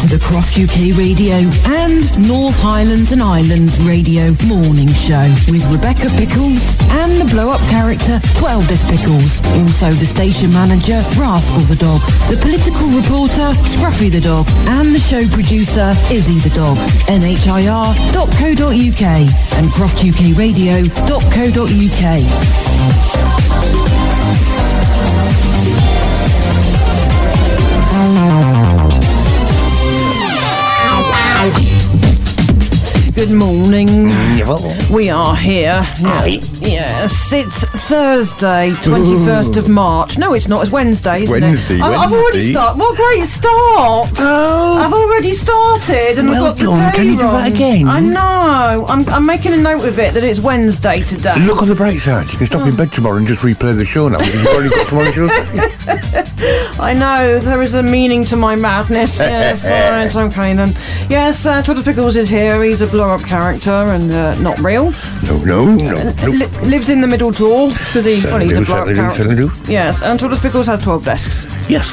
the Croft UK Radio and North Highlands and Islands Radio morning show with Rebecca Pickles and the blow-up character 12 Death Pickles. Also the station manager, Rascal the Dog, the political reporter, Scruffy the Dog, and the show producer, Izzy the Dog. nhir.co.uk and croftukradio.co.uk. Good morning. We are here. Yes, it's Thursday, 21st of March. No, it's not. It's Wednesday, isn't it? I've already started. What a great start. Oh. I've already started and Well I've got the done. day Can you do wrong. that again? I know. I'm making a note of it that it's Wednesday today. Look on the bright side. You can stop in bed tomorrow and just replay the show now. You've already got tomorrow's show. I know, there is a meaning to my madness. Yes, alright, okay then. Yes, Twitter Pickles is here. He's a blow-up character and not real. No. Lives in the middle drawer because he's a blow-up character. Certainly do. Yes, and Twitter Pickles has 12 desks. Yes.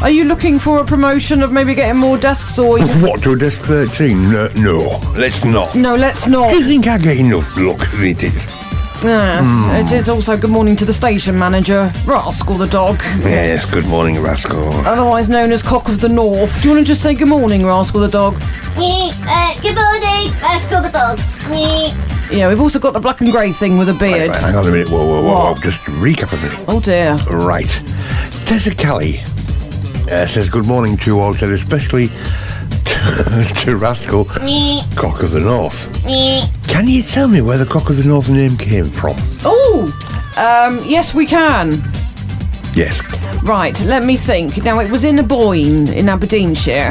Are you looking for a promotion of maybe getting more desks or... What, to a desk 13? No, let's not. No, let's not. Do you think I get enough luck as it is? Yes, it is also good morning to the station manager, Rascal the Dog. Yes, good morning, Rascal. Otherwise known as Cock of the North. Do you want to just say good morning, Rascal the Dog? Good morning, Rascal the Dog. Yeah, we've also got the black and grey thing with a beard. Right, hang on a minute. Whoa. Just recap a minute. Oh dear. Right. Tessa Kelly says good morning to all, said especially to Rascal, Cock of the North. Can you tell me where the Cock of the North name came from? Oh, yes we can. Yes. Right, let me think. Now, it was in Aboyne, in Aberdeenshire.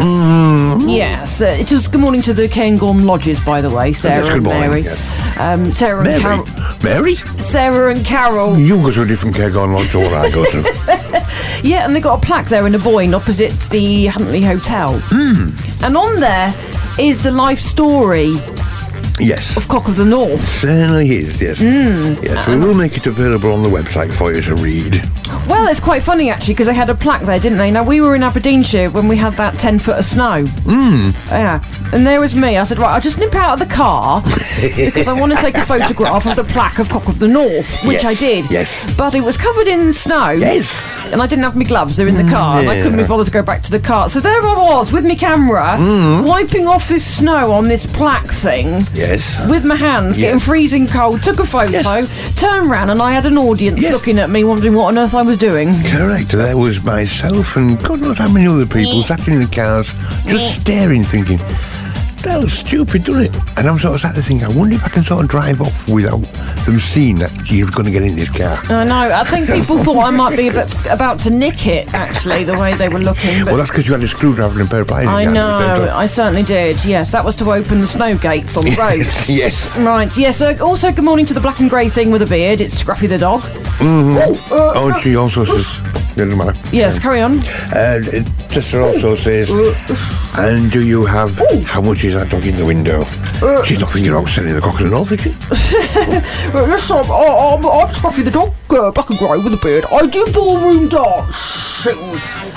Yes, it was good morning to the Cairngorm Lodges, by the way, Sarah Yes, and good morning, Mary. yes. Sarah and Carol. Mary? Sarah and Carol. You go to a different Cairngorm Lodge to what I go to. Yeah, and they got a plaque there in Aboyne opposite the Huntley Hotel. And on there is the life story Yes. of Cock of the North. Certainly is, yes. Yes, we will make it available on the website for you to read. Well, it's quite funny actually because they had a plaque there, didn't they? Now we were in Aberdeenshire when we had that 10 foot of snow. Yeah, and there was me. I said, right, I'll just nip out of the car because I want to take a photograph of the plaque of Cock of the North, which Yes, I did. yes. But it was covered in snow. Yes. And I didn't have my gloves. They're in the car, and I couldn't be bothered to go back to the car. So there I was with my camera, wiping off this snow on this plaque thing. Yes. With my hands, getting freezing cold, took a photo, turned round and I had an audience looking at me wondering what on earth I was doing. Correct. There was myself and God knows how many other people sat in the cars just staring, thinking, that was stupid, doesn't it? And I'm sort of sat there thinking, I wonder if I can sort of drive off without them seeing that you're going to get in this car. I know. I think people thought I might be about to nick it, actually, the way they were looking. But Well, that's because you had a screwdriver and a pair of pliers. I know. I certainly did. Yes, that was to open the snow gates on the roads. Yes. Right. Yes. Also, good morning to the black and grey thing with a beard. It's Scruffy the Dog. Oh, and she also says, doesn't matter. Yes. Carry on. Sister also says, and do you have, how much is that dog in the window? She's not thinking about selling the Cock of the North, is she? Listen, I'm Scruffy the Dog, black and grey with a beard. I do ballroom dancing.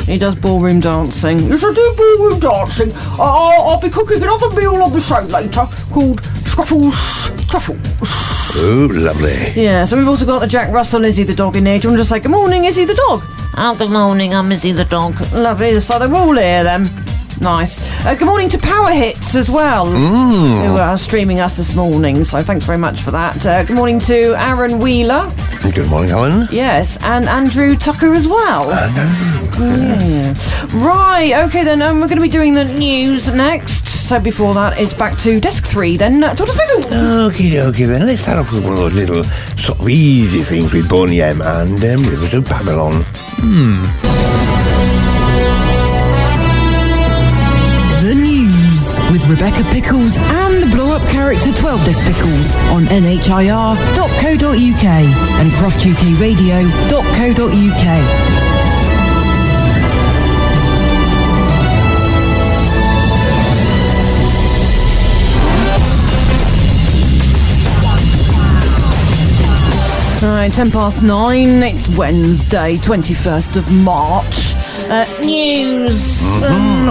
He does ballroom dancing. Yes, I do ballroom dancing. I'll be cooking another meal on the show later called Scruffles Truffles. Oh, lovely. Yeah, so we've also got the Jack Russell Izzy the Dog in here. Do you want to just say good morning, Izzy the Dog? Oh, good morning, I'm Izzy the Dog. Lovely, so they're all here then. Nice. Good morning to Power Hits as well, who are streaming us this morning, so thanks very much for that. Good morning to Aaron Wheeler. Good morning, Alan. Yes, and Andrew Tucker as well. Yeah. Right, okay then, we're going to be doing the news next. So before that, it's back to Desk 3 then. Todd Pickles. Okay then, let's start off with one of those little sort of easy things with Boney M and Rivers of Babylon. The news with Rebecca Pickles and the blow-up character 12 Desk Pickles on nhir.co.uk and croftukradio.co.uk. Right, 9:10. It's Wednesday, 21st of March. News.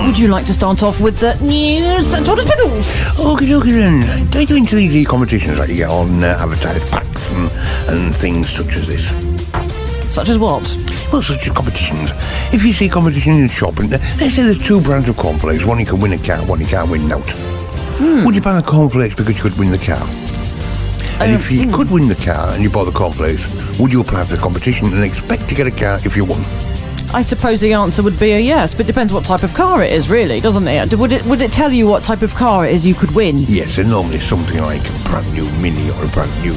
Would you like to start off with the news? Told us Pickles. Okay then. Do you go into these competitions like you get on advertised packs and things such as this? Such as what? Well, such as competitions. If you see a competition in the shop and let's say there's two brands of cornflakes, one you can win a car, one you can't win out. Would you buy the cornflakes because you could win the car? And if you could win the car and you bought the cornflakes, would you apply for the competition and expect to get a car if you won? I suppose the answer would be a yes, but it depends what type of car it is, really, doesn't it? Would it tell you what type of car it is you could win? Yes, and normally something like a brand new Mini or a brand new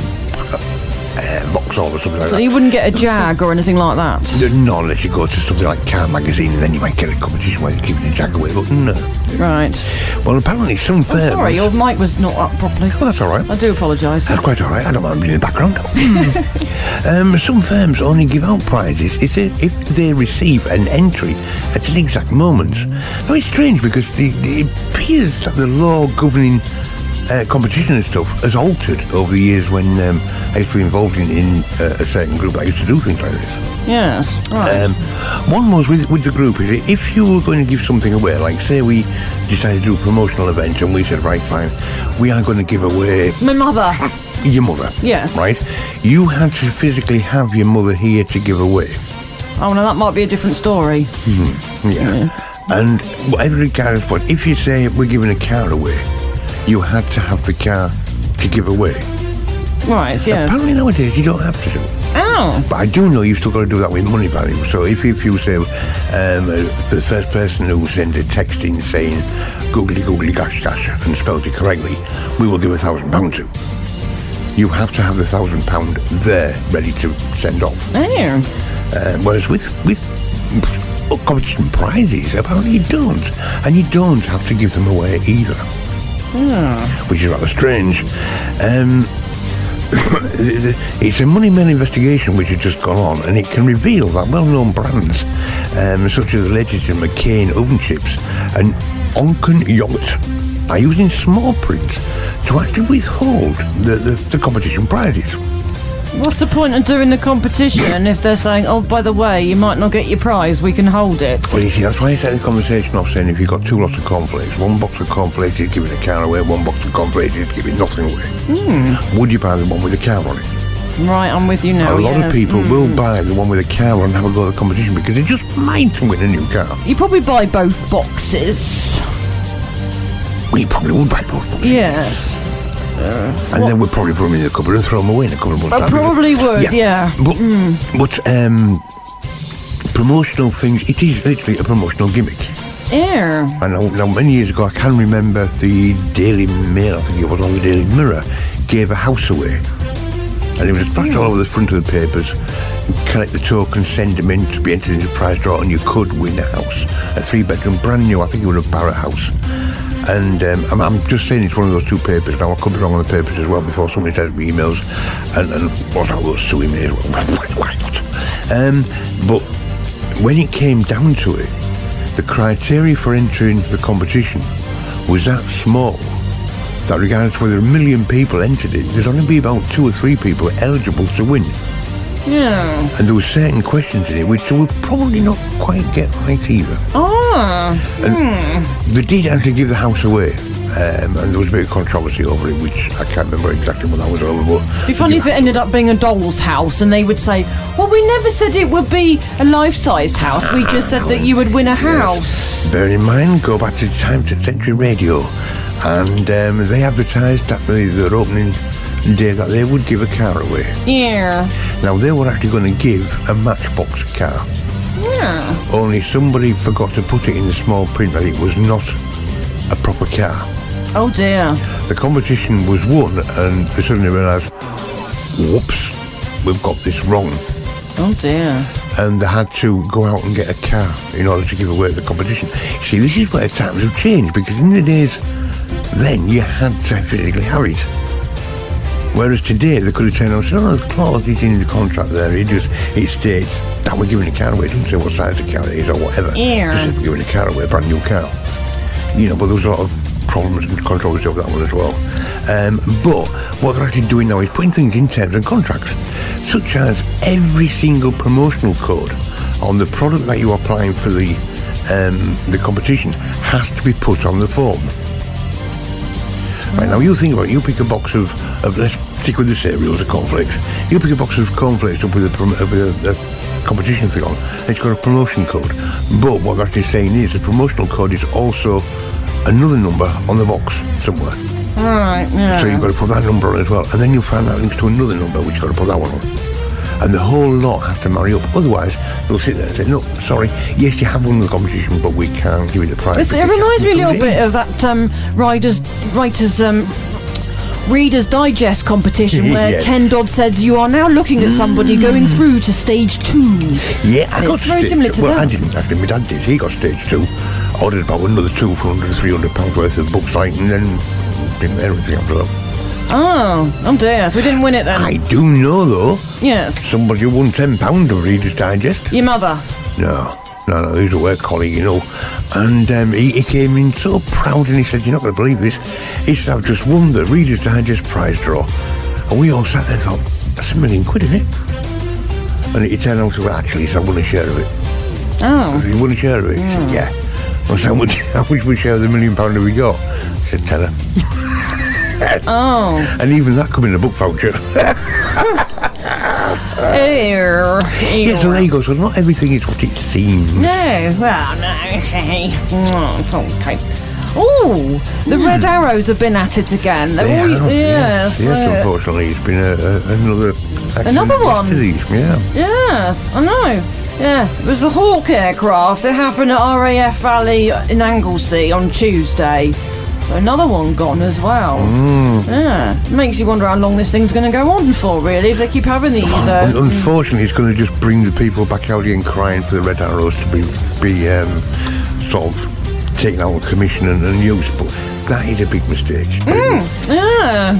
Vauxhall or something like that. So you wouldn't get a Jag or anything like that? Not unless you go to something like Car Magazine and then you might get a competition where you're keeping the Jag away, but no. Right. Well, apparently some firms... sorry, your mic was not up properly. Oh, that's all right. I do apologise. That's quite all right. I don't mind being in the background. Some firms only give out prizes if they receive an entry at an exact moment. Now, it's strange because it appears that the law governing competition and stuff has altered over the years when I used to be involved in a certain group that used to do things like this. Yes, right. One was with the group is if you were going to give something away, like say we decided to do a promotional event and we said, right, fine, we are going to give away... My mother. Your mother. Yes. Right? You had to physically have your mother here to give away. Oh, no, that might be a different story. Yeah. And whatever regardless what, if you say we're giving a car away, you had to have the car to give away. Right, yes. Apparently nowadays you don't have to do. Oh. But I do know you've still got to do that with money value. So if you say the first person who sends a text in saying googly googly gosh gosh and spells it correctly, we will give £1,000 to. You have to have the £1,000 there ready to send off. Oh. Whereas with competition prizes, apparently you don't. And you don't have to give them away either. Which is rather strange. It's a Money Mail investigation which has just gone on, and it can reveal that well-known brands such as the latest in McCain oven chips and Onken yogurt are using small print to actually withhold the competition prizes. What's the point of doing the competition if they're saying, oh, by the way, you might not get your prize, we can hold it? Well, you see, that's why I set the conversation off saying if you've got two lots of cornflakes, one box of cornflakes is giving a car away, one box of cornflakes is giving nothing away. Would you buy the one with the car on it? Right, I'm with you now. A lot of people will buy the one with a car on and have a go at the competition because they just might win a new car. You probably buy both boxes. Well, you probably would buy both boxes. Yes. And then we'd probably put them in the cupboard and throw them away in a couple of months' time. I probably would, yeah. But promotional things, it is literally a promotional gimmick. Yeah. And now many years ago, I can remember the Daily Mail, I think it was on the Daily Mirror, gave a house away. And it was splashed all over the front of the papers. You collect the token, send them in to be entered into the prize draw, and you could win a house. A 3-bedroom, brand new, I think it was a Barrett house. And I'm just saying it's one of those two papers. Now I could be wrong on the papers as well before somebody sends me emails and what are those two emails? Why not? But when it came down to it, the criteria for entering the competition was that small that regardless of whether 1 million people entered it, there's only be about 2 or 3 people eligible to win. Yeah. And there were certain questions in it which they would probably not quite get right either. And they did actually give the house away. And there was a bit of controversy over it, which I can't remember exactly what that was over. But it'd be funny if it ended up being a doll's house and they would say, well, we never said it would be a life-size house. We just said that you would win a house. Bear in mind, go back to the Times at Century Radio. And they advertised that their opening day that they would give a car away. Yeah. Now, they were actually going to give a Matchbox car. Yeah. Only somebody forgot to put it in the small print that it was not a proper car. Oh, dear. The competition was won, and they suddenly realised, whoops, we've got this wrong. Oh, dear. And they had to go out and get a car in order to give away the competition. See, this is where times have changed, because in the days then, you had to physically have it. Whereas today, they could have turned around and said, oh, the clause is in the contract there. It states that we're giving a car away. It doesn't say what size the car it is or whatever. Yeah. It says we're giving a car away, a brand new car. You know, but there was a lot of problems and controversy over that one as well. But what they're actually doing now is putting things in terms and contracts, such as every single promotional code on the product that you're applying for the competition has to be put on the form. Right, now you think about it, you pick a box of let's stick with the cereals, the cornflakes. You pick a box of cornflakes up with a competition thing on, it's got a promotion code. But what they're actually saying is the promotional code is also another number on the box somewhere. Right, yeah. So you've got to put that number on as well. And then you find that links to another number, which you've got to put that one on. And the whole lot has to marry up. Otherwise, they'll sit there and say, no, sorry, yes, you have won the competition, but we can't give you the prize. It reminds me a little bit of that Reader's Digest competition where Yeah. Ken Dodd says you are now looking at somebody going through to stage 2. Yeah, I got It's very stage similar to Well, that. I didn't actually. My dad did. He got stage 2. Ordered about another £200, £300 worth of books, like, and then didn't get everything after that. Oh dear, so we didn't win it then. I do know, though, Yes. somebody won £10 of Reader's Digest. Your mother. No, he was a work colleague, you know. And he came in so proud and he said, you're not going to believe this. He said, I've just won the Reader's Digest prize draw. And we all sat there and thought, that's £1 million, isn't it? And he turned around and said, well, actually, he said, I won a share of it. Oh. You won a share of it? He said, yeah. I said, how much we share of the £1 million have we got? I said, tell her. Oh. And even that come in a book voucher. Yeah, So there you go. So not everything is what it seems. No, well, no, okay. Okay. Oh, the Red Arrows have been at it again. They have, yes. Unfortunately, it's been another one. to these, yeah. Yes, I know. Yeah, it was the Hawk aircraft. It happened at RAF Valley in Anglesey on Tuesday. So another one gone as well. Yeah, makes you wonder how long this thing's going to go on for, really, if they keep having these. Unfortunately, it's going to just bring the people back out again crying for the Red Arrows to be sort of taken out of commission and used. But that is a big mistake. Yeah.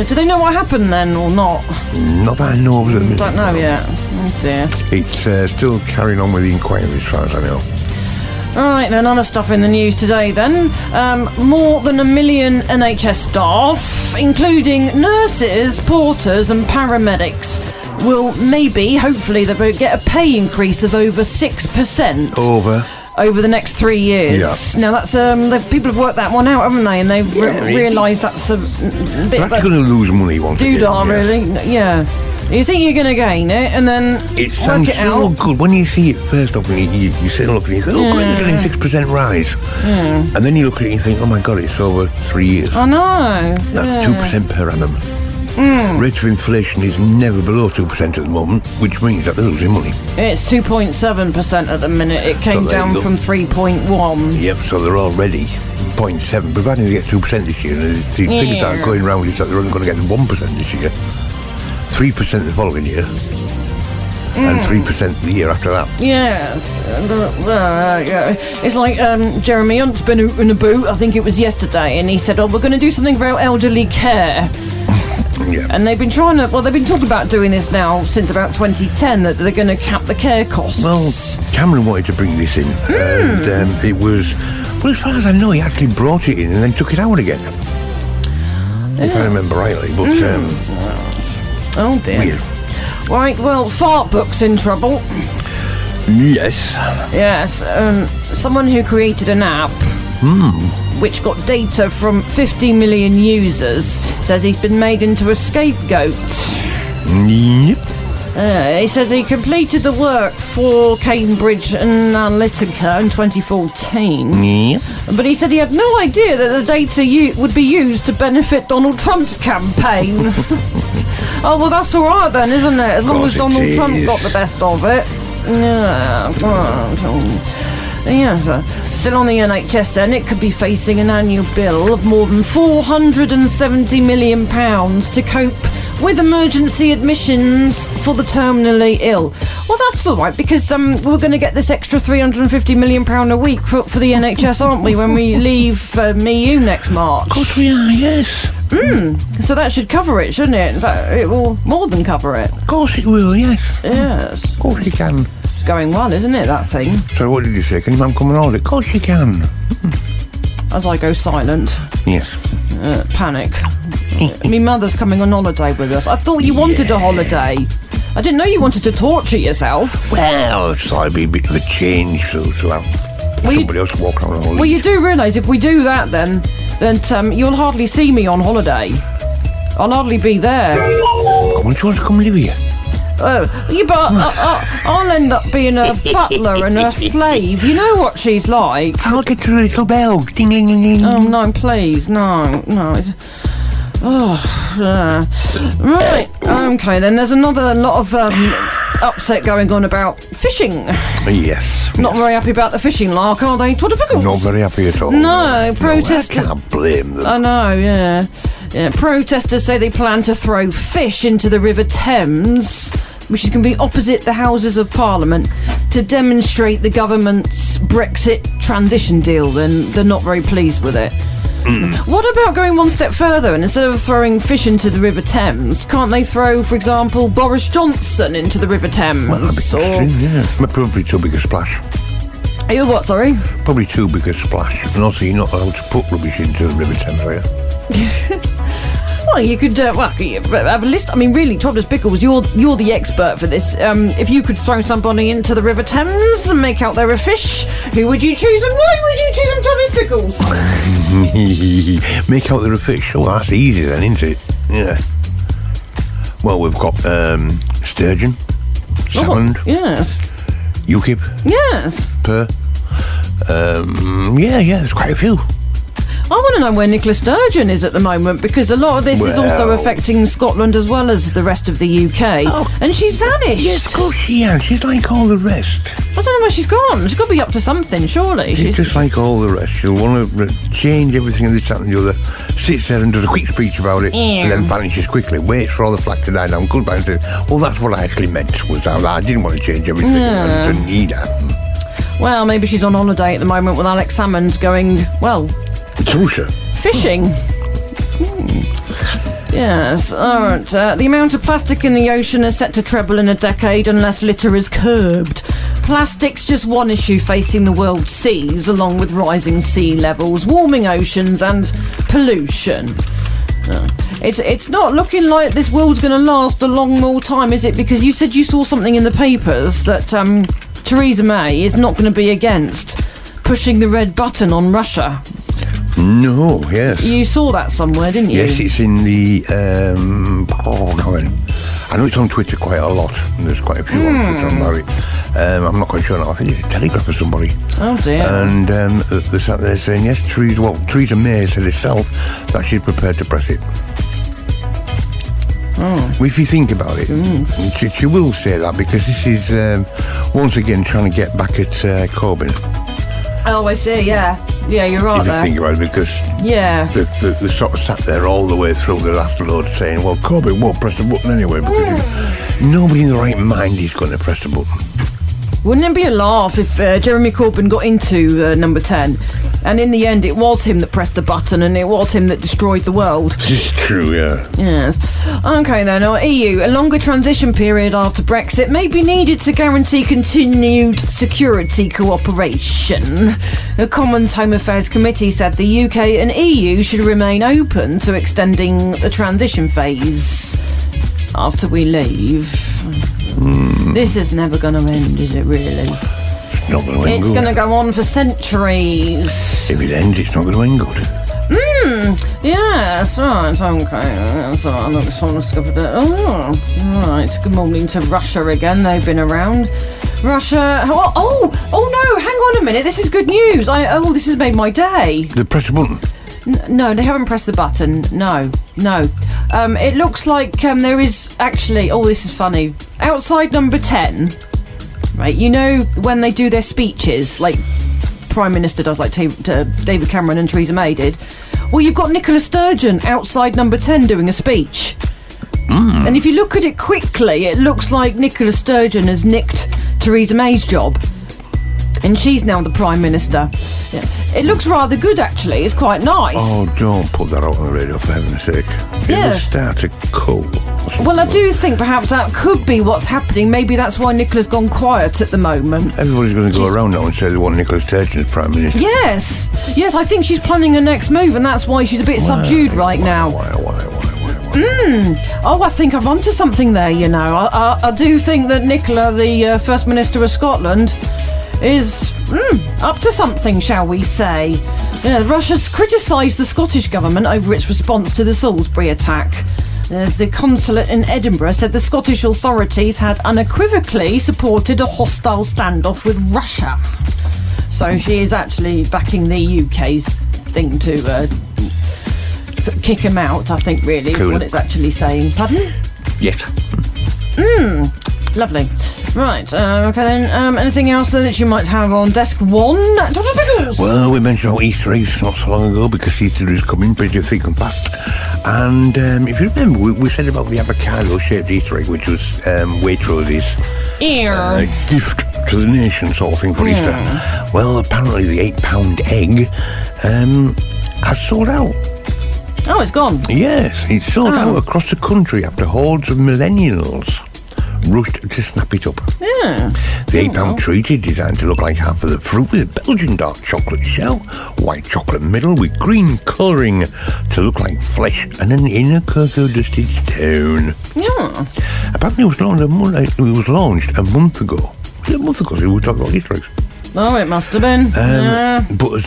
Do they know what happened then, or not? Not that I know of at the minute. Don't know yet. Oh dear. It's still carrying on with the inquiry as far as I know. Right, then other stuff in the news today then. More than 1 million NHS staff, including nurses, porters and paramedics, will hopefully, they'll get a pay increase of over 6%. Over the next 3 years. Yeah. Now that's people have worked that one out, haven't they? And they've realised that's a bit. They're actually going to lose money once again. Really? Yeah. You think you're going to gain it, and then it sounds so good when you see it first off, and you sit and look at it, you think, oh, great, they're getting 6% rise. And then you look at it and you think, oh my God, it's over 3 years. I know. That's 2% per annum. Rate of inflation is never below 2% at the moment, which means that they're losing money. It's 2.7% at the minute. It came down from 3.1. Yep, so they're already 0.7, providing they get 2% this year. And the figures that are going around is that they're only going to get 1% this year, 3% the following year, and 3% the year after that. Yes. It's like Jeremy Hunt's been out in a boot, I think it was yesterday, and he said, we're going to do something about elderly care. Yeah. And they've been talking about doing this now since about 2010, that they're going to cap the care costs. Well, Cameron wanted to bring this in, and it was, well, as far as I know, he actually brought it in and then took it out again. If I remember rightly, but oh dear. Weird. Right, well, Fartbook's in trouble. Yes. Yes, someone who created an app which got data from 50 million users says he's been made into a scapegoat. Yep. He says he completed the work for Cambridge Analytica in 2014. Yep. But he said he had no idea that the data would be used to benefit Donald Trump's campaign. Oh, well, that's all right then, isn't it? As long as Donald Trump got the best of it. Yeah, still on the NHS then, it could be facing an annual bill of more than £470 million to cope with emergency admissions for the terminally ill. Well, that's all right, because we're going to get this extra £350 million a week for the NHS, aren't we, when we leave MeU next March? Of course we are, yes. So that should cover it, shouldn't it? In fact, it will more than cover it. Of course it will, yes. Yes. Of course you can. It's going well, isn't it, that thing? So what did you say? Can your mum come on holiday? Of course you can. As I go silent. Yes. Panic. My mother's coming on holiday with us. I thought you wanted a holiday. I didn't know you wanted to torture yourself. Well, it's like be a bit of a change to have somebody else walk around all Well, you do realise if we do that, then you'll hardly see me on holiday. I'll hardly be there. Wouldn't you want to come live here? I'll end up being a butler and a slave. You know what she's like. I'll get the little bell. Ding, ding, ding, ding. Oh, no, please. No. Right. Okay, then there's another lot of upset going on about fishing. Yes. Not very happy about the fishing lark, are they? Twitter Pickles? Not very happy at all. No, protesters. I can't blame them. I know, yeah. Protesters say they plan to throw fish into the River Thames, which is going to be opposite the Houses of Parliament, to demonstrate the government's Brexit transition deal. Then they're not very pleased with it. What about going one step further and instead of throwing fish into the River Thames, can't they throw, for example, Boris Johnson into the River Thames? Well, that'd be yeah. Probably too big a splash. You what, sorry? Probably too big a splash. And also, you're not allowed to put rubbish into the River Thames, are you? Well, you could have a list. I mean, really, Thomas Pickles, you're the expert for this. If you could throw somebody into the River Thames and make out they're a fish, who would you choose and why would you choose them, Thomas Pickles? Make out they're a fish. Oh, that's easy then, isn't it? Yeah. Well, we've got sturgeon, salmon, yes, ukip, yes, per. Yeah, there's quite a few. I want to know where Nicola Sturgeon is at the moment, because a lot of this is also affecting Scotland as well as the rest of the UK. Oh, and she's vanished. Yes, of course she has. She's like all the rest. I don't know where she's gone. She's got to be up to something, surely. She's just like all the rest. She'll want to change everything and this, that and the other. Sits there and does a quick speech about it, and then vanishes quickly. Waits for all the flag to die down. Goodbye and says, well, that's what I actually meant. Was I didn't want to change everything. I didn't need her. Well, maybe she's on holiday at the moment with Alex Salmond going, well... Trusha. Fishing. Yes, alright. The amount of plastic in the ocean is set to treble in a decade unless litter is curbed. Plastic's just one issue facing the world's seas, along with rising sea levels, warming oceans and pollution. It's not looking like this world's going to last a long more time, is it? Because you said you saw something in the papers that Theresa May is not going to be against pushing the red button on Russia. No, yes. You saw that somewhere, didn't you? Yes, it's in the... I know it's on Twitter quite a lot. And there's quite a few on Twitter about it. I'm not quite sure now. I think it's a Telegraph or somebody. Oh, dear. And they're sat there saying, yes, Theresa May said herself that she's prepared to press it. Oh. If you think about it, she will say that because this is, once again, trying to get back at Corbyn. Oh, I see, yeah. Yeah, you're right there. If you think about it, because they sort of sat there all the way through the last load saying, well, Corbyn won't press the button anyway, because nobody in the right mind is going to press the button. Wouldn't it be a laugh if Jeremy Corbyn got into number 10 and in the end it was him that pressed the button and it was him that destroyed the world? This is true, yeah. Yes. OK then, EU, a longer transition period after Brexit may be needed to guarantee continued security cooperation. The Commons Home Affairs Committee said the UK and EU should remain open to extending the transition phase after we leave. This is never going to end, is it really? It's not going to end It's going to go on for centuries. If it ends, it's not going to end good. Yes, right, okay. So I just want to discover that. Oh, right. Good morning to Russia again. They've been around. Russia. Oh no, hang on a minute. This is good news. This has made my day. They press the button? No, they haven't pressed the button. No. It looks like there is actually... Oh, this is funny. Outside number 10, right, you know when they do their speeches, like Prime Minister does, like David Cameron and Theresa May did? Well, you've got Nicola Sturgeon outside number 10 doing a speech. And if you look at it quickly, it looks like Nicola Sturgeon has nicked Theresa May's job. And she's now the Prime Minister. Yeah. It looks rather good, actually. It's quite nice. Oh, don't put that out on the radio, for heaven's sake. It will start a cult. Well, I do think perhaps that could be what's happening. Maybe that's why Nicola's gone quiet at the moment. Everybody's going to go around now and say they want Nicola Sturgeon as Prime Minister. Yes, I think she's planning her next move, and that's why she's a bit subdued right now. Why? Oh, I think I'm onto something there, you know. I do think that Nicola, the First Minister of Scotland, is up to something, shall we say. Yeah, Russia's criticised the Scottish government over its response to the Salisbury attack. The consulate in Edinburgh said the Scottish authorities had unequivocally supported a hostile standoff with Russia. So she is actually backing the UK's thing to kick him out, I think, really, is what it's actually saying. Pardon? Yes. Lovely. Right, okay then, anything else that you might have on desk one? Dr. Pickles! Well, we mentioned our Easter eggs not so long ago because Easter is coming pretty thick and fast. And if you remember, we said about the avocado-shaped Easter egg, which was Waitrose's gift to the nation sort of thing for Easter. Well, apparently the £8 egg has sold out. Oh, it's gone? Yes, it's sold out across the country after hordes of millennials rushed to snap it up. Yeah. The £8 treat is designed to look like half of the fruit with a Belgian dark chocolate shell, white chocolate middle with green colouring to look like flesh and an inner cocoa-dusted stone. Yeah. Apparently it was launched a month ago. Was it a month ago? So we were talking about Easter eggs. Oh, it must have been. But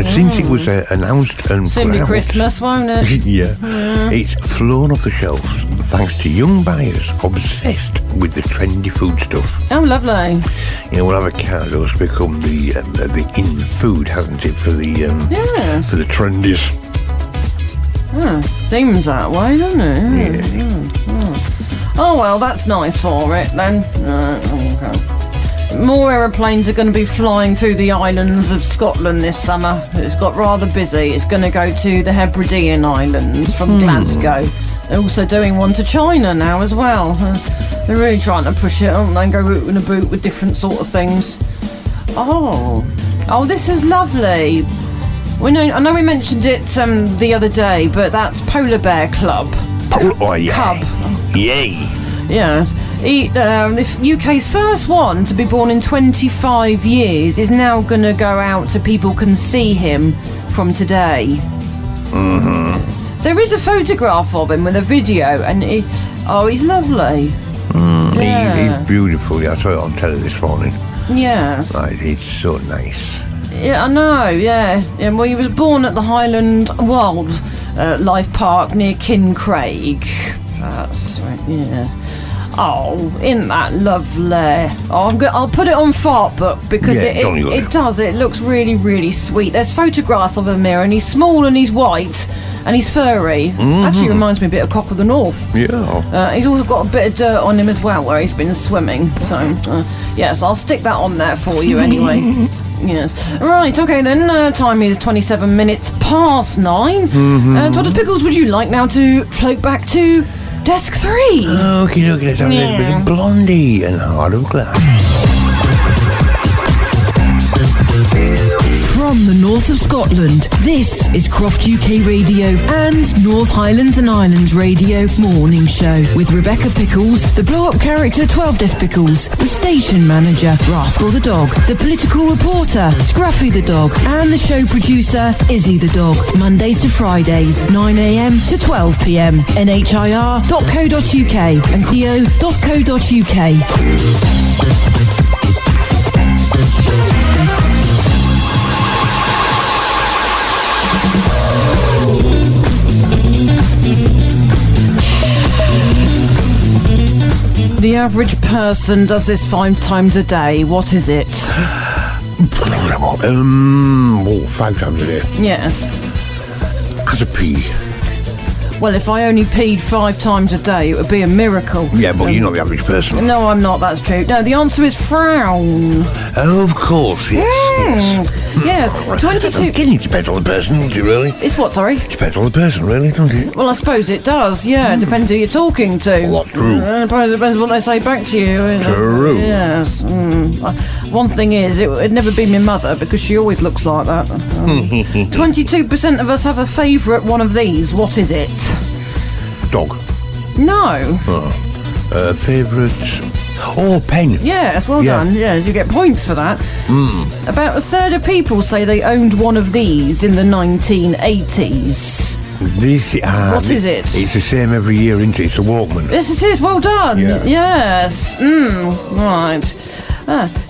since it was announced and soon put be out, Christmas, won't it? yeah, it's flown off the shelves thanks to young buyers obsessed with the trendy food stuff. Oh, lovely. You know, well, avocado's become the in food, hasn't it, for the for the trendies. Seems that way, doesn't it? Oh, well, that's nice for it then. Okay. More aeroplanes are going to be flying through the islands of Scotland this summer. It's got rather busy. It's going to go to the Hebridean Islands from Glasgow. They're also doing one to China now as well. They're really trying to push it, aren't they? Go in a boot with different sort of things. Oh, this is lovely. I know we mentioned it the other day, but that's Polar Bear Club. Cub. Yay. Yeah. The UK's first one to be born in 25 years is now going to go out so people can see him from today. There is a photograph of him with a video, and he's lovely. He's beautiful. Yeah, I saw it on telly this morning. Yes. Right, it's so nice. Yeah, I know, yeah. Well, he was born at the Highland Wildlife Park near Kincraig. That's right, yes. Oh, isn't that lovely? I'll put it on Fartbook because it does. It looks really, really sweet. There's photographs of him here, and he's small and he's white and he's furry. Actually reminds me a bit of Cock of the North. Yeah. He's also got a bit of dirt on him as well where he's been swimming. So, yes, I'll stick that on there for you anyway. Yes. Right, okay then. Time is 27 minutes past 9. Dr. Pickles, would you like now to float back to Desk 3? Okay, let's have a little bit of Blondie and Heart of Glass. From the north of Scotland, this is Croft UK Radio and North Highlands and Islands Radio Morning Show with Rebecca Pickles, the blow-up character 12 Desk Pickles, the station manager Rascal the Dog, the political reporter Scruffy the Dog, and the show producer Izzy the Dog. Mondays to Fridays, 9 a.m. to 12 p.m. nhir.co.uk and clio.co.uk. The average person does this 5 times a day. What is it? 5 times a day. Yes. As a pee. Well, if I only peed 5 times a day, it would be a miracle. Yeah, but you're not the average person. No, I'm not, that's true. No, the answer is frown. Oh, of course, yes. Yes, 22... It depends on the person, doesn't it, really? It's what, sorry? Depends on the person, really, doesn't it? Well, I suppose it does, yeah. It depends who you're talking to. Well, that's true. I suppose it depends what they say back to you. True. Yes. One thing is, it'd never be my mother, because she always looks like that. 22% of us have a favourite one of these. What is it? Dog. No. Favourite... Oh, pen. Yes, well done. Yes, you get points for that. About a third of people say they owned one of these in the 1980s. What is it? It's the same every year, isn't it? It's a Walkman. Yes, it is. Well done. Yeah. Yes. Right.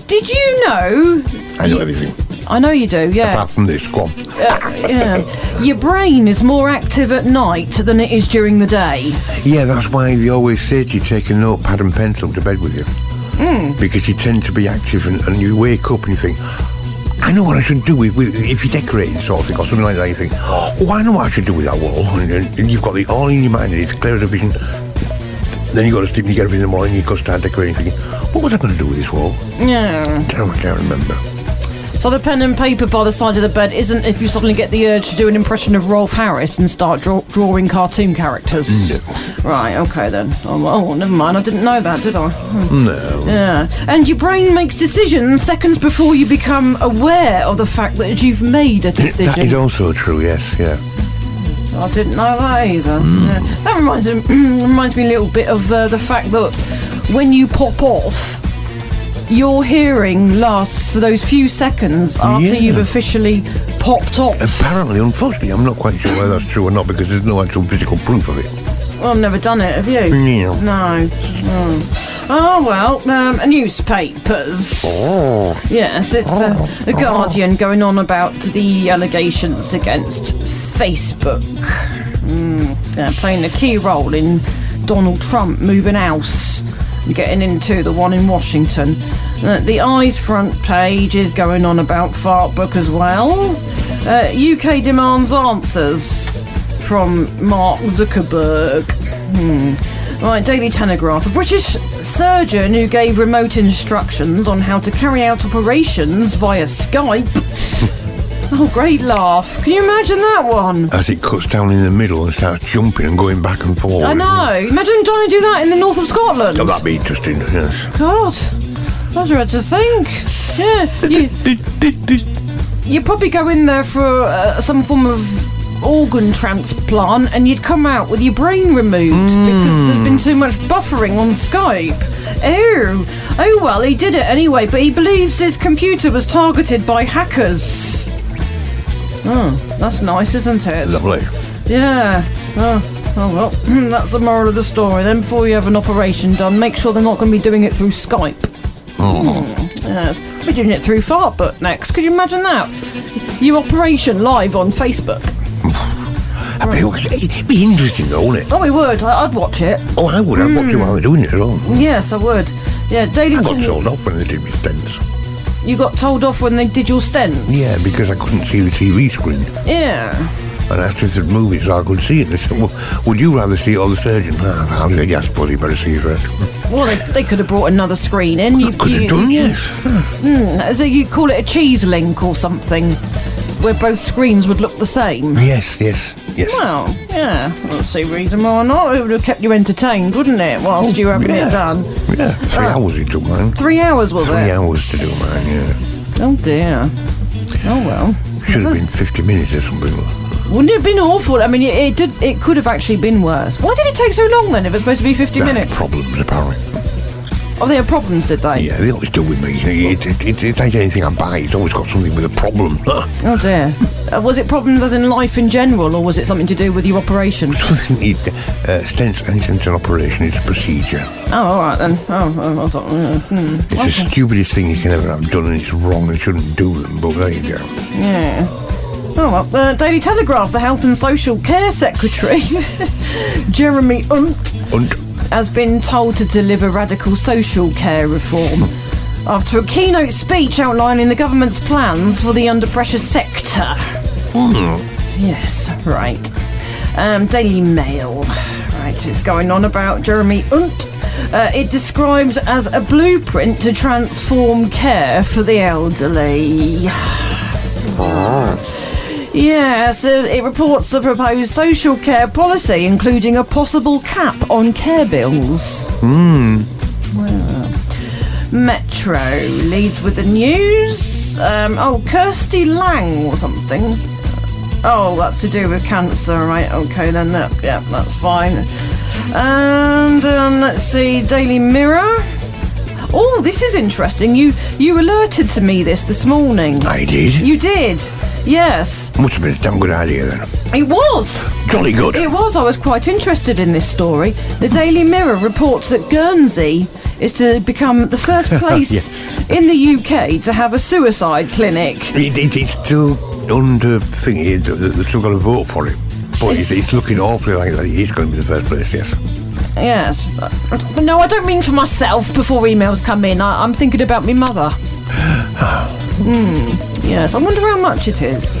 Did you know... I know everything. I know you do, yeah. Apart from this, go on. Yeah. Your brain is more active at night than it is during the day. Yeah, that's why they always say to you, take a notepad and pencil to bed with you. Because you tend to be active and you wake up and you think, I know what I should do with if you're decorating sort of thing or something like that, you think, oh, I know what I should do with that wall. And you've got it all in your mind and it's clear as a vision. Then you got to sleep and you get up in the morning and you go start decorating thinking, what was I going to do with this wall? Yeah. I can't remember. So the pen and paper by the side of the bed isn't if you suddenly get the urge to do an impression of Rolf Harris and start drawing cartoon characters. No. Right, okay then. Oh, never mind. I didn't know that, did I? No. Yeah. And your brain makes decisions seconds before you become aware of the fact that you've made a decision. That is also true, yes, yeah. I didn't know that either. Yeah. That reminds me a little bit of the fact that when you pop off, your hearing lasts for those few seconds after you've officially popped off. Apparently, unfortunately, I'm not quite sure whether that's true or not because there's no actual physical proof of it. Well, I've never done it, have you? No. Oh, well, newspapers. Oh. Yes, it's The Guardian going on about the allegations against Facebook. Playing a key role in Donald Trump moving house and getting into the one in Washington. The Eye's front page is going on about Fartbook as well. UK demands answers from Mark Zuckerberg. Right, Daily Telegraph. A British surgeon who gave remote instructions on how to carry out operations via Skype. Oh, great laugh. Can you imagine that one? As it cuts down in the middle and starts jumping and going back and forward. I know. Imagine trying to do that in the north of Scotland. Oh, that'd be interesting, yes. God, I dread to think. Yeah, you'd probably go in there for some form of organ transplant and you'd come out with your brain removed because there's been too much buffering on Skype. Oh well, he did it anyway, but he believes his computer was targeted by hackers. Oh, that's nice, isn't it? Lovely. Yeah. Oh well, that's the moral of the story. Then before you have an operation done, make sure they're not going to be doing it through Skype. We're doing it through Fartbook next. Could you imagine that? Your operation live on Facebook. It'd be interesting though, wouldn't it? Oh, it would. I'd watch it. Oh, I would. I'd watch it while they're doing it as well. Yes, I would. Yeah, Daily I got told off when they did my stents. You got told off when they did your stents? Yeah, because I couldn't see the TV screen. Yeah. And I asked if they'd move it so I could see it. They said, well, would you rather see it or the surgeon? I said, yes, but you better see it first. Well, they could have brought another screen in. You could have done, yes. So you call it a cheese link or something, where both screens would look the same? Yes. Well, yeah. I don't see a reason why not. It would have kept you entertained, wouldn't it, whilst you were having it done? Yeah, 3 hours it took mine. 3 hours, was it? 3 hours to do mine, yeah. Oh, dear. Oh, well. Should have been 50 minutes or something. Wouldn't it have been awful? I mean, it could have actually been worse. Why did it take so long then if it's supposed to be 50 minutes? Problems, apparently. Oh, they had problems, did they? Yeah, they always do with me. It's like anything I buy, it's always got something with a problem. Oh, dear. Was it problems as in life in general, or was it something to do with your operation? Stents and operation is a procedure. Oh, all right then. It's the stupidest thing you can ever have done, and it's wrong and shouldn't do them, but there you go. Yeah. Oh, well, Daily Telegraph, the Health and Social Care Secretary, Jeremy Hunt, has been told to deliver radical social care reform after a keynote speech outlining the government's plans for the under-pressure sector. Yes, right. Daily Mail. Right, it's going on about Jeremy Hunt. It describes as a blueprint to transform care for the elderly. Yes, it reports a proposed social care policy, including a possible cap on care bills. Well, Metro leads with the news. Kirsty Lang or something. Oh, that's to do with cancer, right? Okay, then that's fine. And let's see, Daily Mirror. Oh, this is interesting. You alerted to me this morning. I did. You did. Yes. Must have been a damn good idea then. It was. Jolly good. It was. I was quite interested in this story. The Daily Mirror reports that Guernsey is to become the first place Yes. in the UK to have a suicide clinic. It's still under thingy. They've still got to vote for it. But it's looking awfully like that it is going to be the first place, yes. Yes. But no, I don't mean for myself before emails come in. I'm thinking about me mother. Yes, I wonder how much it is.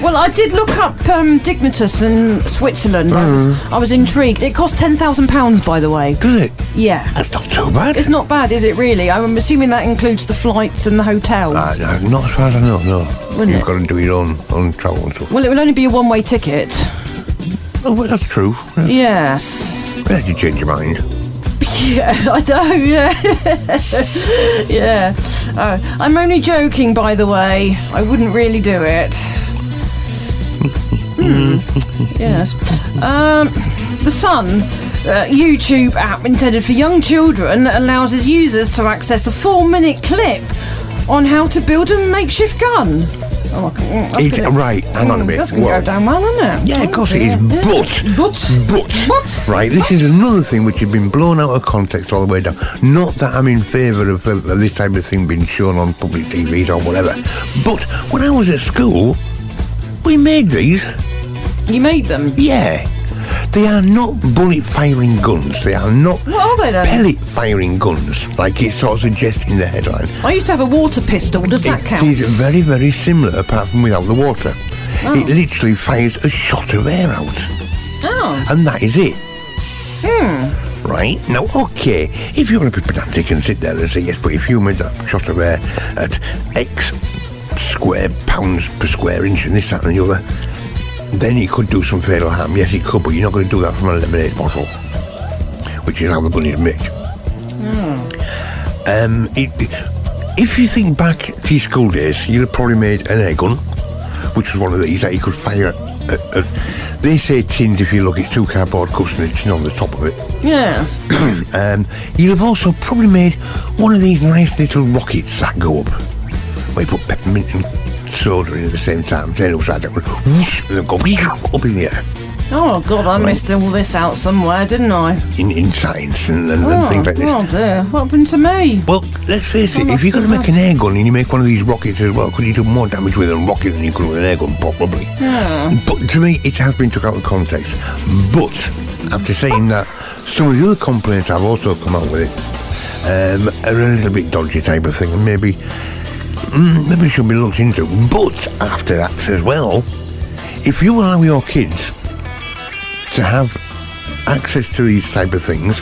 Well, I did look up Dignitas in Switzerland. I was intrigued. It cost £10,000, by the way. Does it? Yeah. That's not too bad. It's not bad, is it, really? I'm assuming that includes the flights and the hotels. No, not as far as I know, no. Wouldn't You've it? got to do your own travel and stuff. Well, it will only be a one-way ticket. Oh, well, that's true. Yeah. Yes. Unless you change your mind. Yeah, I know, yeah. Yeah. I'm only joking, by the way. I wouldn't really do it. Yes. The Sun, YouTube app intended for young children, allows its users to access a 4-minute clip on how to build a makeshift gun. Oh, Right, hang on a bit. That's going to go down well, isn't it? Yeah, of course it is. But, What? this is another thing which has been blown out of context all the way down. Not that I'm in favour of this type of thing being shown on public TVs or whatever. But when I was at school, we made these. You made them? Yeah. They are not bullet-firing guns. They are not What are they then? pellet-firing guns, like it sort of suggests in the headline. I used to have a water pistol. Does that count? It is very, very similar, apart from without the water. It literally fires a shot of air out. Oh. And that is it. Right? Now, okay, if you want to be pedantic and sit there and say, yes, but if you made that shot of air at X square pounds per square inch and this, that and the other, then it could do some fatal harm. Yes, it could, but you're not going to do that from a lemonade bottle, which is how the gun is made. If you think back to your school days, you'd have probably made an air gun, which was one of these that you could fire at they say tins if you look, it's 2 cardboard cups and it's on the top of it. Yes. You'll have also probably made one of these nice little rockets that go up, where you put peppermint and soda in at the same time, turn it upside down, whoosh, and then go up in the air. Oh, God, I missed all this out somewhere, didn't I? In science and things like this. Oh, dear. What happened to me? Well, let's face it, if you're going to make an air gun and you make one of these rockets as well, could you do more damage with a rocket than you could with an air gun? Probably. Yeah. But to me, it has been took out of context. But after saying that, some of the other complaints I've also come out with are a little bit dodgy type of thing, and maybe it should be looked into. But after that as well, if you allow your kids to have access to these type of things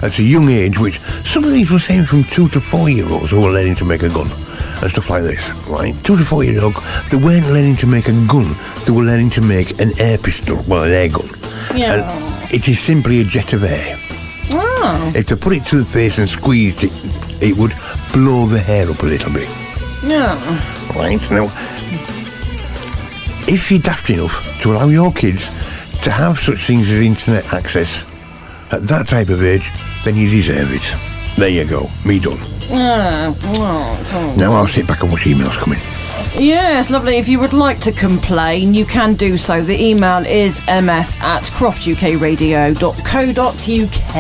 at a young age, which some of these were saying from 2 to 4 year olds who were learning to make a gun and stuff like this, right? 2 to 4 year old, they weren't learning to make a gun, they were learning to make an air pistol, well, an air gun. Yeah. And it is simply a jet of air. Oh. If they put it to the face and squeezed it, it would blow the hair up a little bit. Yeah. Right? Now, if you're daft enough to allow your kids to have such things as internet access at that type of age, then you deserve it. There you go, me done. Now I'll sit back and watch emails coming. Yes, lovely. If you would like to complain, you can do so. The email is ms@croftukradio.co.uk.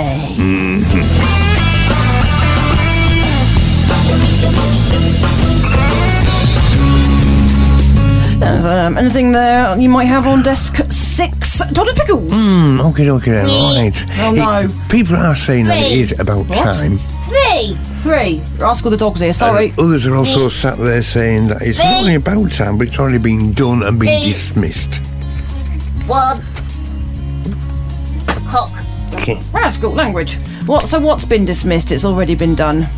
Anything there you might have on desk 6? Dr. Pickles? Okay, then, right. Oh, no. People are saying that it is about What? time. 3. Rascal the dog's here, sorry. Others are also sat there saying that it's not only about time, but it's already been done and been Hey. dismissed. 1. Cock. Okay. Rascal language. What's been dismissed? It's already been done.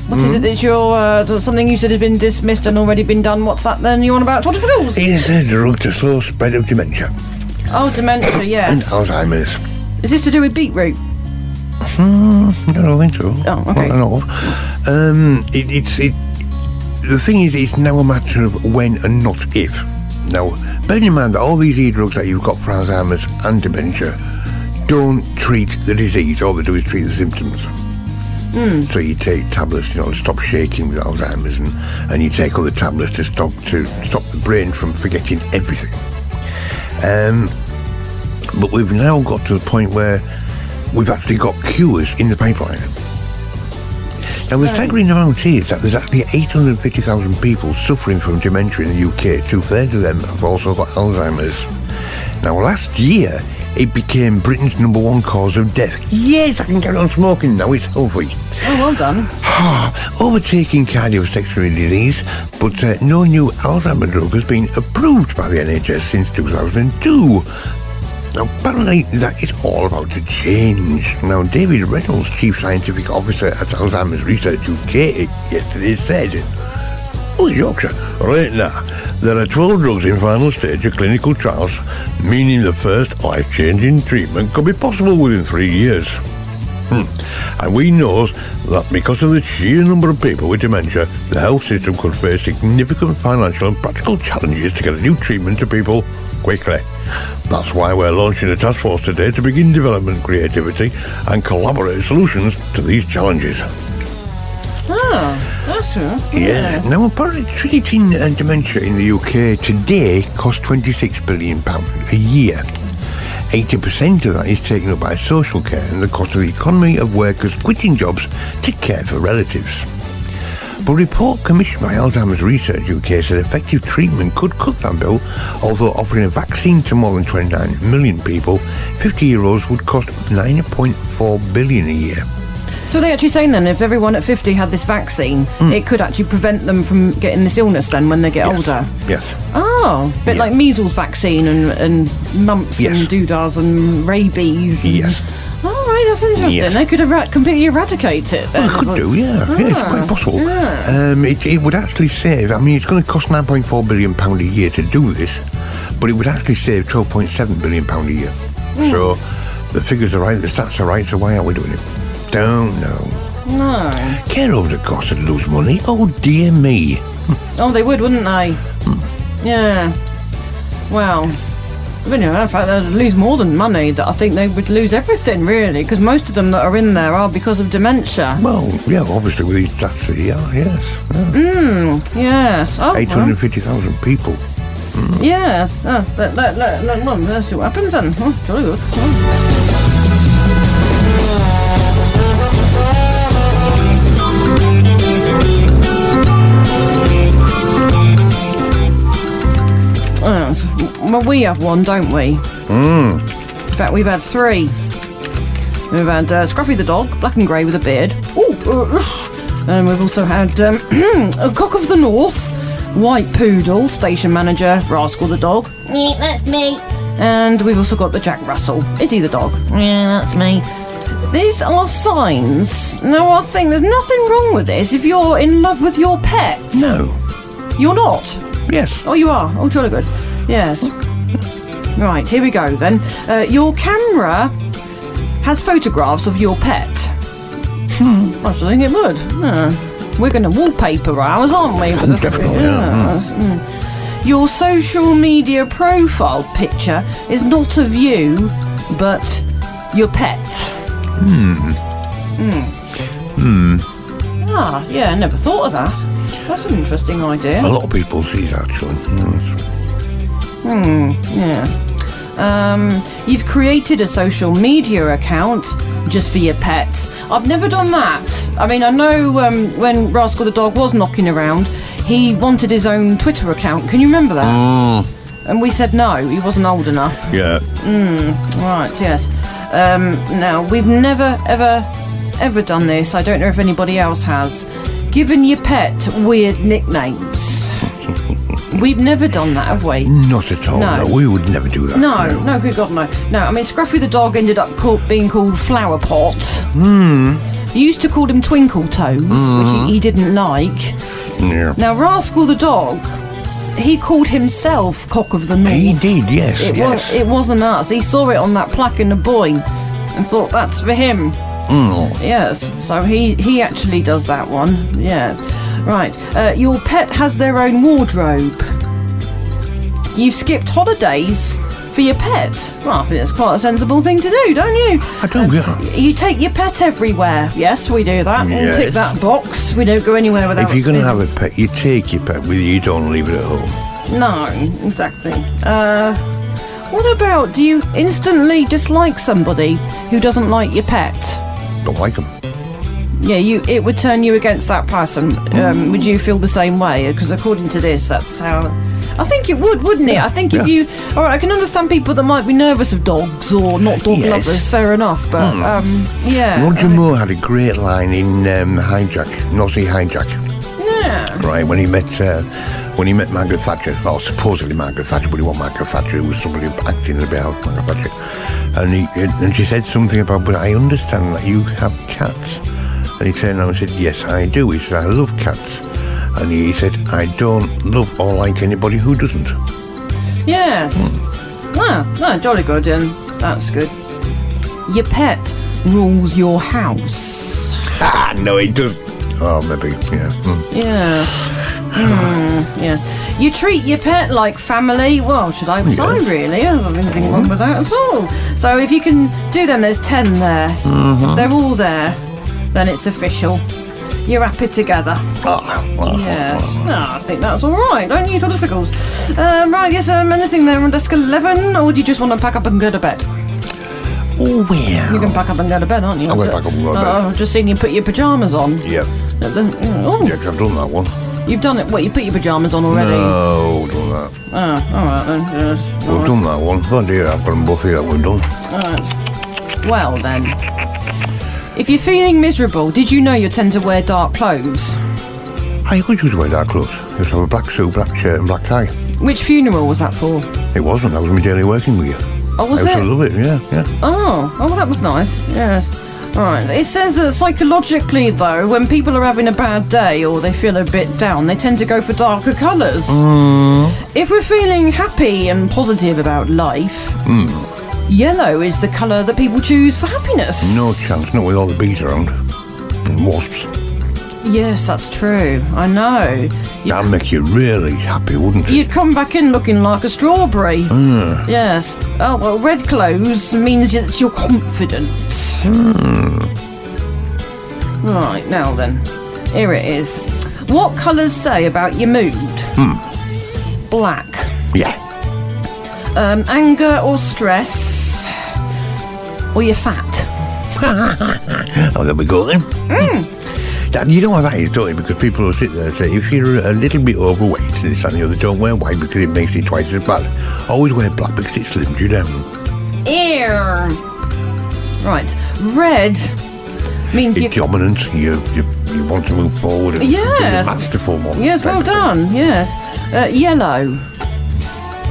What is it that you're... something you said has been dismissed and already been done? What's that then you on about? Dr. Pickles? It is a drug to slow spread of dementia Oh, dementia, and yes. Alzheimer's. Is this to do with beetroot? I don't think so. Oh, okay. I don't know. The thing is, it's now a matter of when and not if. Now, bearing in mind that all these e-drugs that you've got for Alzheimer's and dementia don't treat the disease, all they do is treat the symptoms. So you take tablets, to stop shaking with Alzheimer's, and you take other tablets to stop the brain from forgetting everything. But we've now got to the point where we've actually got cures in the pipeline. Now, the staggering amount is that there's actually 850,000 people suffering from dementia in the UK. 2/3 of them have also got Alzheimer's. Now, last year, it became Britain's #1 cause of death. Yes, I can carry on smoking now, it's healthy. Oh, well done. Overtaking cardiovascular disease, but no new Alzheimer's drug has been approved by the NHS since 2002. Now, apparently that is all about to change. Now, David Reynolds, Chief Scientific Officer at Alzheimer's Research UK, yesterday said, "Oh, Yorkshire, right now, there are 12 drugs in final stage of clinical trials, meaning the first life-changing treatment could be possible within 3 years. And we know that because of the sheer number of people with dementia, the health system could face significant financial and practical challenges to get a new treatment to people quickly. That's why we're launching a task force today to begin development creativity and collaborate solutions to these challenges." Oh, that's right. Yeah. Now, apparently treating dementia in the UK today costs £26 billion a year. 80% of that is taken up by social care and the cost of the economy of workers quitting jobs to care for relatives. But a report commissioned by Alzheimer's Research UK said effective treatment could cut that bill, although offering a vaccine to more than 29 million people, 50-year-olds would cost £9.4 billion a year. So they're actually saying then, if everyone at 50 had this vaccine, it could actually prevent them from getting this illness then when they get older? Yes. Oh, a bit like measles vaccine and mumps and doodahs and rabies. Yes. All right, that's interesting. Yes. They could completely eradicate it then. Well, it could do, yeah. Yeah, it's quite possible. Yeah. It would actually save, I mean, it's going to cost £9.4 billion a year to do this, but it would actually save £12.7 billion a year. So the figures are right, the stats are right, so why aren't we doing it? Don't know. No. Care over the cost and lose money? Oh, dear me. Oh, they would, wouldn't they? Yeah. Well, in fact, they'd lose more than money. I think they would lose everything, really, because most of them that are in there are because of dementia. Well, yeah, obviously with these stats, yes. Yes. Oh, 850,000 people. Yeah. Let's see what happens then. Oh, jolly good. Well, we have one, don't we? In fact, we've had 3. We've had Scruffy the dog, black and grey with a beard. And we've also had a Cock of the North, white poodle, station manager, Rascal the dog. Yeah, that's me. And we've also got the Jack Russell. Is he the dog? Yeah, that's me. These are signs. Now, I think there's nothing wrong with this if you're in love with your pet. No. You're not? Yes. Oh, you are? Oh, jolly good. Yes. Right, here we go then. Your camera has photographs of your pet. I should think it would. We're going to wallpaper ours, aren't we? Definitely, yeah. Your social media profile picture is not of you, but your pet. Ah, yeah, I never thought of that. That's an interesting idea. A lot of people see that, actually. Yes. You've created a social media account just for your pet. I've never done that. I mean, I know when Rascal the dog was knocking around, he wanted his own Twitter account. Can you remember that? And we said no, he wasn't old enough. Yeah. Right, yes. Now, we've never, ever done this. I don't know if anybody else has. Given your pet weird nicknames. We've never done that, have we? Not at all. No, we would never do that. No, good God, no. No, I mean, Scruffy the dog ended up being called Flower Pot. You used to call him Twinkle Toes, which he didn't like. Yeah. Now, Rascal the dog, he called himself Cock of the North. He did, yes. It wasn't us. He saw it on that plaque in the boy and thought, that's for him. Yes, so he actually does that one. Yeah. Right. Your pet has their own wardrobe. You've skipped holidays For your pet? Well, I think that's quite a sensible thing to do, don't you? I do, yeah. You take your pet everywhere. Yes, we do that. Yes. We'll tick that box. We don't go anywhere without If you're going to have a pet, you take your pet with you. You don't leave it at home. No, exactly. What about, do you instantly dislike somebody who doesn't like your pet? Don't like them. Yeah, it would turn you against that person. Would you feel the same way? Because according to this, that's how... I think it would, wouldn't it? I think if you... All right, I can understand people that might be nervous of dogs or not dog lovers, fair enough, but, yeah. Roger Moore had a great line in Hijack, Nazi Hijack. Yeah. Right, when he met Margaret Thatcher, or supposedly Margaret Thatcher, but he wasn't Margaret Thatcher, it was somebody acting on behalf of Margaret Thatcher. And she said something about, but I understand that you have cats. And he turned around and said, yes, I do. He said, I love cats. And he said, I don't love or like anybody who doesn't. Yes. No, jolly good, and that's good. Your pet rules your house. No, it does. Oh, maybe, yeah. Yeah. Yes. You treat your pet like family. Well, should I say, really? I don't have anything wrong with that at all. So if you can do them, there's 10 there. If they're all there, then it's official. You're happy together. Yes. No, I think that's all right, don't you, Todd Pickles? Right, yes, anything there on desk 11, or do you just want to pack up and go to bed? Oh, well. You can pack up and go to bed, aren't you? I'm going to pack up and go to bed. I've just seen you put your pyjamas on. Yep. Oh, Yeah, 'cause I've done that one. you've done it. What, you put your pyjamas on already? No, done that. Oh, all right then. Yes. We've done that one. Oh dear, I've got them both here that we've done. Well then, if you're feeling miserable, did you know you tend to wear dark clothes? I always used to wear dark clothes. I used to have a black suit, black shirt and black tie. Which funeral was that for? It wasn't. That was my daily working with you. Oh, was I used it? to love it, yeah. Oh, that was nice. Yes. All right. It says that psychologically, though, when people are having a bad day or they feel a bit down, they tend to go for darker colours. If we're feeling happy and positive about life, yellow is the colour that people choose for happiness. No chance, not with all the bees around. And wasps. Yes, that's true. I know. That'd make you really happy, wouldn't it? You'd come back in looking like a strawberry. Yes. Oh, well, red clothes means that you're confident. Right, now then. Here it is. What colours say about your mood? Black. Yeah. Anger or stress? Or you're fat? Oh, there we go then. You know what that is, don't you? Because people will sit there and say, if you're a little bit overweight and this and the other, don't wear white because it makes it twice as bad. Always wear black because it slims you down. Ew. Right, red means It's dominant. You want to move forward and be a masterful one. Yes, well done. Yes. Yellow.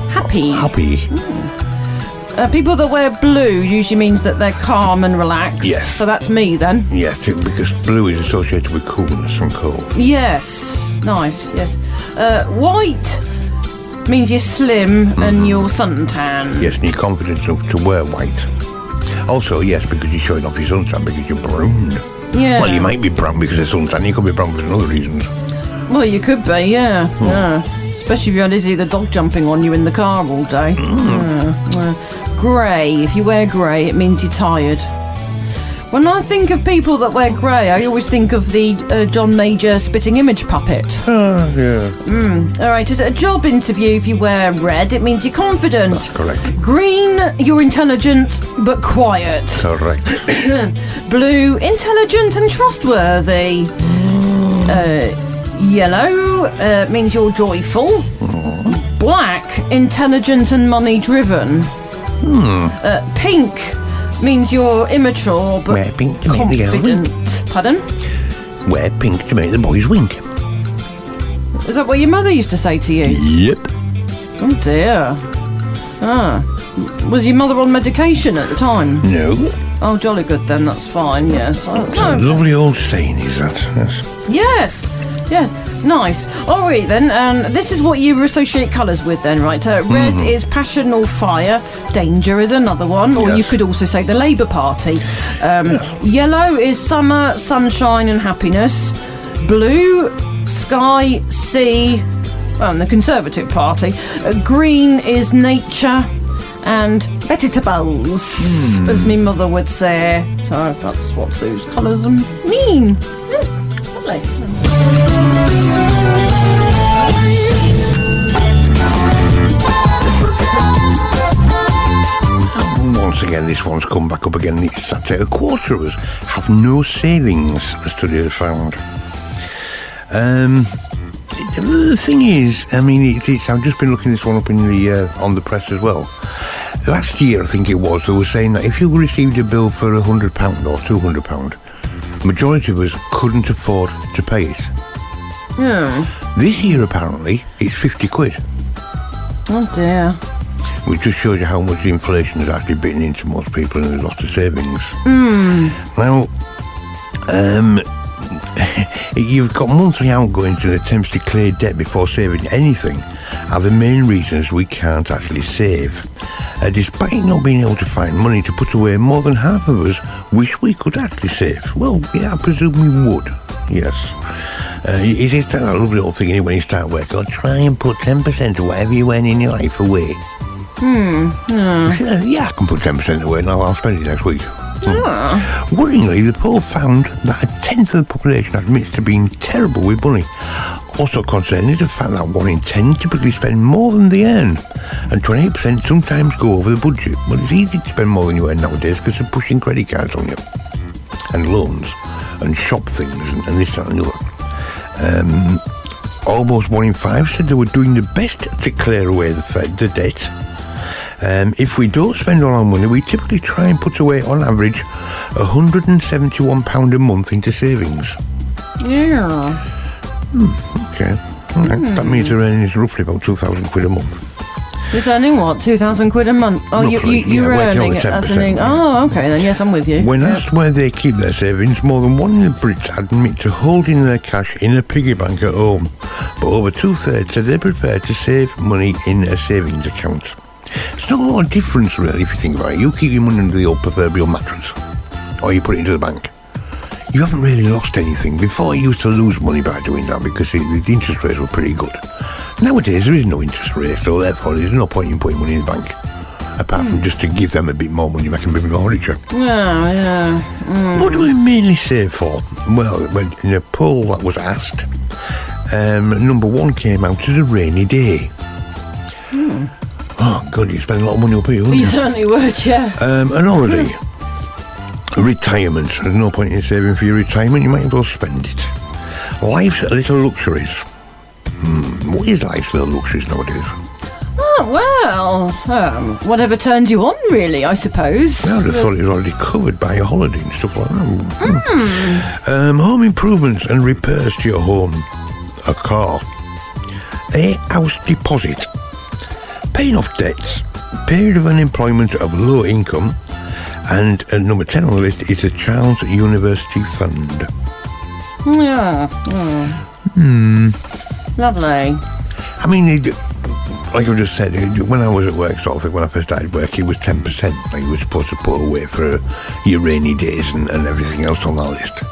Happy. Happy. People that wear blue usually means that they're calm and relaxed. Yes. So that's me then. Yes, because blue is associated with coolness and cold. Yes. Nice. Yes. White means you're slim and you're suntan. Yes, and you're confident enough to wear white. Also, yes, because you're showing off your suntan because you're brown. Yeah. Well, you might be brown because of suntan. You could be brown for other reasons. Well, you could be, yeah. Especially if you had Izzy the dog jumping on you in the car all day. Grey. If you wear grey, it means you're tired. When I think of people that wear grey, I always think of the John Major spitting image puppet. Yeah. All right, a job interview, if you wear red, it means you're confident. That's correct. Green, you're intelligent but quiet. Correct. Blue, intelligent and trustworthy. Yellow means you're joyful. Black, intelligent and money-driven. Pink means you're immature but Wear pink to make the girls confident. Pardon? Wear pink to make the boys wink. Is that what your mother used to say to you? Yep. Oh dear. Was your mother on medication at the time? No. Oh, jolly good then, that's fine, yes. It's a lovely old saying, is that? Yes. Yes, nice. All right then, this is what you associate colours with then, right? Red is passion or fire, danger is another one, or you could also say the Labour Party. Yellow is summer, sunshine and happiness. Blue, sky, sea, and the Conservative Party. Green is nature. and vegetables, as my mother would say. So that's what those colours mean. Lovely. Once again, this one's come back up again. It's that a quarter of us have no savings, the study has found. The thing is, I mean, I've just been looking this one up in the on the press as well. Last year, I think it was, they were saying that if you received a bill for £100 or £200, majority of us couldn't afford to pay it. Yeah. This year, apparently, it's 50 quid. Oh dear. Which just shows you how much inflation has actually bitten into most people and there's lots of savings. Now, you've got monthly outgoings and attempts to clear debt before saving anything are the main reasons we can't actually save. Despite not being able to find money to put away, more than half of us wish we could actually save. Well, yeah, I presume we would, yes. It's that lovely old thing when you start work, try and put 10% of whatever you earn in your life away. Yeah, I can put 10% away and I'll spend it next week. Worryingly, the poll found that a tenth of the population admits to being terrible with money. Also concerning is the fact that 1 in 10 typically spend more than they earn, and 28% sometimes go over the budget. Well, it's easy to spend more than you earn nowadays because they're pushing credit cards on you, and loans, and shop things, and this, that, and the other. Almost 1 in 5 said they were doing the best to clear away the debt. If we don't spend all our money, we typically try and put away, on average, £171 a month into savings. Yeah. Okay. All right. That means they're earning roughly about 2,000 quid a month. You're earning what? 2,000 quid a month? Oh, you're earning it as an income. Oh, okay, then yes, I'm with you. When asked where they keep their savings, more than 1 in the Brits admit to holding their cash in a piggy bank at home. But over 2/3 said they're prepared to save money in a savings account. It's not a lot of difference, really, if you think about it. You keep your money under the old proverbial mattress, or you put it into the bank. You haven't really lost anything. Before, you used to lose money by doing that because the interest rates were pretty good. Nowadays, there is no interest rate, so therefore there's no point in putting money in the bank, apart from just to give them a bit more money, make them a bit more richer. Yeah. What do we mainly save for? Well, in a poll that was asked, number 1 came out as a rainy day. Oh, God, you spend a lot of money up here, wouldn't you? You certainly would, yeah. An holiday. Retirement. There's no point in saving for your retirement. You might as well spend it. Life's little luxuries. What is life's little luxuries nowadays? Oh, well, whatever turns you on, really, I suppose. I would have thought it was already covered by a holiday and stuff like that. Home improvements and repairs to your home. A car. A house deposit. Paying off debts. Period of unemployment of low income. And number 10 on the list is a child's university fund. Yeah. Lovely. I mean, like I just said, when I was at work, sort of thing, when I first started work, it was 10%. Like you were supposed to put away for your rainy days and everything else on that list.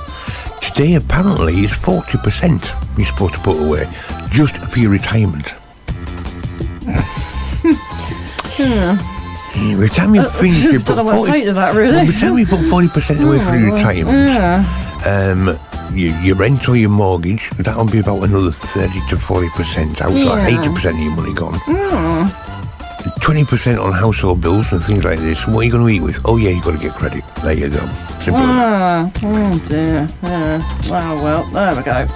Today, apparently, it's 40% you're supposed to put away just for your retirement. Every time you finish, you put 40%. Every time you put 40% away for your retirement, your rent or your mortgage, that'll be about another 30 to 40% out, like 80% of your money gone. 20% on household bills and things like this. What are you going to eat with? Oh yeah, you've got to get credit. There you go. Simple as that. Oh dear. Well, there we go.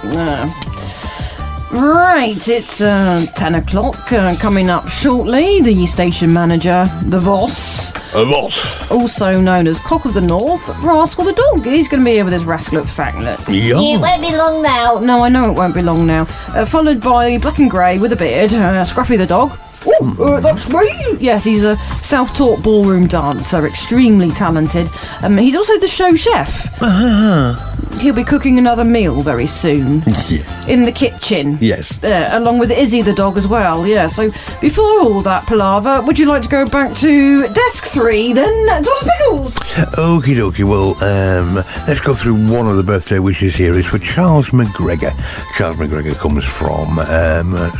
Right, it's 10 o'clock, coming up shortly. The station manager, the boss. A boss. Also known as Cock of the North, Rascal the Dog. He's going to be here with his Rascal Factlets. It won't be long now. No, I know it won't be long now. Followed by Black and Grey with a beard, Scruffy the Dog. That's me. Yes, he's a self-taught ballroom dancer, extremely talented. He's also the show chef. He'll be cooking another meal very soon. In the kitchen. Yes. Along with Izzy the dog as well. Yeah, so before all that palaver, would you like to go back to desk 3 then, Dr. Pickles? Okie dokie, well, let's go through one of the birthday wishes here. It's for Charles McGregor. Charles McGregor comes from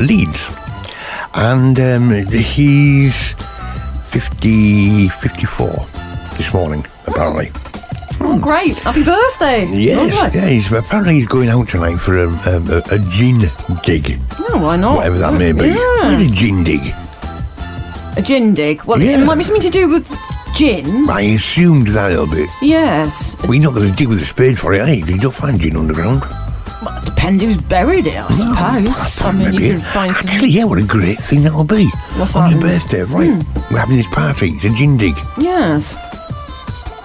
Leeds. And he's 54 this morning, apparently. Oh, great. Happy birthday. Yes, Lovely. apparently he's going out tonight for a gin dig. Oh, why not? Whatever that may be. Yeah. What is a gin dig? A gin dig? Well, Yeah. it might be something to do with gin. I assumed that a little bit. Yes. Well, you're not going to dig with a spade for it, are you? You don't find gin underground. Well, it depends who's buried it, I suppose. I mean, Maybe. you can find some... Actually, yeah, what a great thing that will be. What's On that? your birthday, right? We're having this party. It's a gin dig. Yes.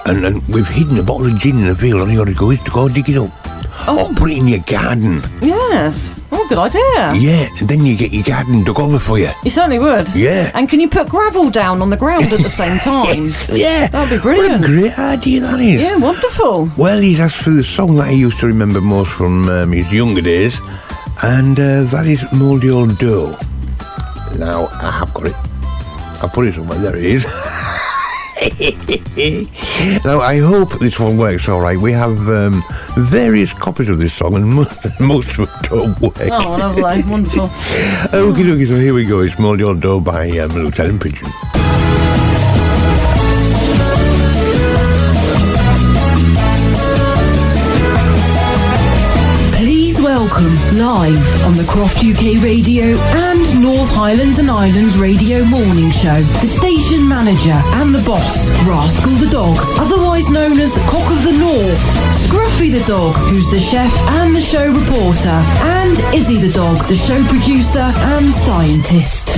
And we've hidden a bottle of gin in the field. All you got to go is to go dig it up. Oh. Or put it in your garden. Yes. Oh, good idea. Yeah, and then you get your garden dug over for you. You certainly would. Yeah. And can you put gravel down on the ground at the same time? Yeah. That'd be brilliant. What a great idea that is. Yeah, wonderful. Well, he's asked for the song that he used to remember most from his younger days, and that is Mouldy Old Dough. Now, I have got it. I'll put it somewhere. There it is. Now, I hope this one works all right. We have various copies of this song, and most of them don't work. Oh, lovely. Wonderful. Okie dokie, so here we go. It's Mouldy Old Dough by Lieutenant Pigeon. Please welcome, live on the Croft UK Radio and North Highlands and Islands Radio Morning Show, the station manager and the boss, Rascal the Dog, otherwise known as Cock of the North, Scruffy the Dog, who's the chef and the show reporter, and Izzy the Dog, the show producer and scientist.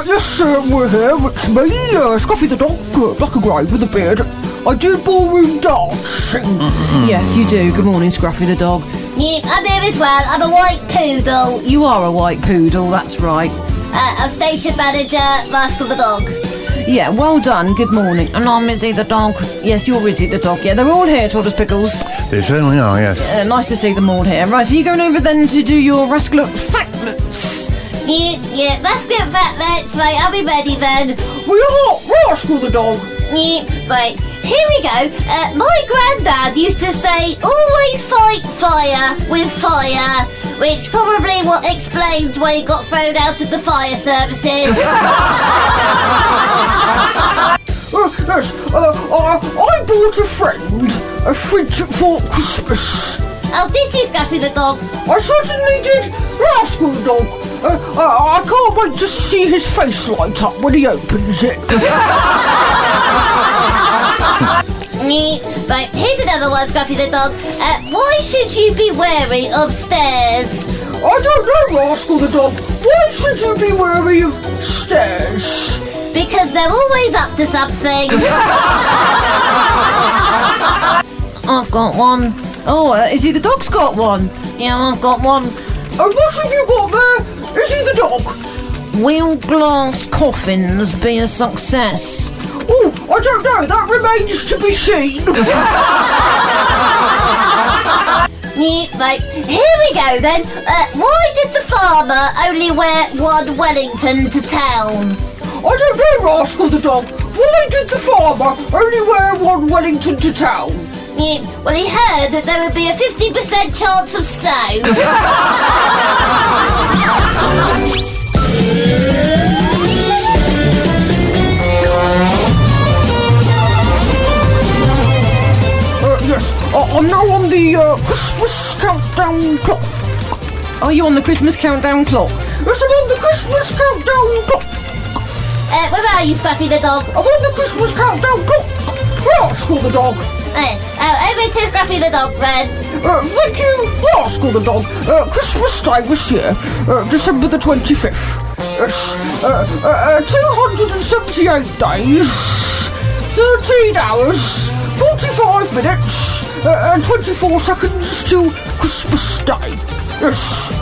Yes, we're here. It's me, Scruffy the Dog, black and grey with a beard. I do ballroom dancing. Yes, you do. Good morning, Scruffy the Dog. Yeah, I'm here as well. I'm a white poodle. You are a white poodle, that's right. I'm station manager, Rascal the Dog. Yeah, well done. Good morning. And I'm Izzy the Dog. Yes, you're Izzy the Dog. Yeah, they're all here, Tortoise Pickles. They certainly are, yes. Nice to see them all here. Right, so you're going over then to do your Rascal Factlets. Yeah, let's get that. Let's right. I'll be ready then. We are Rascal the Dog. Yeah, right. Here we go. My granddad used to say, "Always fight fire with fire," which probably what explains why he got thrown out of the fire services. Yes, I bought a friend a fridge for Christmas. Oh, did you, Scruffy the Dog? I certainly did, Rascal the Dog. I can't wait to see his face light up when he opens it. Right, here's another one, Scruffy the Dog. Why should you be wary of stairs? I don't know, Rascal the Dog. Why should you be wary of stairs? Because they're always up to something. I've got one. Oh, Izzy the Dog's got one. Yeah, I've got one. And what have you got there? Is he the dog? Will glass coffins be a success? Oh, I don't know. That remains to be seen. Right, here we go then. Why did the farmer only wear one Wellington to town? I don't know, Rascal the Dog. Why did the farmer only wear one Wellington to town? Well, he heard that there would be a 50% chance of snow. Yes, I'm now on the Christmas countdown clock. Are you on the Christmas countdown clock? Yes, I'm on the Christmas countdown clock. Where are you, Scruffy the Dog? I'm on the Christmas countdown clock. Rascal the Dog. Over to Scruffy the Dog then. Thank you, Rascal the Dog. Christmas Day this year, December the 25th. Yes, 278 days, 13 hours, 45 minutes, and 24 seconds till Christmas Day. Yes.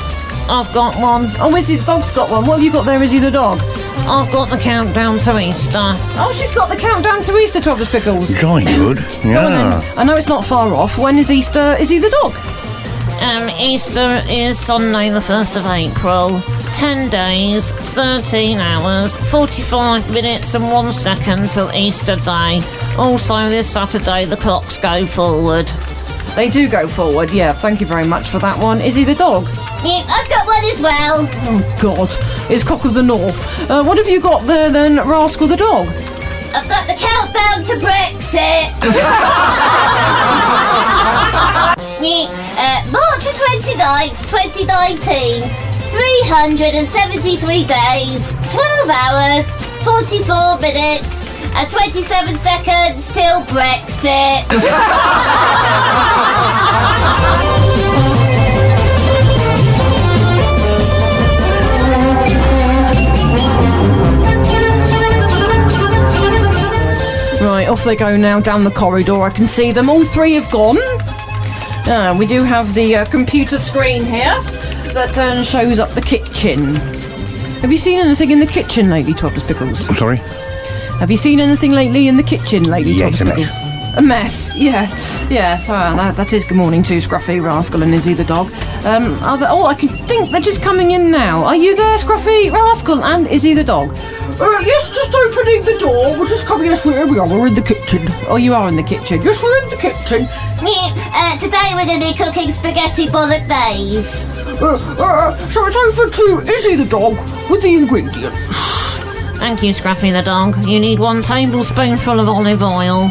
I've got one. Oh, Izzy the Dog's got one. What have you got there, Izzy the Dog? I've got the countdown to Easter. Oh, she's got the countdown to Easter, Tortoise Pickles. Jolly good. Go on Yeah. then. I know it's not far off. When is Easter? Izzy the Dog? Easter is Sunday the 1st of April. 10 days, 13 hours, 45 minutes and 1 second till Easter Day. Also this Saturday the clocks go forward. They do go forward, yeah. Thank you very much for that one. Izzy the dog. Yeah, I've got one as well. Oh, God. It's Cock of the North. What have you got there, then, Rascal the dog? I've got the countdown to Brexit. March the 29th, 2019. 373 days, 12 hours, 44 minutes, and 27 seconds till Brexit. Right, off they go now down the corridor. I can see them. All three have gone. We do have the computer screen here that shows up the kitchen. Have you seen anything in the kitchen lately, Toddler's Pickles? I'm sorry? Have you seen anything lately in the kitchen lately, Yes, Toddler's Pickles? A mess, yeah. Yeah, so that is good morning to Scruffy, Rascal and Izzy the dog. I can think they're just coming in now. Are you there, Scruffy, Rascal and Izzy the dog? Yes, just opening the door. We're just coming. Yes, here we are. We're in the kitchen. Oh, you are in the kitchen? Yes, we're in the kitchen. Today we're going to be cooking spaghetti bolognese. So it's over to Izzy the dog with the ingredients. Thank you, Scruffy the dog. You need 1 tablespoonful of olive oil,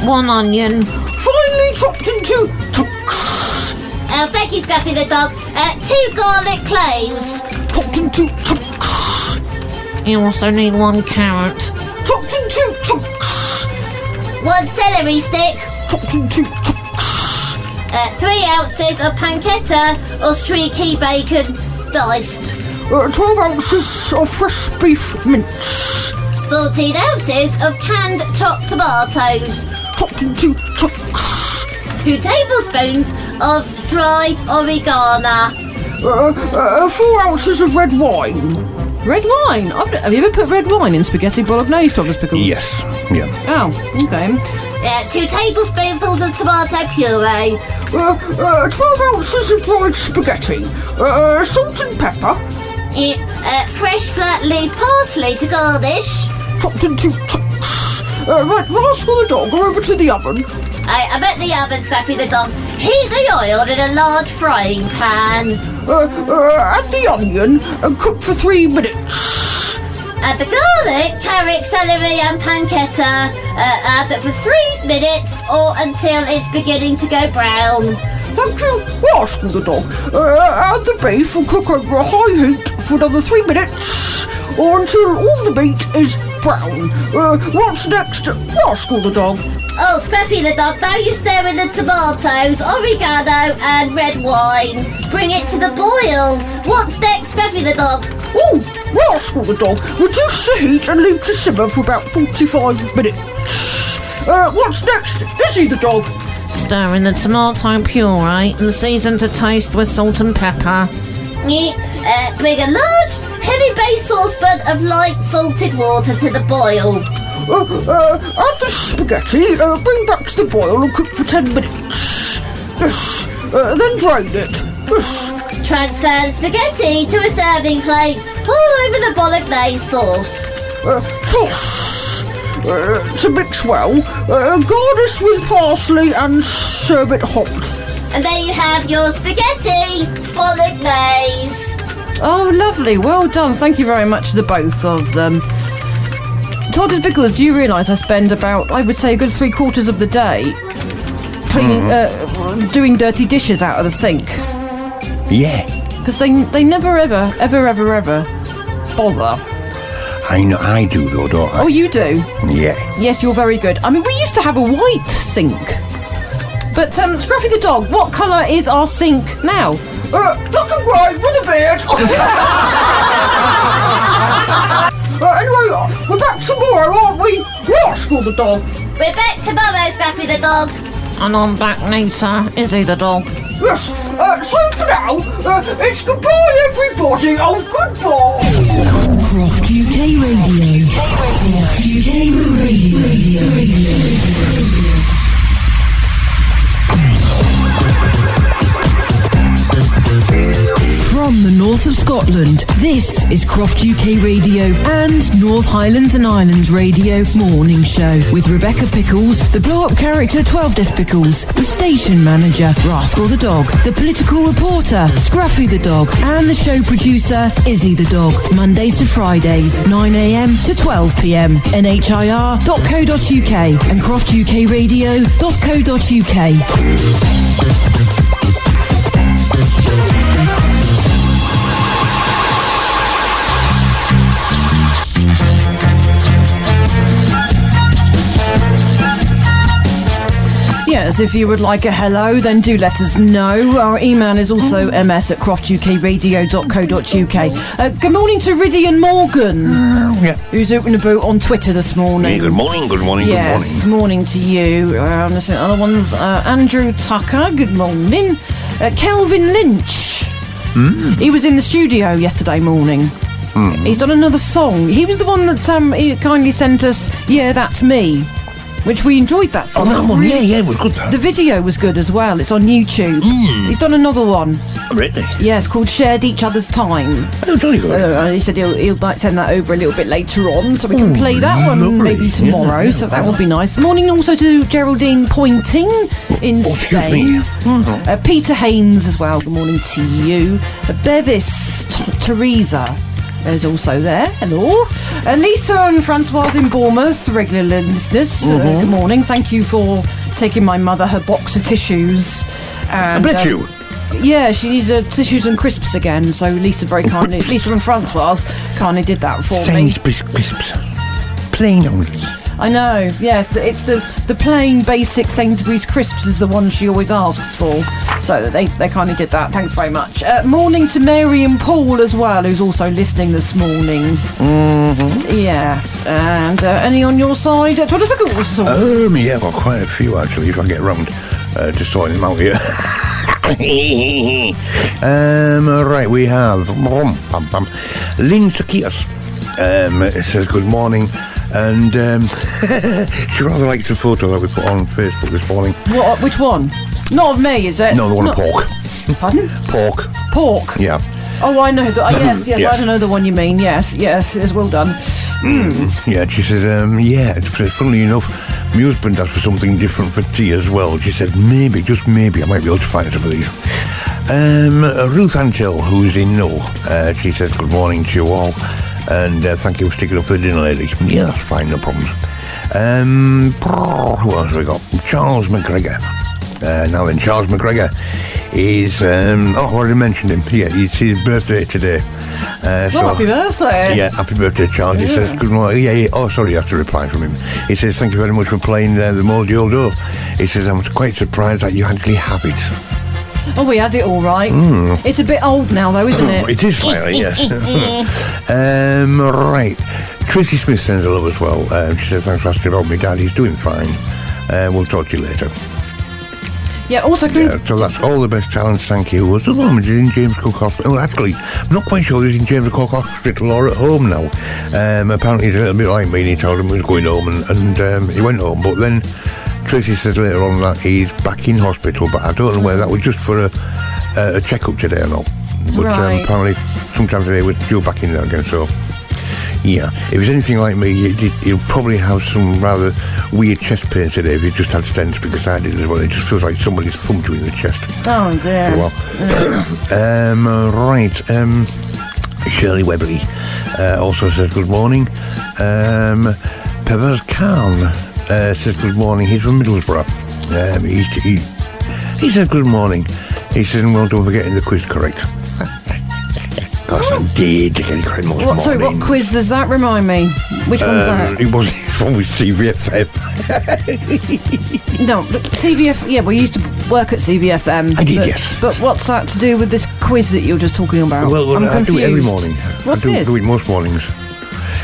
1 onion. Finely chopped into chunks. Thank you, Scruffy the dog. 2 garlic cloves. Chopped into chunks. You also need 1 carrot. Chopped into chunks. 1 celery stick. Chopped into chunks. 3 ounces of pancetta or streaky bacon diced. 12 ounces of fresh beef mince. 14 ounces of canned chopped tomatoes. Chopped into chunks. 2 tablespoons of dried oregano. 4 ounces of red wine. Red wine? Have you ever put red wine in spaghetti bolognese, Toddler's Pickles? Yes. Yeah. Oh, okay. 2 tablespoonfuls of tomato puree. 12 ounces of dried spaghetti. Salt and pepper. Fresh flat leaf parsley to garnish. Chopped into chunks. Right, Rascal the dog, go over to the oven. I'm at the oven, Scruffy the dog. Heat the oil in a large frying pan. Add the onion and cook for 3 minutes. Add the garlic, carrot, celery and pancetta. Add that for 3 minutes or until it's beginning to go brown. Thank you, Rascal the dog. Add the beef and cook over a high heat for another 3 minutes or until all the meat is brown. What's next, Rascal the dog? Oh, Scruffy the dog, now you stir in the tomatoes, oregano and red wine. Bring it to the boil. What's next, Scruffy the dog? Oh, Rascal the dog, reduce the heat and leave to simmer for about 45 minutes. What's next, Izzy the dog? Stir in the tomato puree and season to taste with salt and pepper. Bring a large, heavy base saucepan of light salted water to the boil. Add the spaghetti, bring back to the boil and cook for 10 minutes. Yes, then drain it. Yes. Transfer the spaghetti to a serving plate. Pour over the bolognese sauce. Toss. To mix well. Garnish with parsley and serve it hot. And there you have your spaghetti bolognese. Oh, lovely. Well done. Thank you very much to the both of them. Toddler's Pickles, do you realise I spend about, I would say, a good 3/4 of the day cleaning, doing dirty dishes out of the sink? Yeah. Because they never, ever bother. I know, I do though, don't I? Oh, you do? Yeah. Yes, you're very good. I mean, we used to have a white sink. But, Scruffy the dog, what colour is our sink now? Black and grey with a beard. Anyway, we're back tomorrow, aren't we? Rascal the dog. We're back tomorrow, Scruffy the dog. And I'm back later, Izzy the dog. Yes, so for now, it's goodbye everybody. Oh, goodbye. Croft UK Radio. UK Radio. From the north of Scotland, this is Croft UK Radio and North Highlands and Islands Radio Morning Show with Rebecca Pickles, the blow-up character 12 Des Pickles, the station manager Rascal the Dog, the political reporter Scruffy the Dog, and the show producer Izzy the Dog. Mondays to Fridays, 9am to 12pm. nhir.co.uk and croftukradio.co.uk. Yes, if you would like a hello, then do let us know. Our email is also ms@croftukradio.co.uk. Good morning to Ridian Morgan, who's opened a boat on Twitter this morning. Yeah, good morning, good morning, yes, good morning. Morning to you. Listen, other ones, Andrew Tucker, good morning. Kelvin Lynch. He was in the studio yesterday morning. He's done another song. He was the one that he kindly sent us, Yeah, That's Me, which we enjoyed that song. Oh, that one, yeah, it was good. The video was good as well. It's on YouTube. He's done another one. Really? Yeah, it's called Shared Each Other's Time. Oh, jolly good. He said he'll might send that over a little bit later on, so we can play that one lovely. maybe tomorrow. Yeah. So that would be nice. Morning also to Geraldine Pointing in Spain. Peter Haynes as well. Good morning to you. Bevis Teresa is also there. Hello. Lisa and Francoise in Bournemouth, regular listeners. Good morning. Thank you for taking my mother her box of tissues. And, I bet you. Yeah, she needed tissues and crisps again, so Lisa very kindly, Lisa and Francoise kindly did that for me. Sainsbury's crisps. Plain ones. I know, yes, it's the plain basic Sainsbury's crisps is the one she always asks for. So they kindly did that. Thanks very much. Morning to Mary and Paul as well, who's also listening this morning. Yeah. And any on your side? Yeah, I've got quite a few actually, if I get round to sorting them out here. Right, we have Lynn Takias. It says good morning, and she rather likes the photo that we put on Facebook this morning. What? Which one? Not of me, is it? No, the one of pork. Pardon? Pork. Pork? Yeah. Oh, I know. Yes, Yes. I don't know the one you mean. Yes, it's well done. Yeah, she says, funnily enough, my husband asked for something different for tea as well. She said, maybe, just maybe, I might be able to find some of these. Ruth Antill, who's in Null, she says, good morning to you all, and thank you for sticking up for the dinner, lady. Yeah, that's fine, no problems. Who else have we got? Charles McGregor. Now then, Charles McGregor is, I already mentioned him. Yeah, it's his birthday today. Happy birthday. Yeah, happy birthday, Charles. He says, good morning. Yeah. Oh, sorry, I have to reply from him. He says, thank you very much for playing the Mouldy Old O. He says, I'm quite surprised that you actually have it. Oh, we had it all right. It's a bit old now, though, isn't it? It is slightly, yes. Right. Tracy Smith sends a love as well. She says, thanks for asking about my dad. He's doing fine. We'll talk to you later. Yeah, also so that's all the best talents, thank you. What's the moment in James Cook Hospital? Oh, actually, I'm not quite sure he's in James Cook Hospital or at home now. Apparently he's a little bit like me, and he told him he was going home, and he went home. But then Tracy says later on that he's back in hospital, but I don't know whether that was just for a check-up today or not. But apparently sometime today we're due back in there again, so... Yeah, if it's anything like me, you'll probably have some rather weird chest pains today if you just had stents, because I did as well. It just feels like somebody's thumped you in the chest. Oh, dear. Right, Shirley Webley also says good morning. Pervez Khan says good morning. He's from Middlesbrough. He says good morning. He says, well, don't forget the quiz correct. Gosh, I did get it correct most morning. Sorry, what quiz does that remind me? Which one's that? It was one with CVFM. No, look, CVF. Yeah, we used to work at CVFM. I did, yes. But what's that to do with this quiz that you're just talking about? Well, I'm I confused. do it every morning. What's I this? do it most mornings.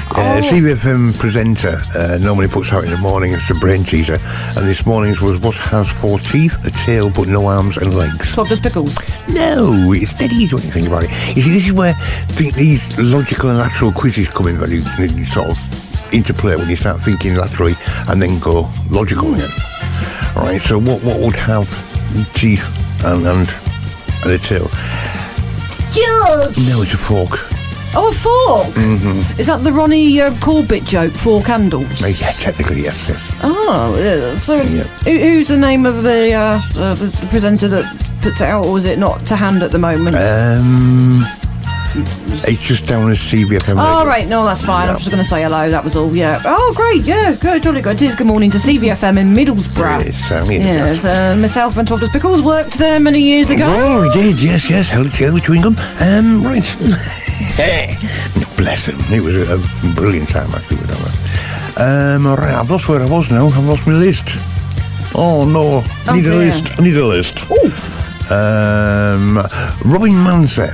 CVFM presenter normally puts out in the morning as the brain teaser, and this morning's was what has 4 teeth, a tail, but no arms and legs. 12 Des Pickles. No, it's dead easy when you think about it. You see, this is where I think these logical and lateral quizzes come in very sort of into play, when you start thinking laterally and then go logical again. All right, so what would have teeth and a tail? George! No, it's a fork. Oh, a fork? Mm-hmm. Is that the Ronnie Corbett joke, Four Candles? Yeah, technically, yes. Oh, yeah. So Yeah. who's the name of the presenter that puts it out, or is it not to hand at the moment? It's just down as CBFM. Oh, right, no, that's fine. I was just going to say hello, that was all, yeah. Oh, great, yeah, good, jolly good. It is good morning to CVFM in Middlesbrough. Yes, myself and 12 Pickles worked there many years ago. Oh, we did, yes. Held together with chewing gum. Right. Bless him. It was a brilliant time, actually, with that. All right, I've lost where I was now. I've lost my list. Oh, no. I need a list. Ooh. Robin Manser,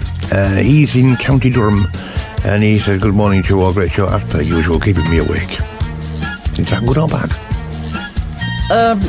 he's in County Durham, and he says, good morning to you all, great show as per usual, keeping me awake. Is that good or bad?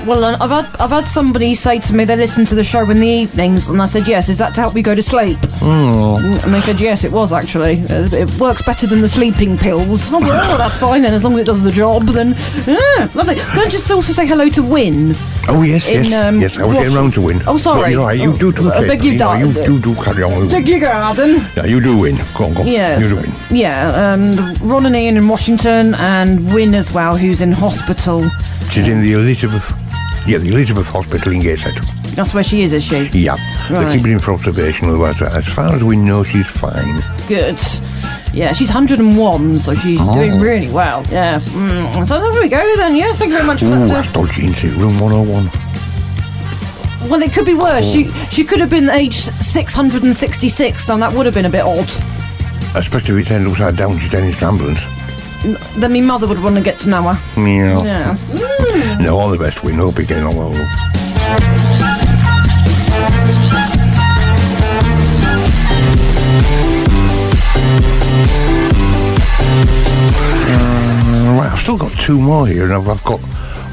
Well, I've had somebody say to me they listen to the show in the evenings, and I said yes. Is that to help you go to sleep? And they said yes, it was actually. It works better than the sleeping pills. Oh, well, that's fine then, as long as it does the job. Then, yeah, lovely. Can I just also say hello to Win? Oh yes. Yes. I was getting round to Win. Oh, sorry. But, you're right. You do. I beg your pardon. You do carry on with Take your garden. Yeah, you do win. Go on. Yes. You do win. Yeah. Ron and Ian in Washington, and Win as well, who's in hospital. She's in the Elizabeth Hospital in Gateshead. That's where she is she? Yeah. Right. They're keeping her for observation, otherwise, as far as we know, she's fine. Good. Yeah, she's 101, so she's doing really well. Yeah. So there we go then. Yes, thank you very much for that. That's dodgy, isn't it? Room 101. Well, it could be worse. She could have been age 666, and that would have been a bit odd. Especially if it's turned upside down, she's in the ambulance. Then my mother would want to get to know her. Yeah. No, all the best, Win. Hope you're getting on well. Right, I've still got two more here, and I've got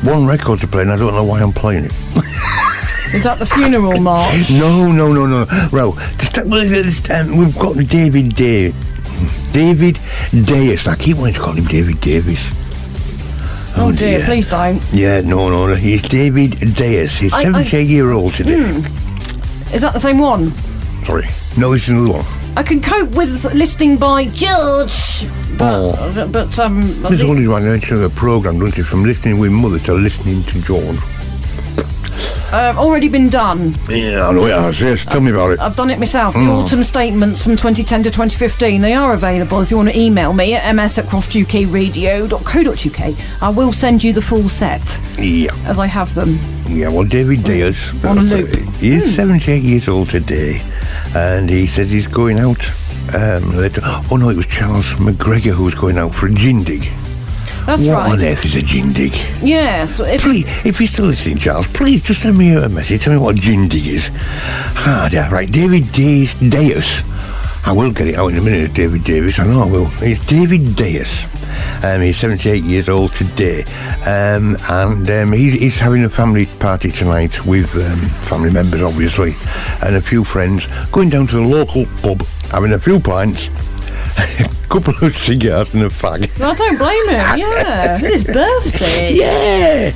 one record to play, and I don't know why I'm playing it. Is that the funeral march? No. Well, we've got David Davis. I keep wanting to call him David Davis. Oh dear, please don't. Yeah, no. He's David Davis. He's 78-year-old today. Is that the same one? Sorry. No, this is another one. I can cope with listening by George, but This is only one mention of the programme, don't you? From listening with Mother to listening to George. already been done. Yeah, I know it has. Yes, tell me about it. I've done it myself. The autumn statements from 2010 to 2015, they are available if you want to email me at ms@croftukradio.co.uk. I will send you the full set. Yeah. As I have them. Yeah, well, David Diaz. On a loop. He's 78 years old today, and he said he's going out later. Oh, no, it was Charles McGregor who was going out for a gindig. That's what right. What on earth is a gindig? Yes. Please, if you're still listening, Charles, please just send me a message. Tell me what a gindig is. Right, David Diaz. I will get it out in a minute, David Davis. I know I will. It's David Diaz. He's 78 years old today. And he's having a family party tonight with family members, obviously, and a few friends, going down to the local pub, having a few pints, a couple of cigars and a fag. I don't blame him, yeah. It's his birthday. Yeah!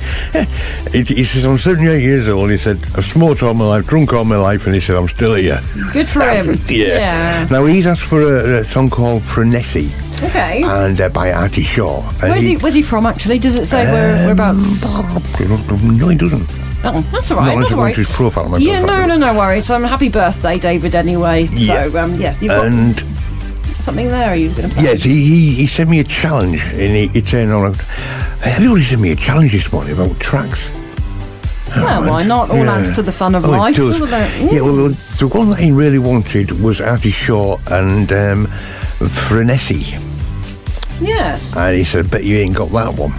He says, I'm 78 years old. He said, I've smoked all my life, drunk all my life, and he said, I'm still here. Good for him. Yeah. Now, he's asked for a song called Frenesy. Okay. And by Artie Shaw. Where's he from, actually? Does it say whereabouts? No, he doesn't. Oh, that's all right. Not unless I go to his profile. No worries. Happy birthday, David, anyway. Yeah. So, yes, you've got something there. Are you going to play? Yes, he sent me a challenge, and he turned on. Everybody sent me a challenge this morning about tracks. Well, why not? All adds to the fun of life, doesn't it? Yeah, well, the one that he really wanted was Artie Shaw and Frenesy. Yes. And he said, bet you ain't got that one.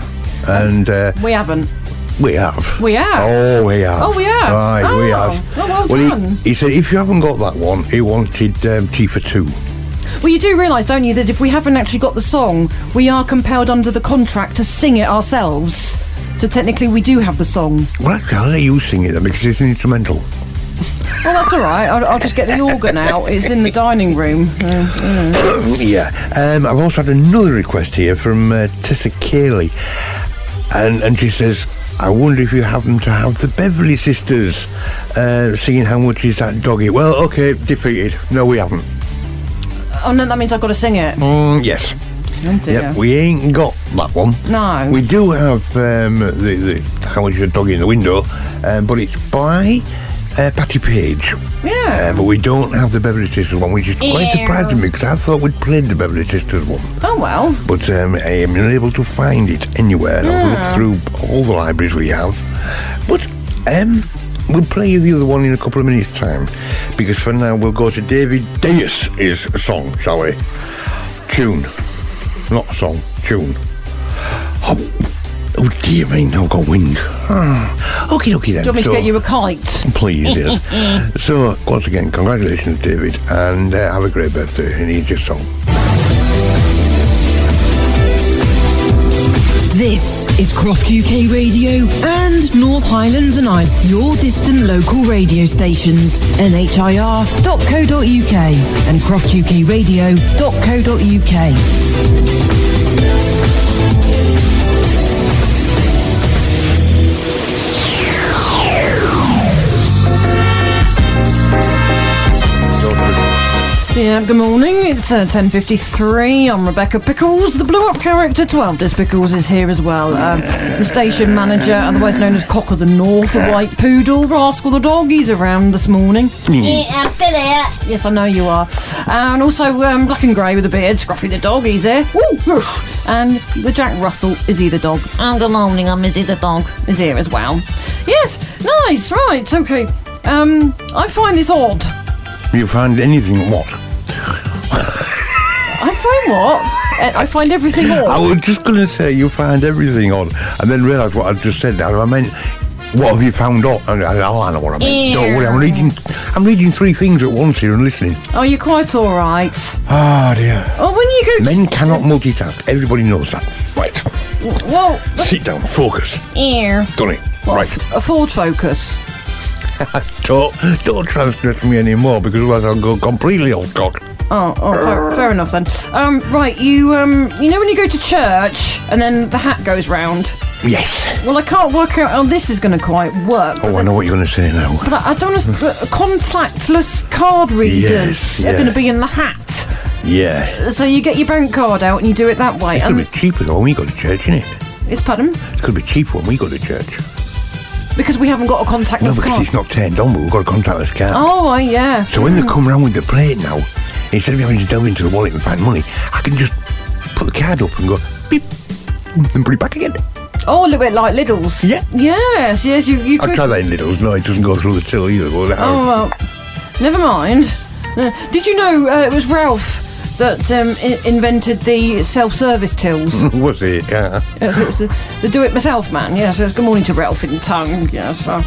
And we haven't. We have. We have? Oh, we have. Oh, we have? Right, we have. Oh, well done. He said, if you haven't got that one, he wanted Tea for Two. Well, you do realise, don't you, that if we haven't actually got the song, we are compelled under the contract to sing it ourselves. So technically we do have the song. Well, actually, I'll let you sing it then, because it's an instrumental. Well, that's all right. I'll just get the organ out. It's in the dining room. Yeah. I've also had another request here from Tessa Cayley. And she says, I wonder if you happen to have the Beverly Sisters singing How Much Is That Doggy? Well, okay, defeated. No, we haven't. Oh, no, that means I've got to sing it. Yes. Oh, dear. Yep, we ain't got that one. No. We do have the How Much Your Dog in the Window, but it's by Patty Page. Yeah. But we don't have the Beverly Sisters one, which is quite surprising me because I thought we'd played the Beverly Sisters one. Oh, well. But I am unable to find it anywhere. I've looked through all the libraries we have. But we'll play you the other one in a couple of minutes' time, because for now we'll go to David Dias' song, shall we? Tune. Not song, tune. Oh dear me, now I've got wind. Okay then. Do you want me to get you a kite? Please, yes. So, once again, congratulations, David, and have a great birthday, and here's your song. This is Croft UK Radio and North Highlands and Islands, your distant local radio stations. nhir.co.uk and croftukradio.co.uk. Yeah, good morning. It's 10:53. I'm Rebecca Pickles. The blow-up character 12 Pickles is here as well. The station manager, otherwise known as Cock of the North, the white poodle, Rascal the dog. He's around this morning. Yeah, I'm still here. Yes, I know you are. And also black and grey with a beard, Scruffy the dog. He's here. Woo, whoosh. And the Jack Russell, Izzy the dog. And good morning, I'm Izzy the dog. Is here as well. Yes, nice. Right, okay. I find this odd. You find anything what? I find what? I find everything odd. I was just going to say you find everything odd, and then realised what I just said now. I meant, what have you found odd? I know what I meant. Don't worry, I'm reading three things at once here and listening. Oh, you're quite all right. Ah, dear. Oh, when you go... Men cannot multitask. Everybody knows that. Right. Well... Sit down. Focus. Here. Done it. What, Right. A Ford Focus. Don't transgress me anymore, because otherwise I'll go completely off cock. Oh, fair enough then. Right, you know when you go to church and then the hat goes round? Yes. Well, I can't work out how this is going to quite work. Oh, I know what you're going to say now. But I don't understand. Contactless card readers are going to be in the hat. Yeah. So you get your bank card out and you do it that way. It could be cheaper though when we go to church, innit? It's pardon? It could be cheaper when we go to church. Because we haven't got a contactless No, because card. it's not turned on, but we've got a contactless card. Oh, yeah. So when they come round with the plate now, instead of having to delve into the wallet and find money, I can just put the card up and go beep, and put it back again. Oh, a little bit like Lidl's. Yeah. Yes, you I'll could. try that in Lidl's. No, it doesn't go through the till either. Oh, well, never mind. Did you know it was Ralph that invented the self-service tills? Was it? Yeah. It's the do-it-myself man. Yes, good morning to Ralph in tongue. Yes, I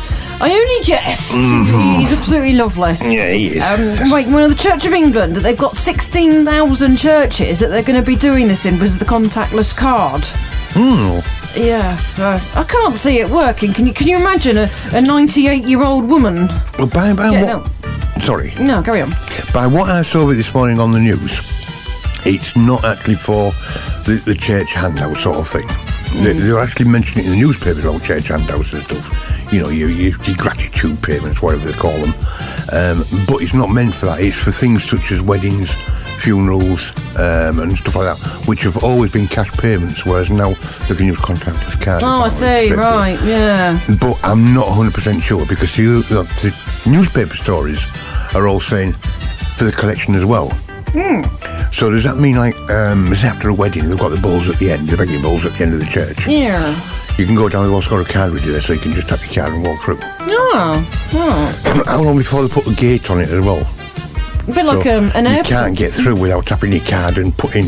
only jest. He's absolutely lovely. Yeah, he is. Wait, one of the Church of England, they've got 16,000 churches that they're going to be doing this in with the contactless card. Yeah, I can't see it working. Can you imagine a 98-year-old woman? Well, by Yeah, what? Sorry. No, carry on. By what I saw of it this morning on the news, it's not actually for the church handout sort of thing. They're actually mentioning it in the newspapers about church handouts and stuff. You know, your gratitude payments, whatever they call them. But it's not meant for that. It's for things such as weddings, funerals, and stuff like that, which have always been cash payments, whereas now they can use contactless cards. Oh, I see, right, yeah. But I'm not 100% sure, because the newspaper stories are all saying for the collection as well. So does that mean, like, say after a wedding, they've got the bowls at the end, the begging bowls at the end of the church? Yeah. You can go down, they've also got a card reader there, so you can just tap your card and walk through. Oh. How long before they put a gate on it as well? A bit like an You airport. can't get through without tapping your card and putting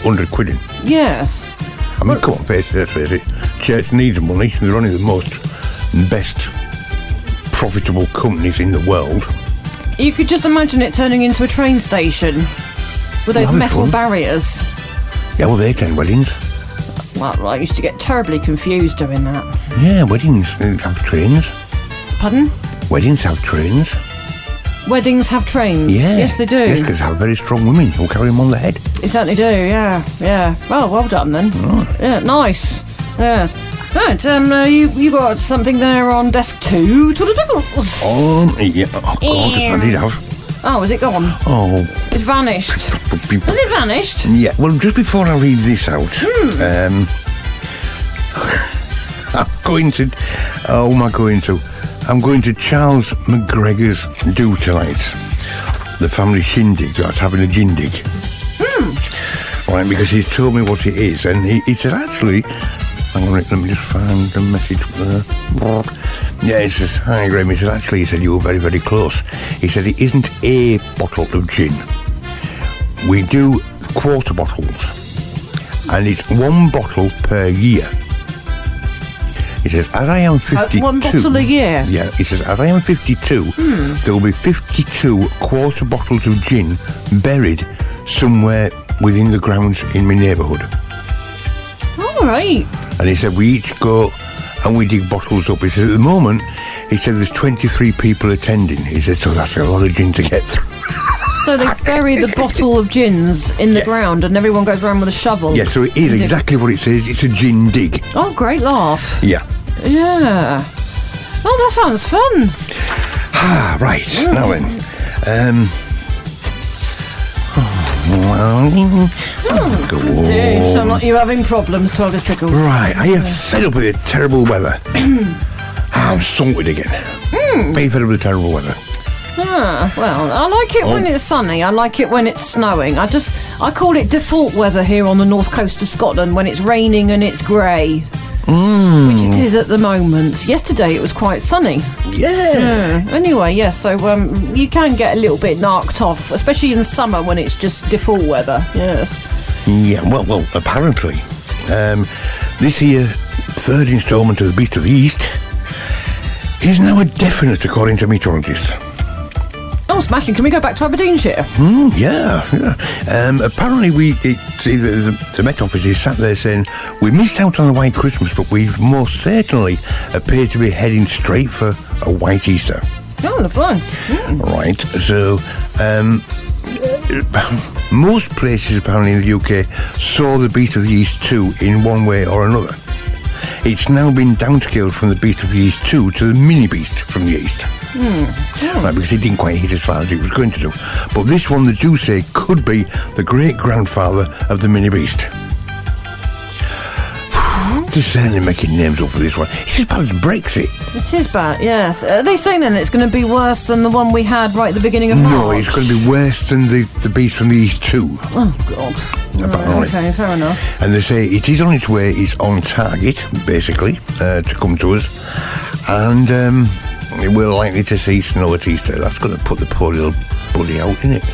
100 quid in. Yes. I mean, come on, face it. Church needs money. They're only the best profitable companies in the world. You could just imagine it turning into a train station with those That'd be metal fun. barriers. Yeah, well, they attend weddings. Well, I used to get terribly confused doing that. Yeah, weddings have trains. Pardon? Weddings have trains. Weddings have trains. Yeah. Yes, they do. Yes, because they have very strong women who carry them on their head. They certainly do, yeah. Well done then. Yeah, nice. Yeah. Right, you got something there on desk 2. Yeah. Oh, God, I did have. Oh, is it gone? Oh. It's vanished. Has it vanished? Yeah, well, just before I read this out, I'm going to Charles McGregor's do tonight. The family shindig, that's having a jindig. Right, because he's told me what it is, and he said, actually, hang on, let me just find the message. Yeah, he says, hi Graham, he said, actually, he said, you were very, very close. He said, it isn't a bottle of gin. We do quarter bottles, and it's one bottle per year. He says, as I am 52... one bottle a year? Yeah, he says, as I am 52, there will be 52 quarter bottles of gin buried somewhere within the grounds in my neighbourhood. All right. And he said, we each go and we dig bottles up. He said, at the moment, he said, there's 23 people attending. He said, so that's a lot of gin to get through. So they bury the bottle of gins in the ground and everyone goes around with a shovel? Yeah, so it is exactly what it says. It's a gin dig. Oh, great laugh. Yeah. Yeah. Oh, that sounds fun. Ah, right. Now then. Go You sound like you're having problems, 12 Pickles. Right, are you fed up with the terrible weather? I'm salted again. Are you fed up with the terrible weather? Ah, well, I like it when it's sunny. I like it when it's snowing. I call it default weather here on the north coast of Scotland when it's raining and it's grey. Which it is at the moment. Yesterday it was quite sunny. Yeah. Anyway, yeah, so you can get a little bit narked off, especially in summer when it's just default weather. Yes. Yeah, well, apparently, this here third instalment of the Beast of the East is now a definite, according to meteorologists. Oh, smashing. Can we go back to Aberdeenshire? Yeah. Apparently, the Met Office is sat there saying, we missed out on a white Christmas, but we most certainly appear to be heading straight for a white Easter. Oh, lovely. Right, so most places apparently in the UK saw the Beast of the East 2 in one way or another. It's now been downscaled from the Beast of the East 2 to the Mini Beast from the East. Right, because it didn't quite hit as far as it was going to do. But this one, they do say, could be the great-grandfather of the Mini Beast. They're certainly making names up for this one. It's as bad as Brexit. It is bad, yes. Are they saying then it's going to be worse than the one we had right at the beginning of March? No, it's going to be worse than the Beast from the East 2. Oh, God. Okay, fair enough. And they say it is on its way, it's on target, basically, to come to us. And we're likely to see snow at Easter. That's going to put the poor little buddy out, isn't it?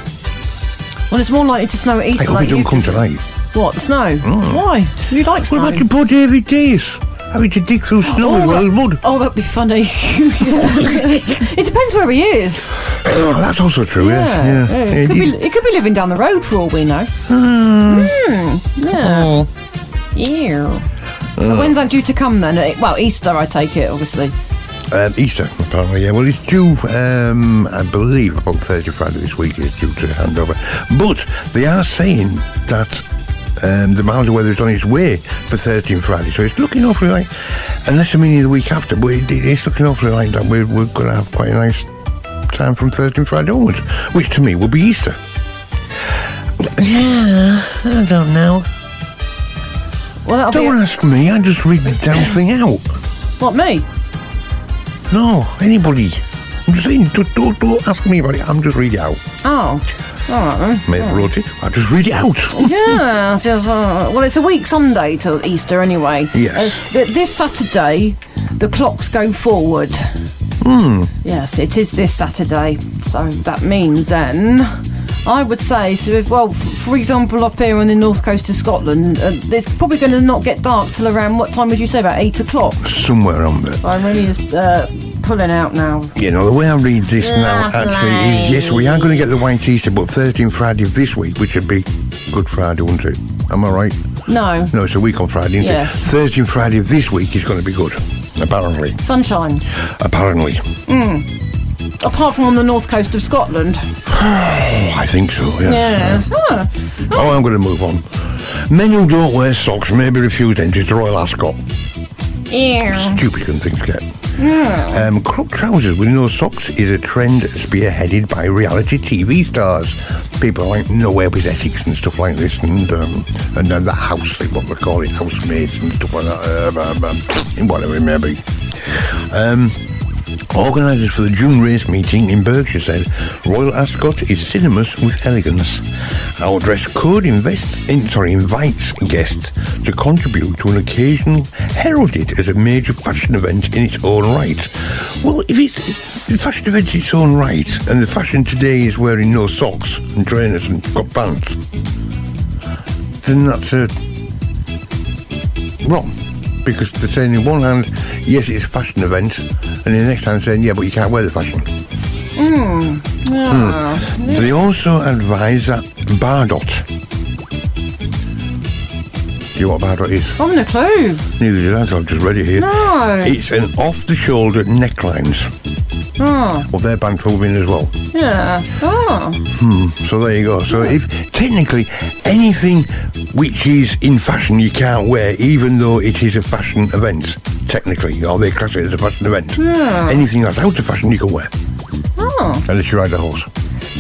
Well, it's more likely to snow at Easter. I hope it don't come tonight. What, the snow? Why? You like snow? What about your poor David Days? Having to dig through snow as well as mud. Oh, that'd be funny. It depends where he is. Oh, that's also true, yes. Yeah. It could be living down the road for all we know. Yeah. Yeah. So when's that due to come then? Well, Easter, I take it, obviously. Easter, apparently, yeah. Well, it's due, I believe, about Thursday, Friday this week is due to hand over. But they are saying that the milder weather is on its way for Thursday and Friday, so it's looking awfully like, unless I mean the week after, but it's looking awfully like that we're going to have quite a nice time from Thursday and Friday onwards, which to me will be Easter. Yeah, I don't know. Well, don't ask me, I just read the damn thing out. What, me? No, anybody. I'm just saying, don't ask me about it, I'm just reading it out. Oh. All right, then. Mate wrote it. I just read it out. Yeah. Well, it's a week Sunday till Easter anyway. Yes. This Saturday, the clocks go forward. Yes, it is this Saturday. So that means then, I would say, so if, well, for example, up here on the north coast of Scotland, it's probably going to not get dark till around, what time would you say, about 8 o'clock? Somewhere around there. I really is pulling out now. You know, the way I read this now, actually, is yes, we are going to get the white Easter, but Thursday and Friday of this week, which would be Good Friday, wouldn't it? Am I right? No. No, it's a week on Friday, isn't it? Thursday and Friday of this week is going to be good, apparently. Sunshine. Apparently. Apart from on the north coast of Scotland. I think so, yeah. Yes. Oh, I'm going to move on. Men who don't wear socks may be refused entry to Royal Ascot. Yeah. Stupid can things get. Cropped trousers with no socks is a trend spearheaded by reality TV stars. People like Nowhere with Essex and stuff like this, and then the house, what they call it, housemaids and stuff like that, whatever it may be. Organisers for the June race meeting in Berkshire said Royal Ascot is synonymous with elegance. Our dress code invites guests to contribute to an occasion heralded as a major fashion event in its own right. Well, if it's a fashion event in its own right, and the fashion today is wearing no socks and trainers and got pants, then that's wrong. Because they're saying in one hand, yes, it's a fashion event, and in the next hand saying, yeah, but you can't wear the fashion. They also advise that Bardot. Do you know what Bardot is? I haven't a clue. Neither did I, I've just read it here. No. It's an off-the-shoulder necklines. Oh. Well, they're banned for women as well. Yeah. Oh. So there you go. So if technically anything which is in fashion you can't wear, even though it is a fashion event, technically, or they class it as a fashion event. Yeah. Anything that's out of fashion you can wear. Oh. Unless you ride a horse.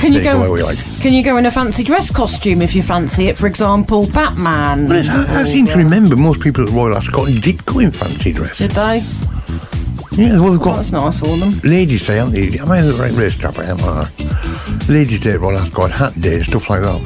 Can you go? Where you like. Can you go in a fancy dress costume if you fancy it? For example, Batman. But I seem to remember most people at Royal Ascot did go in fancy dress. Did they? Yeah, well, they've got. That's nice for them. Ladies' Day, aren't they? Am I the right race trap? I am. Ladies' Day at Royal Ascot, hat day, and stuff like that.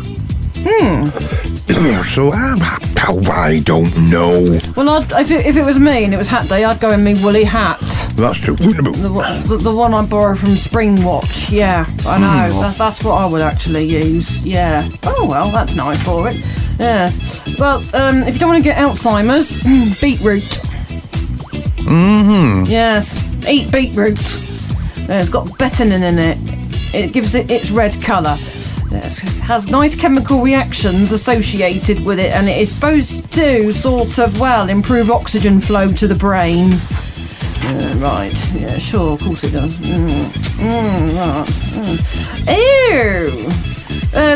So I don't know. Well, if it was me and it was hat day, I'd go in me woolly hat. That's true. The one I borrowed from Springwatch. Yeah, I know. That's what I would actually use. Yeah. Oh well, that's nice for it. Yeah. Well, if you don't want to get Alzheimer's, beetroot. Yes, eat beetroot. It's got betanin in it. It gives it its red colour. It has nice chemical reactions associated with it, and it is supposed to sort of, improve oxygen flow to the brain. Right, yeah, sure, of course it does. Right. Ew!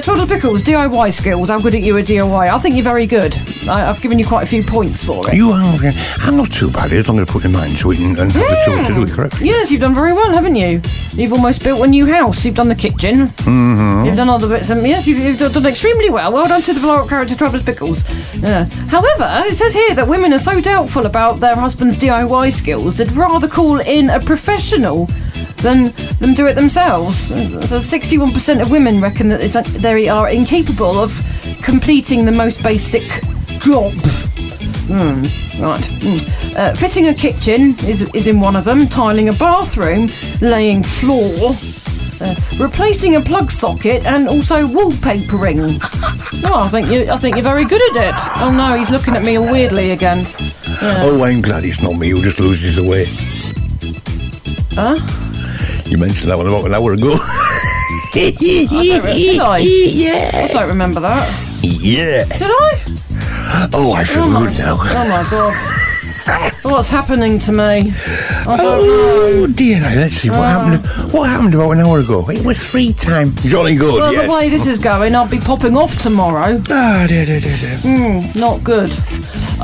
Toddler Pickles, DIY skills. How good are you at DIY? I think you're very good. I've given you quite a few points for it. You are. I'm not too bad. As long as I put your mind to it and have the tools to do it correctly. Yes, you've done very well, haven't you? You've almost built a new house. You've done the kitchen. You've done other bits. And yes, you've done extremely well. Well done to the blow-up character, Toddler Pickles. However, it says here that women are so doubtful about their husband's DIY skills, they'd rather call in a professional than do it themselves. So 61% of women reckon that they are incapable of completing the most basic job. Right. Fitting a kitchen is in one of them. Tiling a bathroom, laying floor, replacing a plug socket, and also wallpapering. Oh, I think you're very good at it. Oh no, he's looking at me all weirdly again. Oh, I'm glad it's not me who just loses the way. Huh? You mentioned that one about an hour ago. Did I? Yeah. I don't remember that. Yeah. Did I? Oh, I feel good now. Oh my god. What's happening to me? I don't Oh dear, let's see what happened. What happened about an hour ago? It was free time. Jolly good. Well, yes. the way this is going, I'll be popping off tomorrow. Ah, dear. Not good.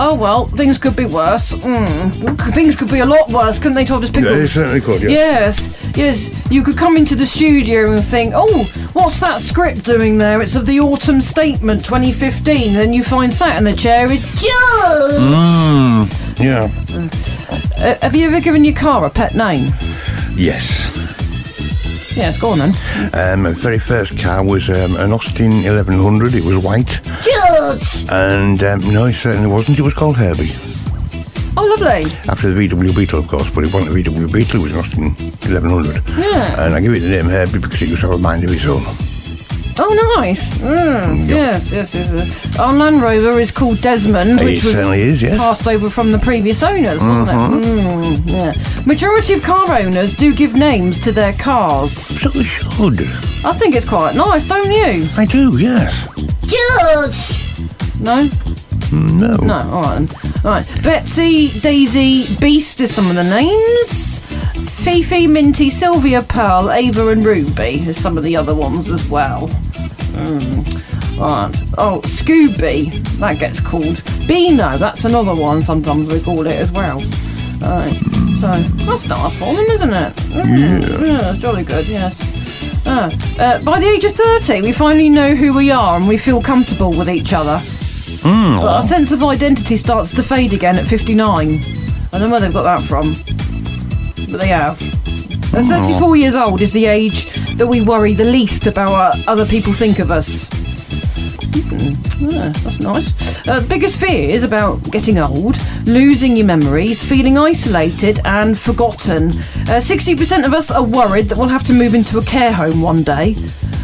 Oh well, things could be worse. Things could be a lot worse, couldn't they, Toddler's Pickles? Yeah, they certainly could, yes. Yes, you could come into the studio and think, oh, what's that script doing there? It's of the Autumn Statement 2015. Then you find sat in the chair is George! Yeah. have you ever given your car a pet name? Yes. Yes, go on then. My very first car was an Austin 1100. It was white. George! And no, it certainly wasn't. It was called Herbie. Oh, lovely. After the VW Beetle, of course, but it wasn't a VW Beetle, it was an Austin 1100. Yeah. And I give it the name Herbie because it used to have a mind of its own. Oh, nice. Yes. Our Land Rover is called Desmond, which was certainly is, yes. passed over from the previous owners, wasn't it? Yeah. Majority of car owners do give names to their cars. So they should. I think it's quite nice, don't you? I do, yes. George! No? No. No, all right. Betsy, Daisy, Beast is some of the names. Fifi, Minty, Sylvia, Pearl, Ava and Ruby is some of the other ones as well. Right. Oh, Scooby, that gets called. Beano, that's another one sometimes we call it as well. Right. So that's nice for them, isn't it? Yeah, it's jolly good. Yes. By the age of 30, we finally know who we are and we feel comfortable with each other. But our sense of identity starts to fade again at 59. I don't know where they've got that from, but they have. 34 years old is the age that we worry the least about what other people think of us. That's nice. Biggest fears about getting old: losing your memories, feeling isolated and forgotten. 60% of us are worried that we'll have to move into a care home one day.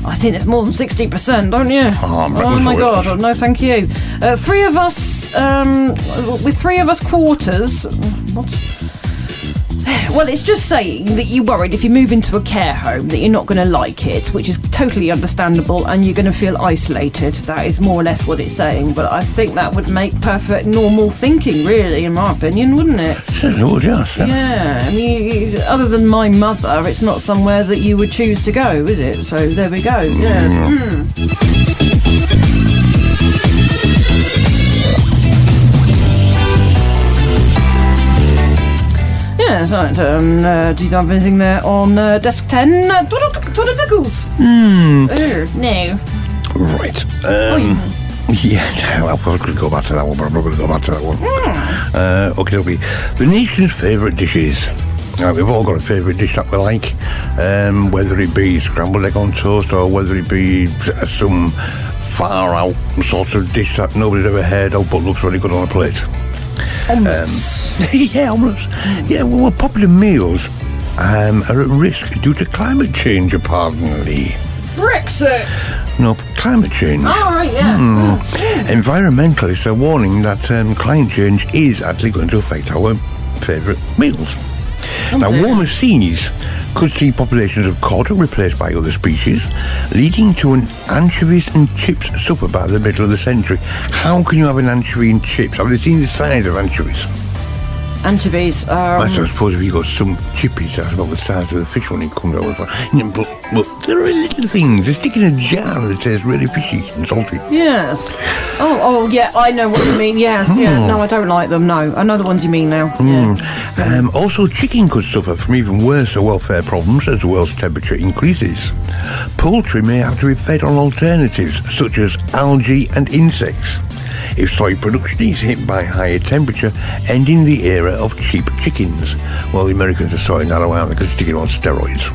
I think it's more than 60%, don't you? Oh my God! Oh, no, thank you. Three of us, with 3 of us quarters. What? Well, it's just saying that you're worried if you move into a care home that you're not going to like it, which is totally understandable, and you're going to feel isolated. That is more or less what it's saying, but I think that would make perfect normal thinking, really, in my opinion, wouldn't it? Certainly would, yes. Yeah, I mean, other than my mother, it's not somewhere that you would choose to go, is it? So there we go, yeah. Yes, right. Do you have anything there on desk 10? Pickles? No. Right. Yeah, I was going to go back to that one, but I'm not going to go back to that one. Okay. The nation's favourite dishes. We've all got a favourite dish that we like, whether it be scrambled egg on toast or whether it be some far-out sort of dish that nobody's ever heard of but looks really good on a plate. Yeah, omelets. Yeah, well, popular meals are at risk due to climate change, apparently. Brexit! No, climate change. Oh, right, yeah. Environmentalists are warning that climate change is actually going to affect our favourite meals. Now, warmer seas could see populations of cod replaced by other species, leading to an anchovies and chips supper by the middle of the century. How can you have an anchovy and chips? Have they seen the size of anchovies? Anchovies are... I suppose if you got some chippies, that's about the size of the fish when it comes out. But they're little things. They stick in a jar and they taste really fishy and salty. Yes. Oh, yeah, I know what you mean. Yes, yeah. No, I don't like them, no. I know the ones you mean now. Yeah. Also, chicken could suffer from even worse welfare problems as the world's temperature increases. Poultry may have to be fed on alternatives, such as algae and insects, if soy production is hit by higher temperature, ending the era of cheap chickens. Well, the Americans are sorting that out because they're sticking on steroids.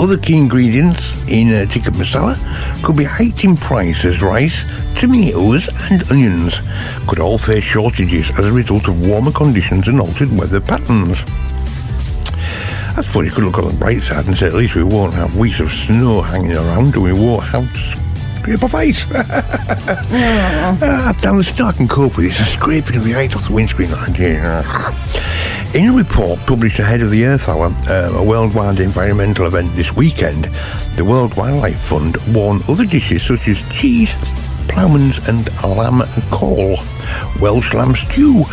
Other key ingredients in tikka masala could be hiked in price as rice, tomatoes and onions could all face shortages as a result of warmer conditions and altered weather patterns. I suppose you could look on the bright side and say at least we won't have weeks of snow hanging around and we won't have to scrape off ice. Down the snow I can cope with this, a scraping of the ice off the windscreen. In a report published ahead of the Earth Hour, a worldwide environmental event this weekend, the World Wildlife Fund warned other dishes such as cheese, ploughman's and lamb and caul, Welsh lamb stew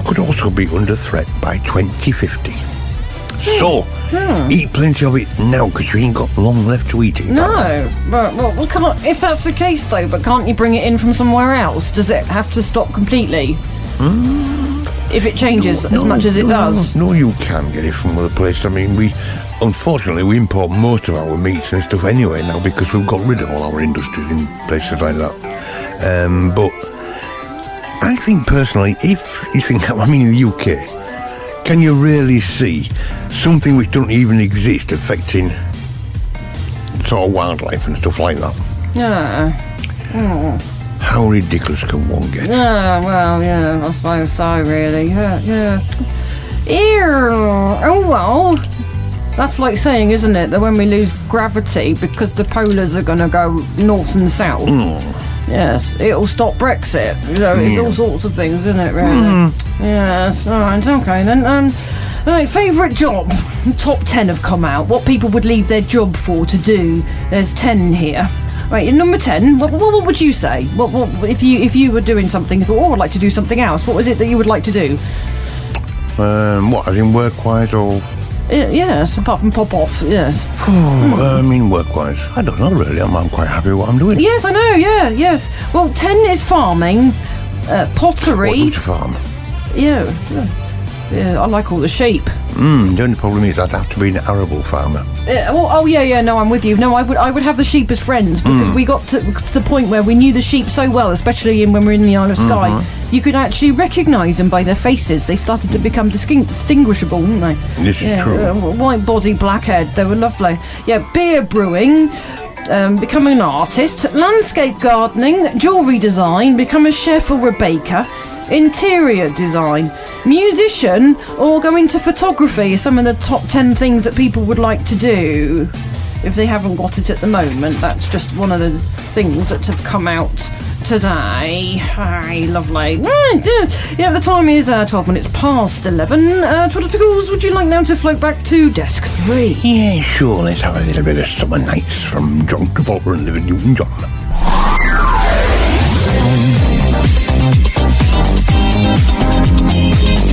could also be under threat by 2050. So, eat plenty of it now because you ain't got long left to eat it. No, but well, can't, if that's the case though, but can't you bring it in from somewhere else? Does it have to stop completely? If it changes as much as it does? No, you can get it from other places. I mean, unfortunately, we import most of our meats and stuff anyway now because we've got rid of all our industries in places like that. But I think personally, if you think, I mean in the UK, can you really see something which doesn't even exist affecting sort of wildlife and stuff like that? Yeah. How ridiculous can one get? Yeah, well, yeah, I suppose so, really. Yeah. Ew. Oh, well. That's like saying, isn't it, that when we lose gravity because the polars are going to go north and south, yes, it'll stop Brexit. You know, it's all sorts of things, isn't it, really? Yes, all right, okay, then. Right, favourite job. Top 10 have come out. What people would leave their job for to do. There's 10 here. Right, in number 10, what would you say? What if you were doing something, you thought, I'd like to do something else, what was it that you would like to do? What, as in work-wise or...? Yes, apart from pop off, yes. I mean work-wise. I don't know, really. I'm quite happy with what I'm doing. Yes, I know, yes. Well, 10 is farming, pottery... What do you farm? Yeah. Yeah, I like all the sheep. The only problem is I'd have to be an arable farmer. No, I'm with you. No, I would have the sheep as friends because we got to the point where we knew the sheep so well, especially when we're in the Isle of Skye. You could actually recognise them by their faces. They started to become distinguishable, didn't they? This is true. White body, black head. They were lovely. Yeah, beer brewing. Becoming an artist, landscape gardening, jewellery design, become a chef or a baker, interior design, musician, or go into photography. Some of the top 10 things that people would like to do if they haven't got it at the moment. That's just one of the things that have come out today. Hi, lovely. Right, yeah, the time is 12 minutes past 11. Twitter Pickles, would you like now to float back to desk 3? Yeah, sure. Let's have a little bit of Summer Nights from John Travolta and Olivia Newton-John.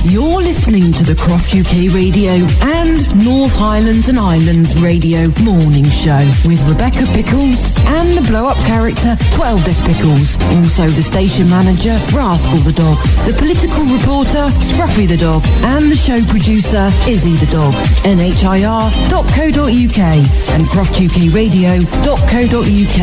You're listening to the Croft UK Radio and North Highlands and Islands Radio Morning Show with Rebecca Pickles and the blow-up character 12 Pickles. Also the station manager, Rascal the Dog, the political reporter, Scruffy the Dog, and the show producer, Izzy the Dog. nhir.co.uk and croftukradio.co.uk.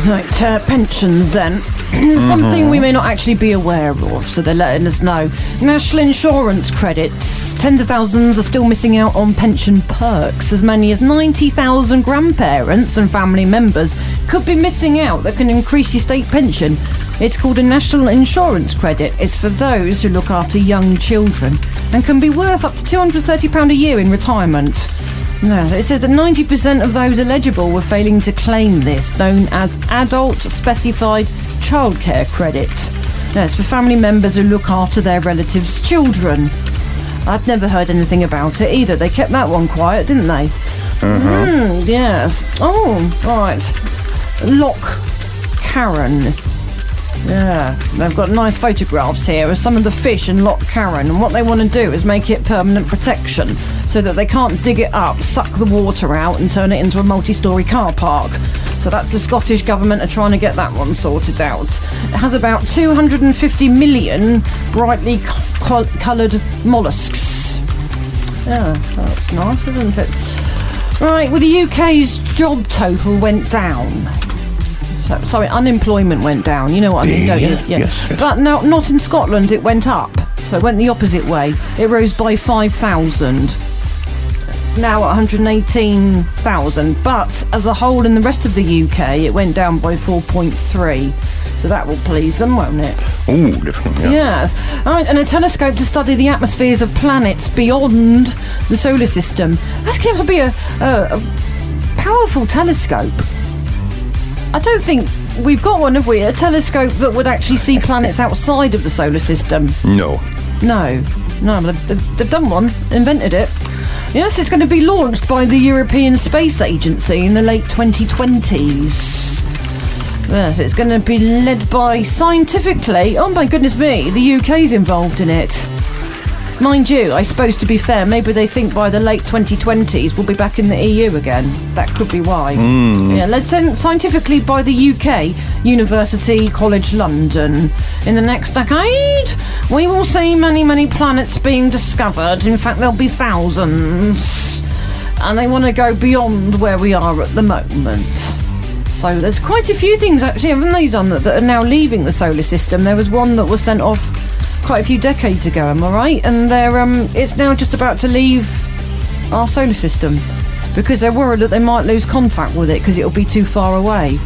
Right, pensions then. Something we may not actually be aware of, so they're letting us know. National insurance credits. Tens of thousands are still missing out on pension perks. As many as 90,000 grandparents and family members could be missing out that can increase your state pension. It's called a national insurance credit. It's for those who look after young children and can be worth up to £230 a year in retirement. No, it says that 90% of those eligible were failing to claim this, known as Adult Specified Childcare Credit. No, it's for family members who look after their relatives' children. I'd never heard anything about it either. They kept that one quiet, didn't they? Yes. Oh, right. Loch Carron. Yeah, they've got nice photographs here of some of the fish in Loch Carron, and what they want to do is make it permanent protection so that they can't dig it up, suck the water out and turn it into a multi-storey car park. So that's the Scottish government are trying to get that one sorted out. It has about 250 million brightly coloured molluscs. Yeah, that's nice, isn't it? Right, well, the UK's job total went down. Sorry, unemployment went down. You know what I mean, don't you? Yeah. Yes. But no, not in Scotland. It went up. So it went the opposite way. It rose by 5,000. It's now at 118,000. But as a whole in the rest of the UK, it went down by 4.3. So that will please them, won't it? Oh, definitely. Yeah. Yes. Right, and a telescope to study the atmospheres of planets beyond the solar system. That's going to be a powerful telescope. I don't think we've got one, have we? A telescope that would actually see planets outside of the solar system. No, they've done one, invented it. Yes, it's going to be launched by the European Space Agency in the late 2020s. Yes, it's going to be led by scientifically. Oh my goodness me, the UK's involved in it. Mind you, I suppose to be fair, maybe they think by the late 2020s we'll be back in the EU again. That could be why. Yeah, led scientifically by the UK University College London. In the next decade, we will see many, many planets being discovered. In fact, there'll be thousands. And they want to go beyond where we are at the moment. So there's quite a few things actually, haven't they done that are now leaving the solar system? There was one that was sent off quite a few decades ago, am I right? And it's now just about to leave our solar system because they're worried that they might lose contact with it because it'll be too far away.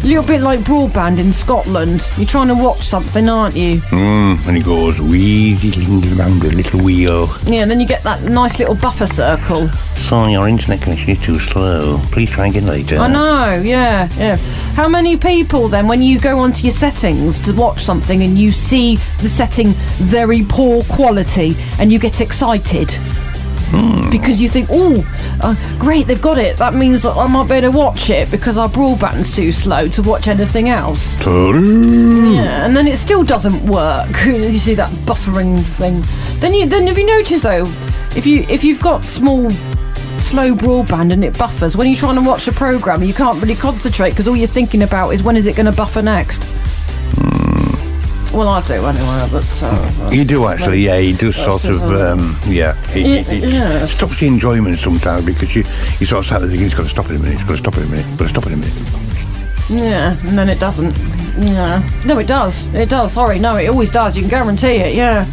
A little bit like broadband in Scotland. You're trying to watch something, aren't you? And it goes wheeling around a little wheel. Yeah, and then you get that nice little buffer circle. Sorry, your internet connection is too slow. Please try again later. I know, yeah. How many people then, when you go onto your settings to watch something and you see the setting very poor quality and you get excited? Because you think, great, they've got it. That means that I might be able to watch it because our broadband's too slow to watch anything else. Yeah, and then it still doesn't work. You see that buffering thing. Then have you noticed though, if you've got slow broadband and it buffers, when you're trying to watch a programme, you can't really concentrate because all you're thinking about is when is it going to buffer next. Well, I do anyway, but... you do actually, yeah, he does sort of, it stops the enjoyment sometimes because you sort of start thinking, it's got to stop in a minute, Yeah, and then it doesn't. Yeah. No, it does, sorry, no, it always does, you can guarantee it, yeah.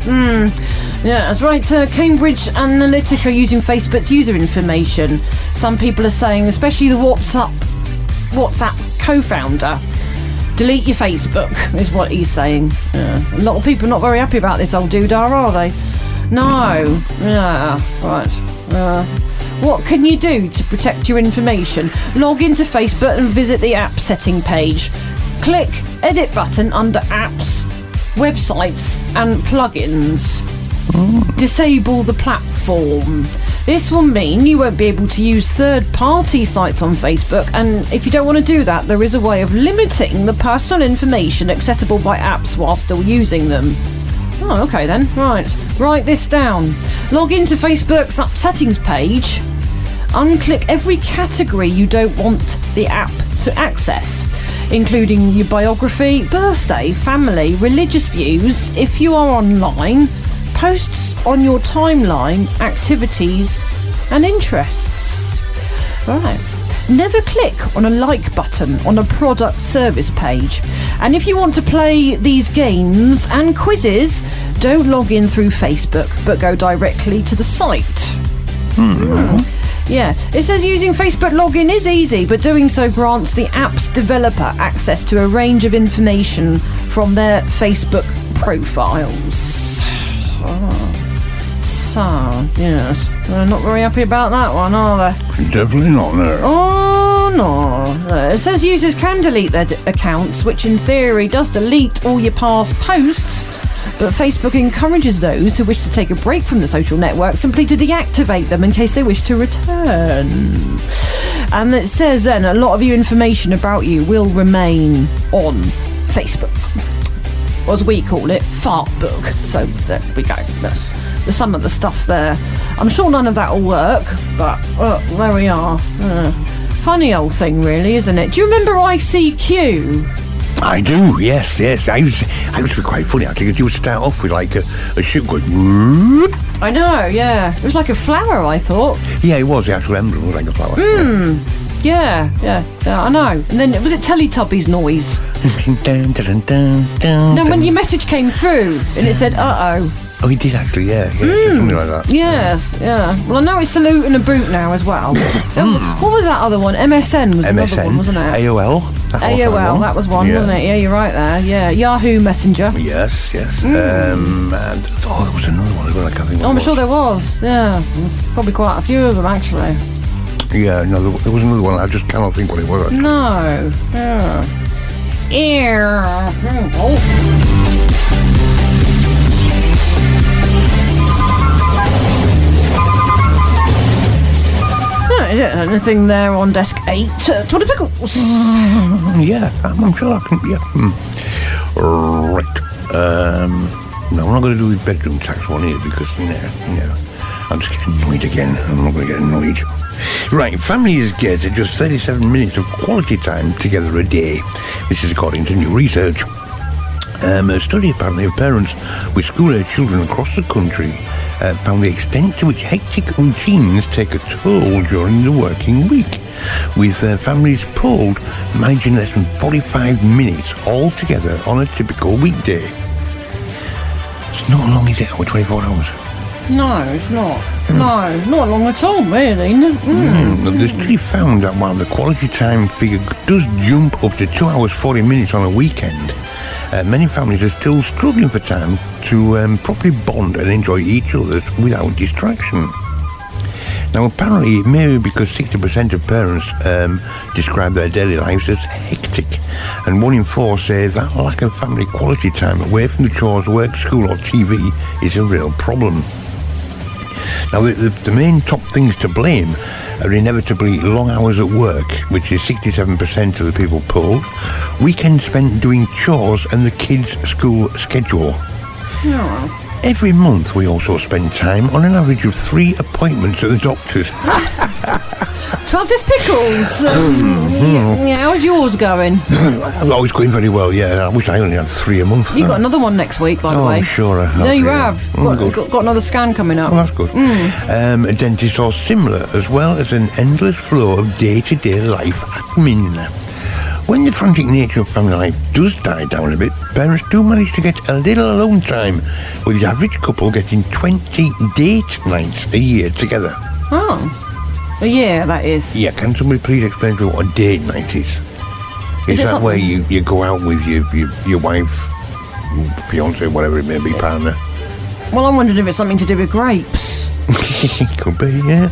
Yeah, that's right. Cambridge Analytica using Facebook's user information. Some people are saying, especially the WhatsApp co-founder, delete your Facebook, is what he's saying. Yeah. A lot of people are not very happy about this old doodah, are they? No. Yeah, right. What can you do to protect your information? Log into Facebook and visit the app setting page. Click edit button under apps, websites and plugins. Disable the platform. This will mean you won't be able to use third-party sites on Facebook, and if you don't want to do that, there is a way of limiting the personal information accessible by apps while still using them. Oh, okay then. Right. Write this down. Log into Facebook's app settings page. Unclick every category you don't want the app to access, including your biography, birthday, family, religious views, if you are online, posts on your timeline, activities and interests. Right. Never click on a like button on a product service page. And if you want to play these games and quizzes, don't log in through Facebook, but go directly to the site. Yeah, it says using Facebook login is easy, but doing so grants the app's developer access to a range of information from their Facebook profiles. So, yes, they're not very happy about that one, are they? Definitely not, no. Oh, no. It says users can delete their accounts, which in theory does delete all your past posts, but Facebook encourages those who wish to take a break from the social network simply to deactivate them in case they wish to return. And it says then a lot of your information about you will remain on Facebook. Or as we call it, Fartbook. So there we go. There's some of the stuff there. I'm sure none of that will work, but there we are. Funny old thing, really, isn't it? Do you remember ICQ? I do, yes. I used to be quite funny, actually, because you would start off with like a shoot going... Whoop. I know, yeah. It was like a flower, I thought. Yeah, it was. The actual emblem was like a flower. Yeah, I know. And then, was it Teletubbies noise? Then when your message came through and it said, uh-oh. Oh, he did actually, yeah, something like that. Yes, yeah. Well, I know it's Salute and a Boot now as well. What was that other one? MSN was another one, wasn't it? AOL. AOL, that was one, wasn't it? Yeah, you're right there. Yeah, Yahoo Messenger. Yes. And there was another one as well, I can't think. I'm sure there was, yeah. Probably quite a few of them, actually. Yeah, no, there was another one. I just cannot think what it was. Actually. No. Yeah. Anything there on desk 8? Toddy Pickles. Yeah, I'm sure I can. Yeah. Right. No, we're not going to do the bedroom tax one here because I'll just get annoyed again. I'm not going to get annoyed. Right, families get just 37 minutes of quality time together a day. This is according to new research. A study apparently of parents with school-age children across the country found the extent to which hectic routines take a toll during the working week, with families polled managing less than 45 minutes altogether on a typical weekday. It's not long, is it? 24 hours. No, it's not. No, not long at all, really. The study found that while the quality time figure does jump up to 2 hours 40 minutes on a weekend, many families are still struggling for time to properly bond and enjoy each other without distraction. Now, apparently, it may be because 60% of parents describe their daily lives as hectic, and 1 in 4 say that lack of family quality time away from the chores, work, school, or TV is a real problem. Now, the main top things to blame are inevitably long hours at work, which is 67% of the people polled, weekends spent doing chores, and the kids' school schedule. Every month we also spend time on an average of 3 appointments at the doctor's. 12 Disc Pickles. Yeah, how's yours going? Oh, it's going very well, yeah. I wish I only had 3 a month. You got another one next week, by the Oh, way. sure I have. No, you yeah. have. Good. Got another scan coming up. Oh, that's good. A dentist or similar, as well as an endless flow of day-to-day life admin. When the frantic nature of family life does die down a bit, parents do manage to get a little alone time, with the average couple getting 20 date nights a year together. Oh. Yeah, that is. Yeah, can somebody please explain to me what a date night is? Is that where you go out with your wife, fiancé, whatever it may be, partner? Well, I'm wondering if it's something to do with grapes. Could be, yeah.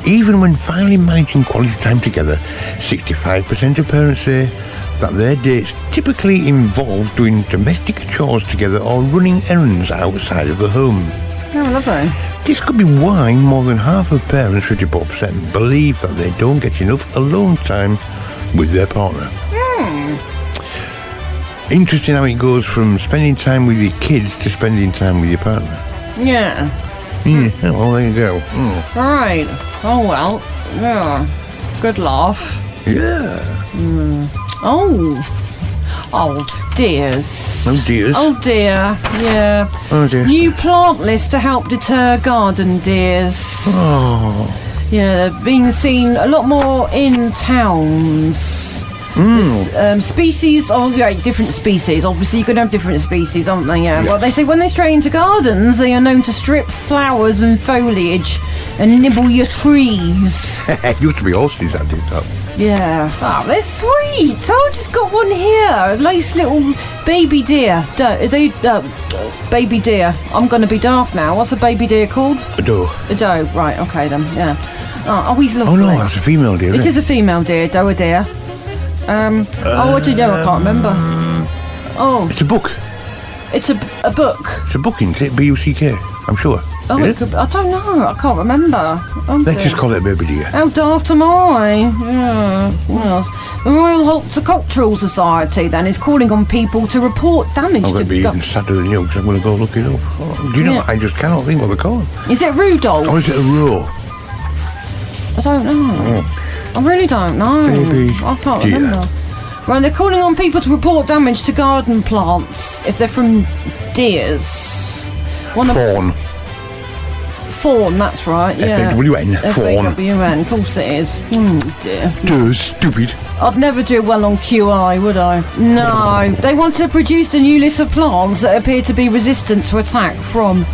Even when finally managing quality time together, 65% of parents say that their dates typically involve doing domestic chores together or running errands outside of the home. Oh, lovely. This could be why more than half of parents, 54%, believe that they don't get enough alone time with their partner. Interesting how it goes from spending time with your kids to spending time with your partner. Yeah. Yeah, well, there you go. Right. Oh, well. Yeah. Good laugh. Yeah. Oh, dears. Oh, dears. Oh, dear. Yeah. Oh, dear. New plant list to help deter garden deers. Oh. Yeah, they're being seen a lot more in towns. Species, different species. Obviously, you could have different species, aren't they? Yeah. Well, they say when they stray into gardens, they are known to strip flowers and foliage and nibble your trees. It used to be horses that did that. Yeah. Oh, they're sweet. I just got one here. A nice little baby deer. Baby deer. I'm going to be daft now. What's a baby deer called? A doe. A doe. Right, okay then. Yeah. Oh, he's lovely. Oh, no, that's a female deer. It is a female deer, doe a deer. What do you know? I can't remember. Oh, It's a book. it's a book. It's a book, isn't it? B-U-C-K, I'm sure. Oh, Is it it? could, I don't know. I can't remember. Oh, Let's dear. just call it a baby deer. How daft am I? Yeah. What else? The Royal Horticultural Society then is calling on people to report damage I'm to going to be even sadder than you because I'm going to go look it up. Oh, do you know, Yeah. I just cannot think what they're called. Is it Rudolph? Or is it a roe? I don't know. I really don't know. Baby I can't deer. remember. Right, they're calling on people to report damage to garden plants if they're from deers. Fawn, that's right, yeah. F-A-W-N, fawn. F-A-W-N, of course it is. Dear. Duh, stupid. I'd never do well on QI, would I? No. They want to produce a new list of plants that appear to be resistant to attack from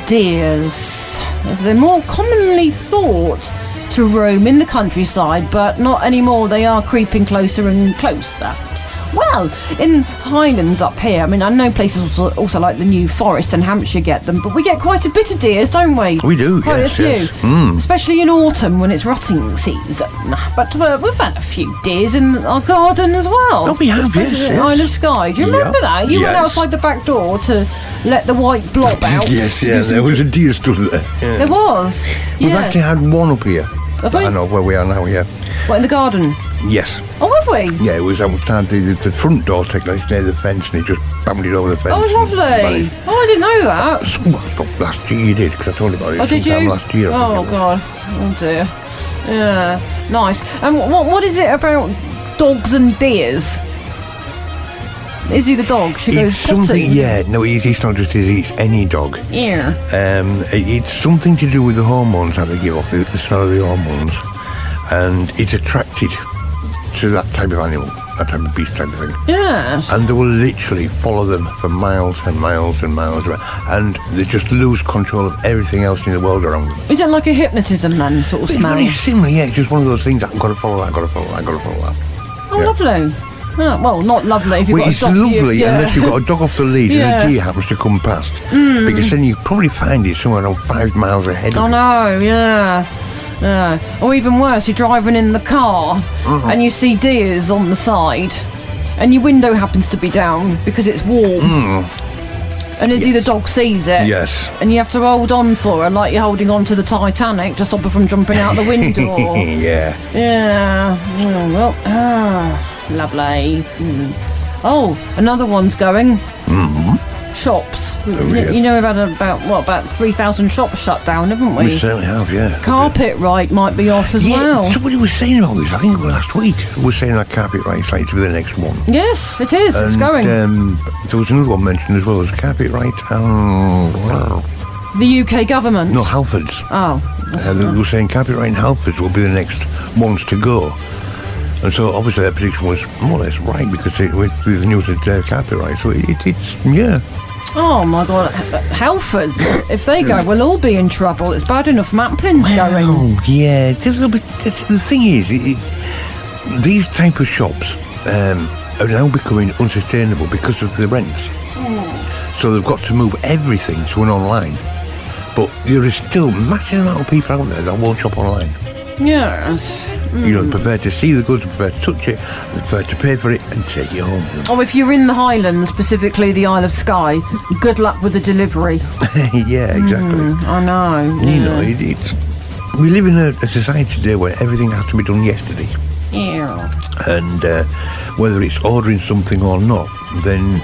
deers. As they're more commonly thought to roam in the countryside, but not anymore. They are creeping closer and closer. Well, in Highlands up here, I mean, I know places also like the New Forest and Hampshire get them, but we get quite a bit of deers, don't we? We do, quite yes, a few. yes. Especially in autumn when it's rutting season. But we've had a few deers in our garden as well. Oh, we have, Especially yes, at yes. Isle of Skye. Do you remember that? You went Yes. outside the back door to let the white blob out. Yes, to yeah, do some- there was a deer stood there. Yeah. There was. We've Yeah. actually had one up here. Have that we? I know where we are now, yeah. What, in the garden? Yes. Oh, have we? Yeah, it was outside the front door technically near the fence and it just bounded over the fence. Oh, and lovely. vanished. Oh, I didn't know that. Well, last year you did, because I told you about it Oh, did sometime you? last year. I Oh, think it was. God. Oh, dear. Yeah. Nice. And what is it about dogs and deers? Is he the dog? She It's goes something, potty. yeah, no, it's not just his, it's any dog. Yeah. It's something to do with the hormones that they give off, the smell of the hormones. And it's attracted to that type of animal, that type of beast type of thing. Yes. And they will literally follow them for miles and miles and miles around, and they just lose control of everything else in the world around them. Is it like a hypnotism then, sort of It's smell? very similar, yeah, it's just one of those things that I've got to follow that, I've got to follow that, I've got to follow that. Oh, Yeah. lovely. Oh, well, not lovely if you've Well, got it's a dog. lovely yeah. unless you've got a dog off the lead Yeah. and a deer happens to come past. Because then you probably find it somewhere around 5 miles ahead Oh, of you. no, yeah. Yeah. Or even worse, you're driving in the car and you see deers on the side and your window happens to be down because it's warm. And Izzy the dog sees it. Yes. And you have to hold on for her like you're holding on to the Titanic to stop her from jumping out the window. Yeah. Yeah. Oh, well, lovely. Oh, another one's going. shops. yeah. You know, we've had about 3,000 shops shut down, haven't we? We certainly have, yeah. Carpet right might be off as well. Somebody was saying about this, I think it was last week, was saying that carpet right's likely to be the next one. Yes, it is. It's going. There was another one mentioned as well as carpet right. The UK government? No, Halfords. Oh. They were saying carpet right and Halfords will be the next ones to go. And so obviously their prediction was more or less right because with the news of carpet right. So it's, yeah. Oh my God, Halfords, if they go, we'll all be in trouble. It's bad enough Maplin's going. Oh, yeah. The thing is, these type of shops are now becoming unsustainable because of the rents. So they've got to move everything to an online. But there is still a massive amount of people out there that won't shop online. Yes. You know, they prefer to see the goods, they prefer to touch it, they prefer to pay for it and take it home. Oh, if you're in the Highlands, specifically the Isle of Skye, good luck with the delivery. Yeah, exactly. I know. You know, we live in a society today where everything has to be done yesterday. Yeah. And whether it's ordering something or not, then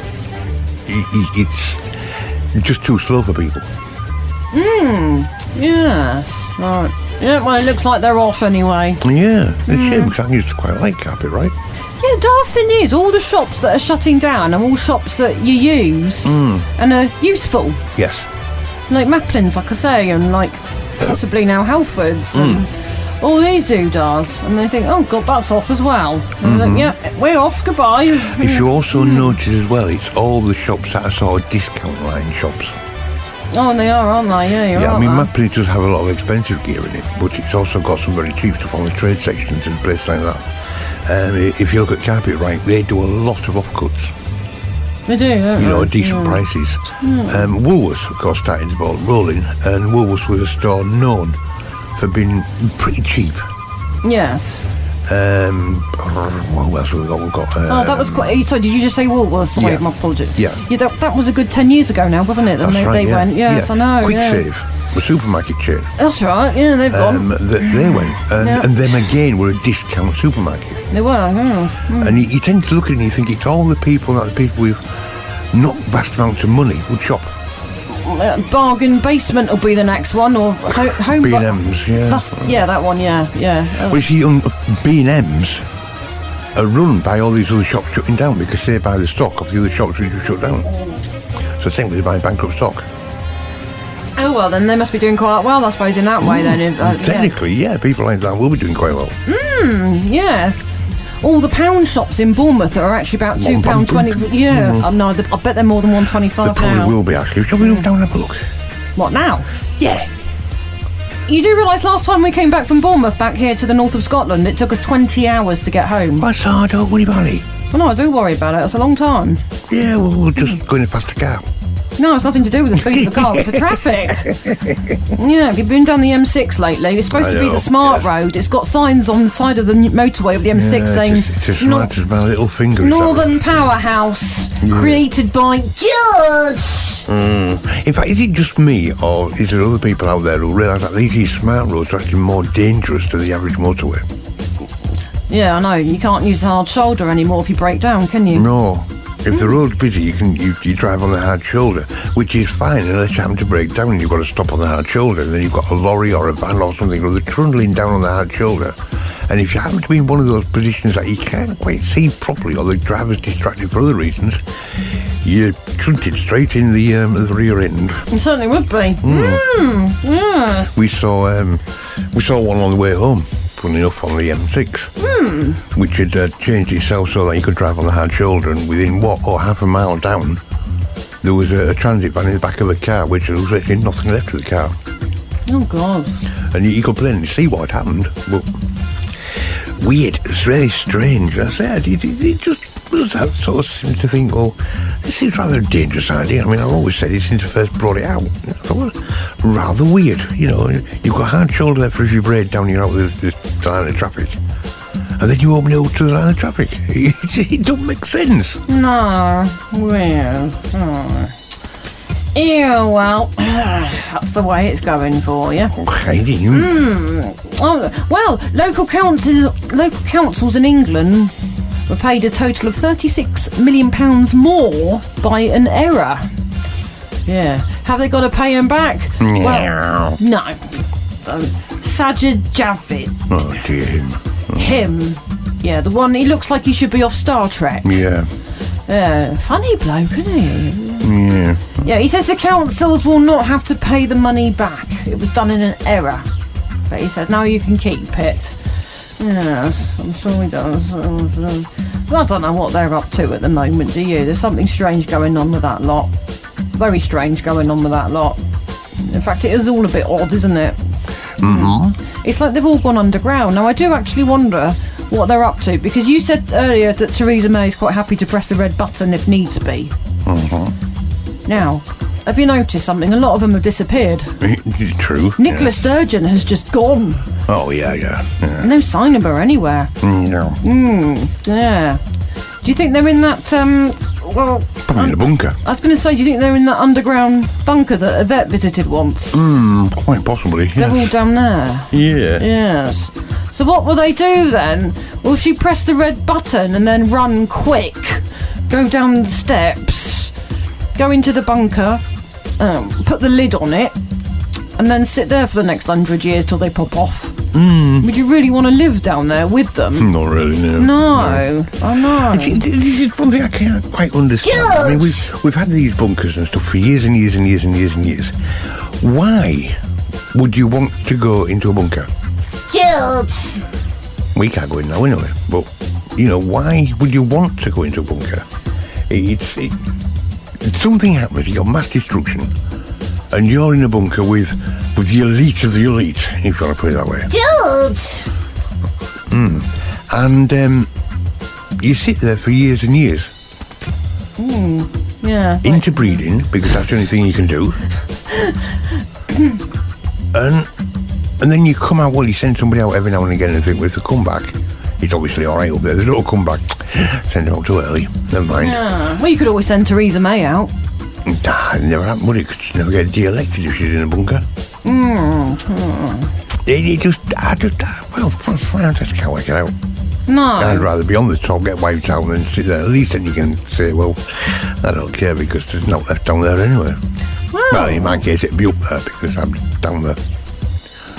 it's just too slow for people. Yes. Right. Yeah, well, it looks like they're off anyway. Yeah, it's a shame because I used to quite like carpet, right? Yeah, daft thing is, all the shops that are shutting down are all shops that you use and are useful. Yes. Like Maplin's, like I say, and like possibly now Halfords and all these doodads. And they think, oh God, that's off as well. And they're like, yeah, we're off, goodbye. If you also notice as well, it's all the shops that are sort of discount line shops. Oh, they are, aren't they? Yeah, you're Yeah, right. I mean, Maplin does have a lot of expensive gear in it, but it's also got some very cheap stuff on the trade sections and places like that. If you look at Carpet Right, they do a lot of offcuts. They do, don't they? You know, decent prices. Woolworths, of course, started the ball rolling, and Woolworths was a store known for being pretty cheap. Yes. What else have we got? We've got that was quite. So, did you just say Woolworths? Sorry, Yeah. my apologies. Yeah. That was a good 10 years ago now, wasn't it? Then That's right, they went. Yes, I know. Quick yeah. Save, the supermarket chain. That's right. Yeah, they've gone. They went, and them again were a discount supermarket. They were. And you tend to look at it and you think it's all the people with not vast amounts of money would shop. Bargain Basement will be the next one, or home. B&M's, yeah. That one. Yeah. Well, you see, B&M's are run by all these other shops shutting down because they buy the stock of the other shops which are shut down. So technically they buy bankrupt stock. Oh well, then they must be doing quite well, I suppose, in that way. Then, Technically, yeah, people like that will be doing quite well. Yes. All the pound shops in Bournemouth are actually about £2.20. Yeah, no, I bet they're more than £1.25 They now. probably will be, actually. Shall we look down and have a look? What now? Yeah. You do realise last time we came back from Bournemouth back here to the north of Scotland, it took us 20 hours to get home. That's hard, don't worry about it. Well, no, I do worry about it. It's a long time. Yeah, well, we're just going past the car. No, it's nothing to do with the speed of the car. It's the traffic. Yeah, have you been down the M6 lately? It's supposed to be the smart road. It's got signs on the side of the motorway of the M6 saying... It's as smart as my little finger. Northern Powerhouse, created by George! In fact, is it just me, or is there other people out there who realise that these smart roads are actually more dangerous than the average motorway? Yeah, I know. You can't use the hard shoulder anymore if you break down, can you? No. If the road's busy, you drive on the hard shoulder, which is fine unless you happen to break down and you've got to stop on the hard shoulder. And then you've got a lorry or a van or something, or they're trundling down on the hard shoulder. And if you happen to be in one of those positions that you can't quite see properly, or the driver's distracted for other reasons, you're shunted straight in the rear end. It certainly would be. Yeah. We saw one on the way home, funny enough, on the M6, which had changed itself so that you could drive on the hard shoulder, and within half a mile down, there was a transit van in the back of a car, which there was actually nothing left of the car. Oh, God. And you could plainly see what had happened, but weird, it's really strange. I said, it just was that sort of seems to think, well, this seems rather a dangerous idea. I mean, I've always said it since I first brought it out. I thought, well, rather weird, you know. You've got a hard shoulder there for if you break down, you're out with the line of traffic. And then you open it up to the line of traffic. It don't make sense. No, weird. Yeah, well, that's the way it's going for you. Well, local councils in England were paid a total of £36 million more by an error. Yeah. Have they got to pay him back? Well, no. Sajid Javid. Oh, dear him. Him. Yeah, the one, he looks like he should be off Star Trek. Yeah. Funny bloke, isn't he? Yeah. Yeah, he says the councils will not have to pay the money back. It was done in an error. But he said, now you can keep it. Yes, I'm sure he does. I don't know what they're up to at the moment, do you? There's something strange going on with that lot. Very strange going on with that lot. In fact, it is all a bit odd, isn't it? Mm-hmm. It's like they've all gone underground. Now, I do actually wonder what they're up to, because you said earlier that Theresa May is quite happy to press the red button if needs be. Mm-hmm. Now, have you noticed something? A lot of them have disappeared. It's true. Nicola Sturgeon has just gone. Oh, yeah. No sign of her anywhere. No. Yeah. Do you think they're in that, Probably in a bunker. I was going to say, do you think they're in that underground bunker that Yvette visited once? Quite possibly, yes. They're all down there. Yeah. Yes. So what will they do then? Will she press the red button and then run quick, go down the steps, go into the bunker, put the lid on it, and then sit there for the next 100 years till they pop off? Would you really want to live down there with them? Not really, no. No, I know. This is one thing I can't quite understand. I mean, we've had these bunkers and stuff for years and years and years and years and years. Why would you want to go into a bunker? George! We can't go in now anyway, but, why would you want to go into a bunker? It's something happens, you got mass destruction, and you're in a bunker with the elite of the elite, if you want to put it that way. George! And you sit there for years and years. Yeah. Interbreeding, because that's the only thing you can do. And then you come out, you send somebody out every now and again and think, well, if they come back, it's obviously all right up there. They don't come back, send them out too early. Never mind. Yeah. Well, you could always send Theresa May out. Nah, it never happened, would it? Because she never get de-elected if she's in a bunker. I just can't work it out. No. I'd rather be on the top, get wiped out, than sit there. At least then you can say, well, I don't care because there's not left down there anyway. Well, in my case, it'd be up there because I'm down there.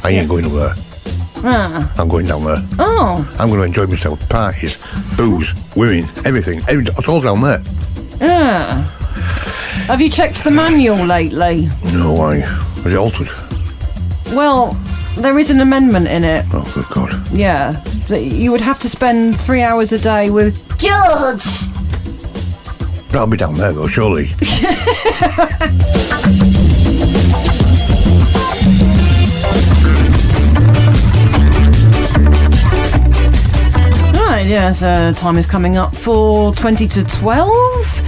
I ain't going up there. I'm going down there. Oh. I'm going to enjoy myself. Parties, booze, women, everything. It's all down there. Yeah. Have you checked the manual lately? No, why? Was it altered? Well, there is an amendment in it. Oh, good God. Yeah. That you would have to spend 3 hours a day with... George! That'll be down there, though, surely. Right, yes, time is coming up for 20 to 12.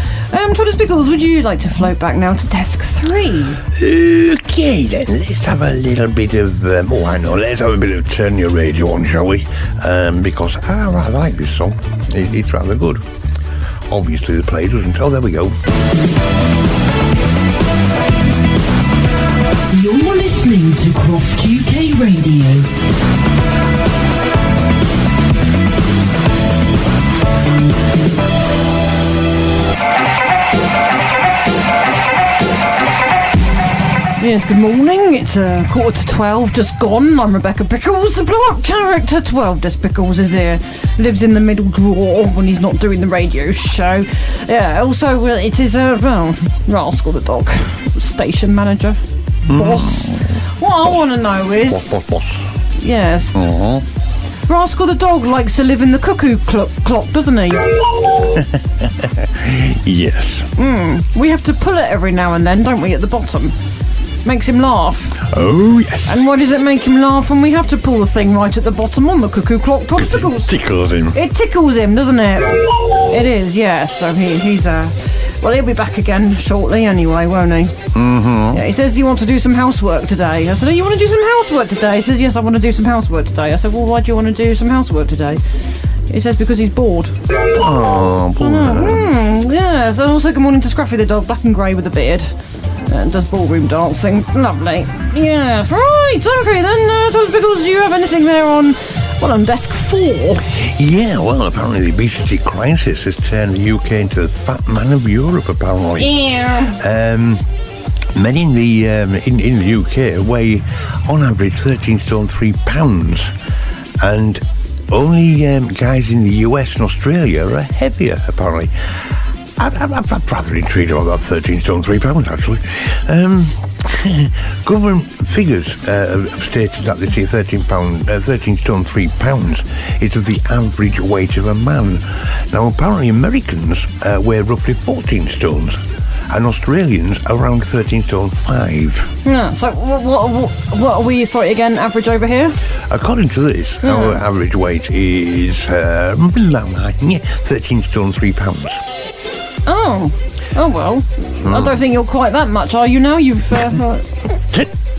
Thomas Pickles, would you like to float back now to desk 3? Okay, then, let's have a little bit of... I know, let's have a bit of Turn Your Radio On, shall we? Because I rather like this song. It's rather good. Obviously, the play doesn't. Oh, there we go. You're listening to Croft UK Radio. Yes, good morning. It's 11:45, just gone. I'm Rebecca Pickles, the blow-up character. 12 Des Pickles is here. Lives in the middle drawer when he's not doing the radio show. Yeah, also, it is, Rascal the dog. Station manager. Boss. What I want to know is... Boss. Yes. Rascal the dog likes to live in the cuckoo clock, doesn't he? Yes. We have to pull it every now and then, don't we, at the bottom? Makes him laugh. Oh, yes. And why does it make him laugh when we have to pull the thing right at the bottom on the cuckoo clock? It tickles him. It tickles him, doesn't it? It is, yes. So he's well, he'll be back again shortly anyway, won't he? Mm-hmm. Yeah, he says you want to do some housework today. I said, oh, you want to do some housework today? He says, yes, I want to do some housework today. I said, well, why do you want to do some housework today? He says, because he's bored. Oh, bored. Yes, and also good morning to Scruffy the dog, black and grey with a beard. And does ballroom dancing. Lovely. Yes, right. Okay, then, Thomas Pickles, do you have anything there on desk 4? Yeah, well, apparently the obesity crisis has turned the UK into the fat man of Europe, apparently. Yeah. Men in the UK weigh, on average, 13 stone 3 pounds, and only guys in the US and Australia are heavier, apparently. I'm rather intrigued about that 13 stone 3 pounds, actually. Government figures have stated that this year 13 stone 3 pounds is of the average weight of a man. Now, apparently Americans weigh roughly 14 stones, and Australians around 13 stone 5. Yeah, so what are we, average over here? According to this, our average weight is 13 stone 3 pounds. Oh well. I don't think you're quite that much, are you now? You've...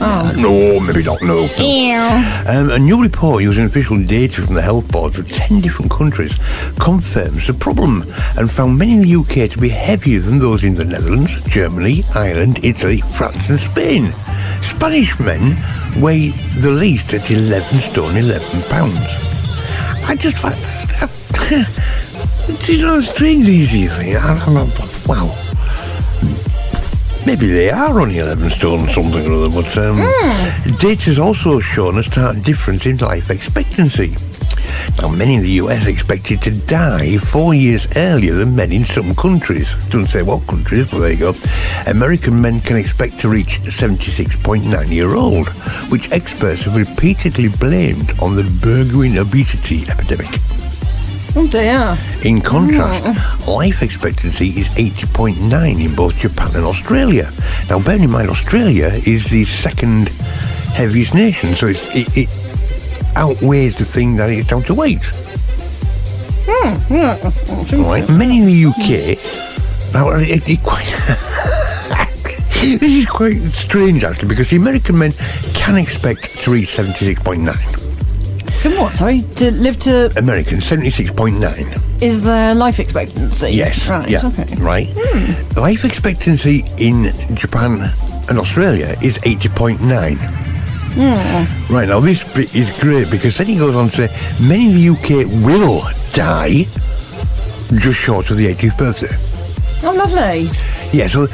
No, maybe not, no. A new report using official data from the health boards of 10 different countries confirms the problem and found many in the UK to be heavier than those in the Netherlands, Germany, Ireland, Italy, France and Spain. Spanish men weigh the least at 11 stone 11 pounds. I just find... It's a strange, easy thing. Wow. Maybe they are only 11 stone something or other, but data has also shown a stark difference in life expectancy. Now, men in the US are expected to die 4 years earlier than men in some countries. Doesn't say what countries, but there you go. American men can expect to reach 76.9-year-old, which experts have repeatedly blamed on the burgeoning obesity epidemic. Oh dear. In contrast, life expectancy is 80.9 in both Japan and Australia. Now, bearing in mind, Australia is the second heaviest nation, so it outweighs the thing that it's down to weight. Right. Many in the UK, now, this is quite strange, actually, because the American men can expect to reach 76.9. What, sorry? To live to... American, 76.9. Is their life expectancy? Yes. Right, yeah, okay. Right. Life expectancy in Japan and Australia is 80.9. Right, now this bit is great because then he goes on to say, many in the UK will die just short of the 80th birthday. Oh, lovely. Yeah, so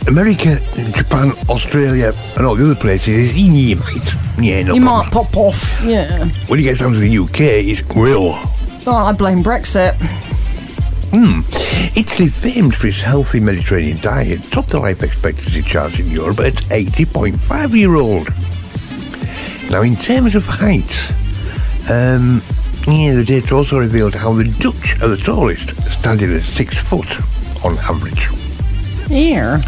America, Japan, Australia and all the other places, he might. Yeah, no you problem. might pop off, yeah. When he gets down to the UK, it's will. Oh, I blame Brexit. Italy, famed for its healthy Mediterranean diet, topped the life expectancy charts in Europe at 80.5-year-old. Now, in terms of height, the data also revealed how the Dutch are the tallest, standing at 6 foot on average. Here.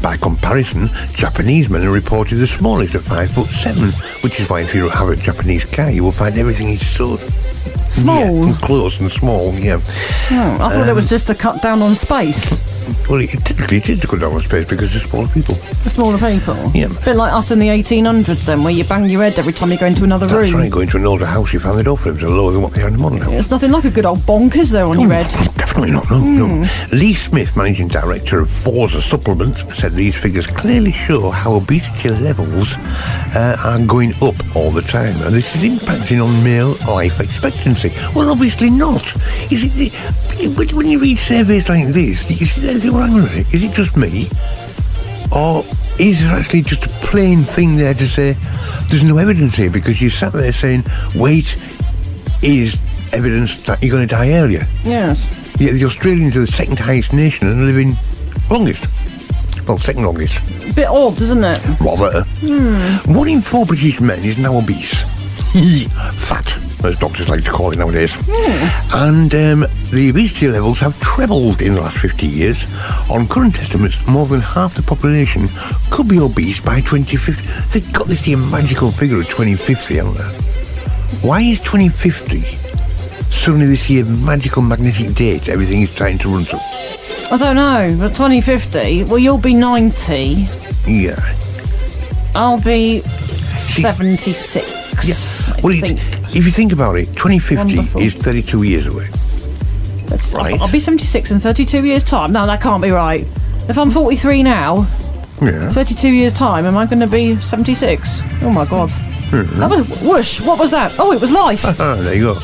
By comparison, Japanese men are reported the smallest at 5'7", which is why if you have a Japanese car, you will find everything is so small, and close and small. Yeah. I thought it was just to cut down on space. Well, typically it is to cut down on space because they're smaller people. The smaller people. Yeah. A bit like us in the 1800s, then, where you bang your head every time you go into another room. That's right. Go into an older house, you find the door frames are lower than what they are in the modern house. It's nothing like a good old bonk, is there, on your head? Definitely not, no. Lee Smith, managing director of Forza Supplements, said these figures clearly show how obesity levels are going up all the time, and this is impacting on male life expectancy. Well, obviously not. When you read surveys like this, you see anything wrong with it? Is it just me? Or is there actually just a plain thing there to say there's no evidence here because you sat there saying weight is evidence that you're going to die earlier? Yes. Yet the Australians are the second highest nation and living longest. Well, second longest. A bit odd, isn't it? Rather. 1 in 4 British men is now obese. Fat, as doctors like to call it nowadays. And the obesity levels have trebled in the last 50 years. On current estimates, more than half the population could be obese by 2050. They've got this here magical figure of 2050, haven't they? Why is 2050 suddenly this year magical magnetic date everything is trying to run to? I don't know, but 2050, well, you'll be 90. Yeah. I'll be 76. Yeah. Well, if you think about it, 2050 Wonderful. is 32 years away. Right. I'll be 76 in 32 years' time. No, that can't be right. If I'm 43 now, Yeah. 32 years' time, am I going to be 76? Oh, my God. That was whoosh. What was that? Oh, it was life. There you go.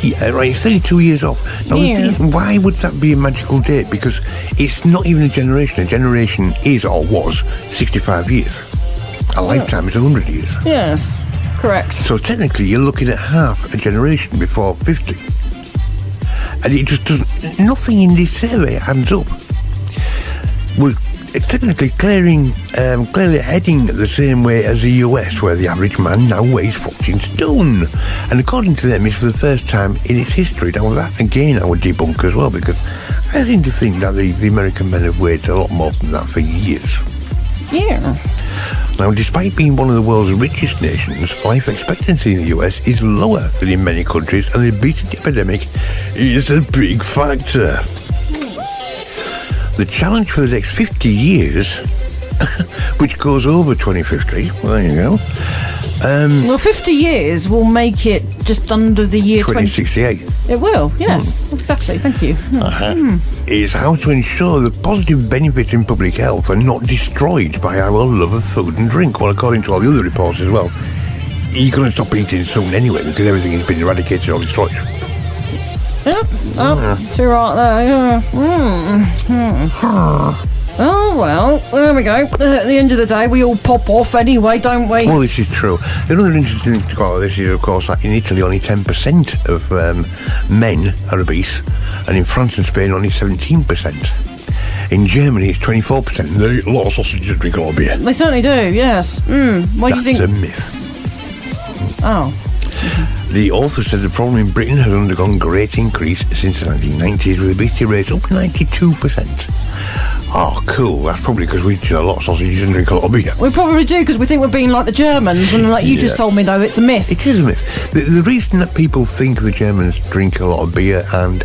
Yeah, right, 32 years off. Now, Yeah. the thing, why would that be a magical date? Because it's not even a generation. A generation is, or was, 65 years. A lifetime is 100 years. Yes, correct. So technically, you're looking at half a generation before 50. And it just doesn't, nothing in this survey adds up. We're technically clearly heading the same way as the US, where the average man now weighs 14 stone. And according to them, it's for the first time in its history. Now that, again, I would debunk as well, because I seem to think that the American men have weighed a lot more than that for years. Yeah. Now, despite being one of the world's richest nations, life expectancy in the US is lower than in many countries, and the obesity epidemic is a big factor. The challenge for the next 50 years, which goes over 2050, well, there you go. Well, 50 years will make it just under the year 2068. It will, yes. Exactly, thank you. Is how to ensure the positive benefits in public health are not destroyed by our love of food and drink. Well, according to all the other reports as well, you're going to stop eating soon anyway, because everything has been eradicated or destroyed. Yep. Oh, too right there. Oh, well, there we go. At the end of the day, we all pop off anyway, don't we? Well, this is true. Another interesting thing to go out of this is, of course, that in Italy only 10% of men are obese, and in France and Spain only 17%. In Germany, it's 24%. They eat a lot of sausage and drink a lot of beer. They certainly do, yes. Why do you think? That's a myth. Oh. The author said the problem in Britain has undergone great increase since the 1990s, with obesity rates up 92%. Oh, cool. That's probably because we eat a lot of sausages and drink a lot of beer. We probably do, because we think we're being like the Germans, and like you just told me, though, it's a myth. It is a myth. The reason that people think the Germans drink a lot of beer and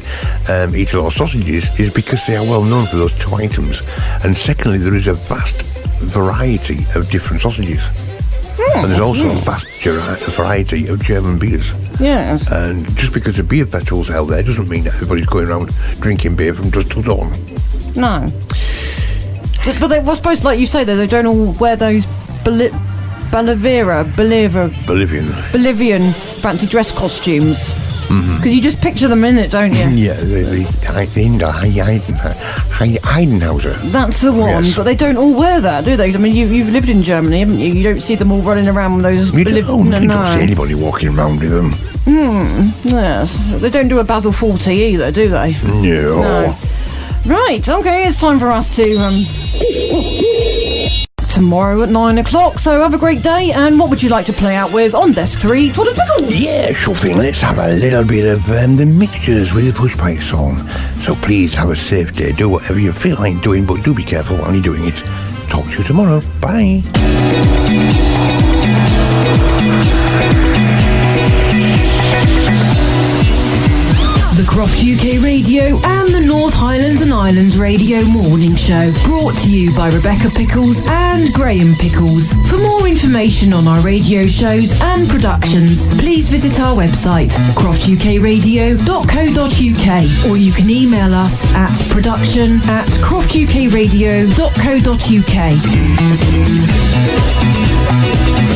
eat a lot of sausages is because they are well known for those two items. And secondly, there is a vast variety of different sausages. And there's also a vast variety of German beers. Yes. And just because the beer festival's held there doesn't mean that everybody's going around drinking beer from dusk till dawn. No. But they were supposed to, like you say, though, they don't all wear those Bolivian fancy dress costumes. Because you just picture them in it, don't you? Yeah, the Heidenhauser. That's the one, Yes. but they don't all wear that, do they? I mean, you've lived in Germany, haven't you? You don't see them all running around with those... You don't see anybody walking around with them. Yes. They don't do a Basil 40 either, do they? No. Right, okay, it's time for us to... tomorrow at 9 o'clock, so have a great day, and what would you like to play out with on Desk 3? What are Pickles? Yeah, sure thing. Let's have a little bit of the mixtures with the push pipe song. So please have a safe day. Do whatever you feel like doing, but do be careful while you're doing it. Talk to you tomorrow. Bye. The Croft UK Radio and the North Highlands and Islands Radio Morning Show. Brought to you by Rebecca Pickles and Graham Pickles. For more information on our radio shows and productions, please visit our website, croftukradio.co.uk, or you can email us at production@croftukradio.co.uk.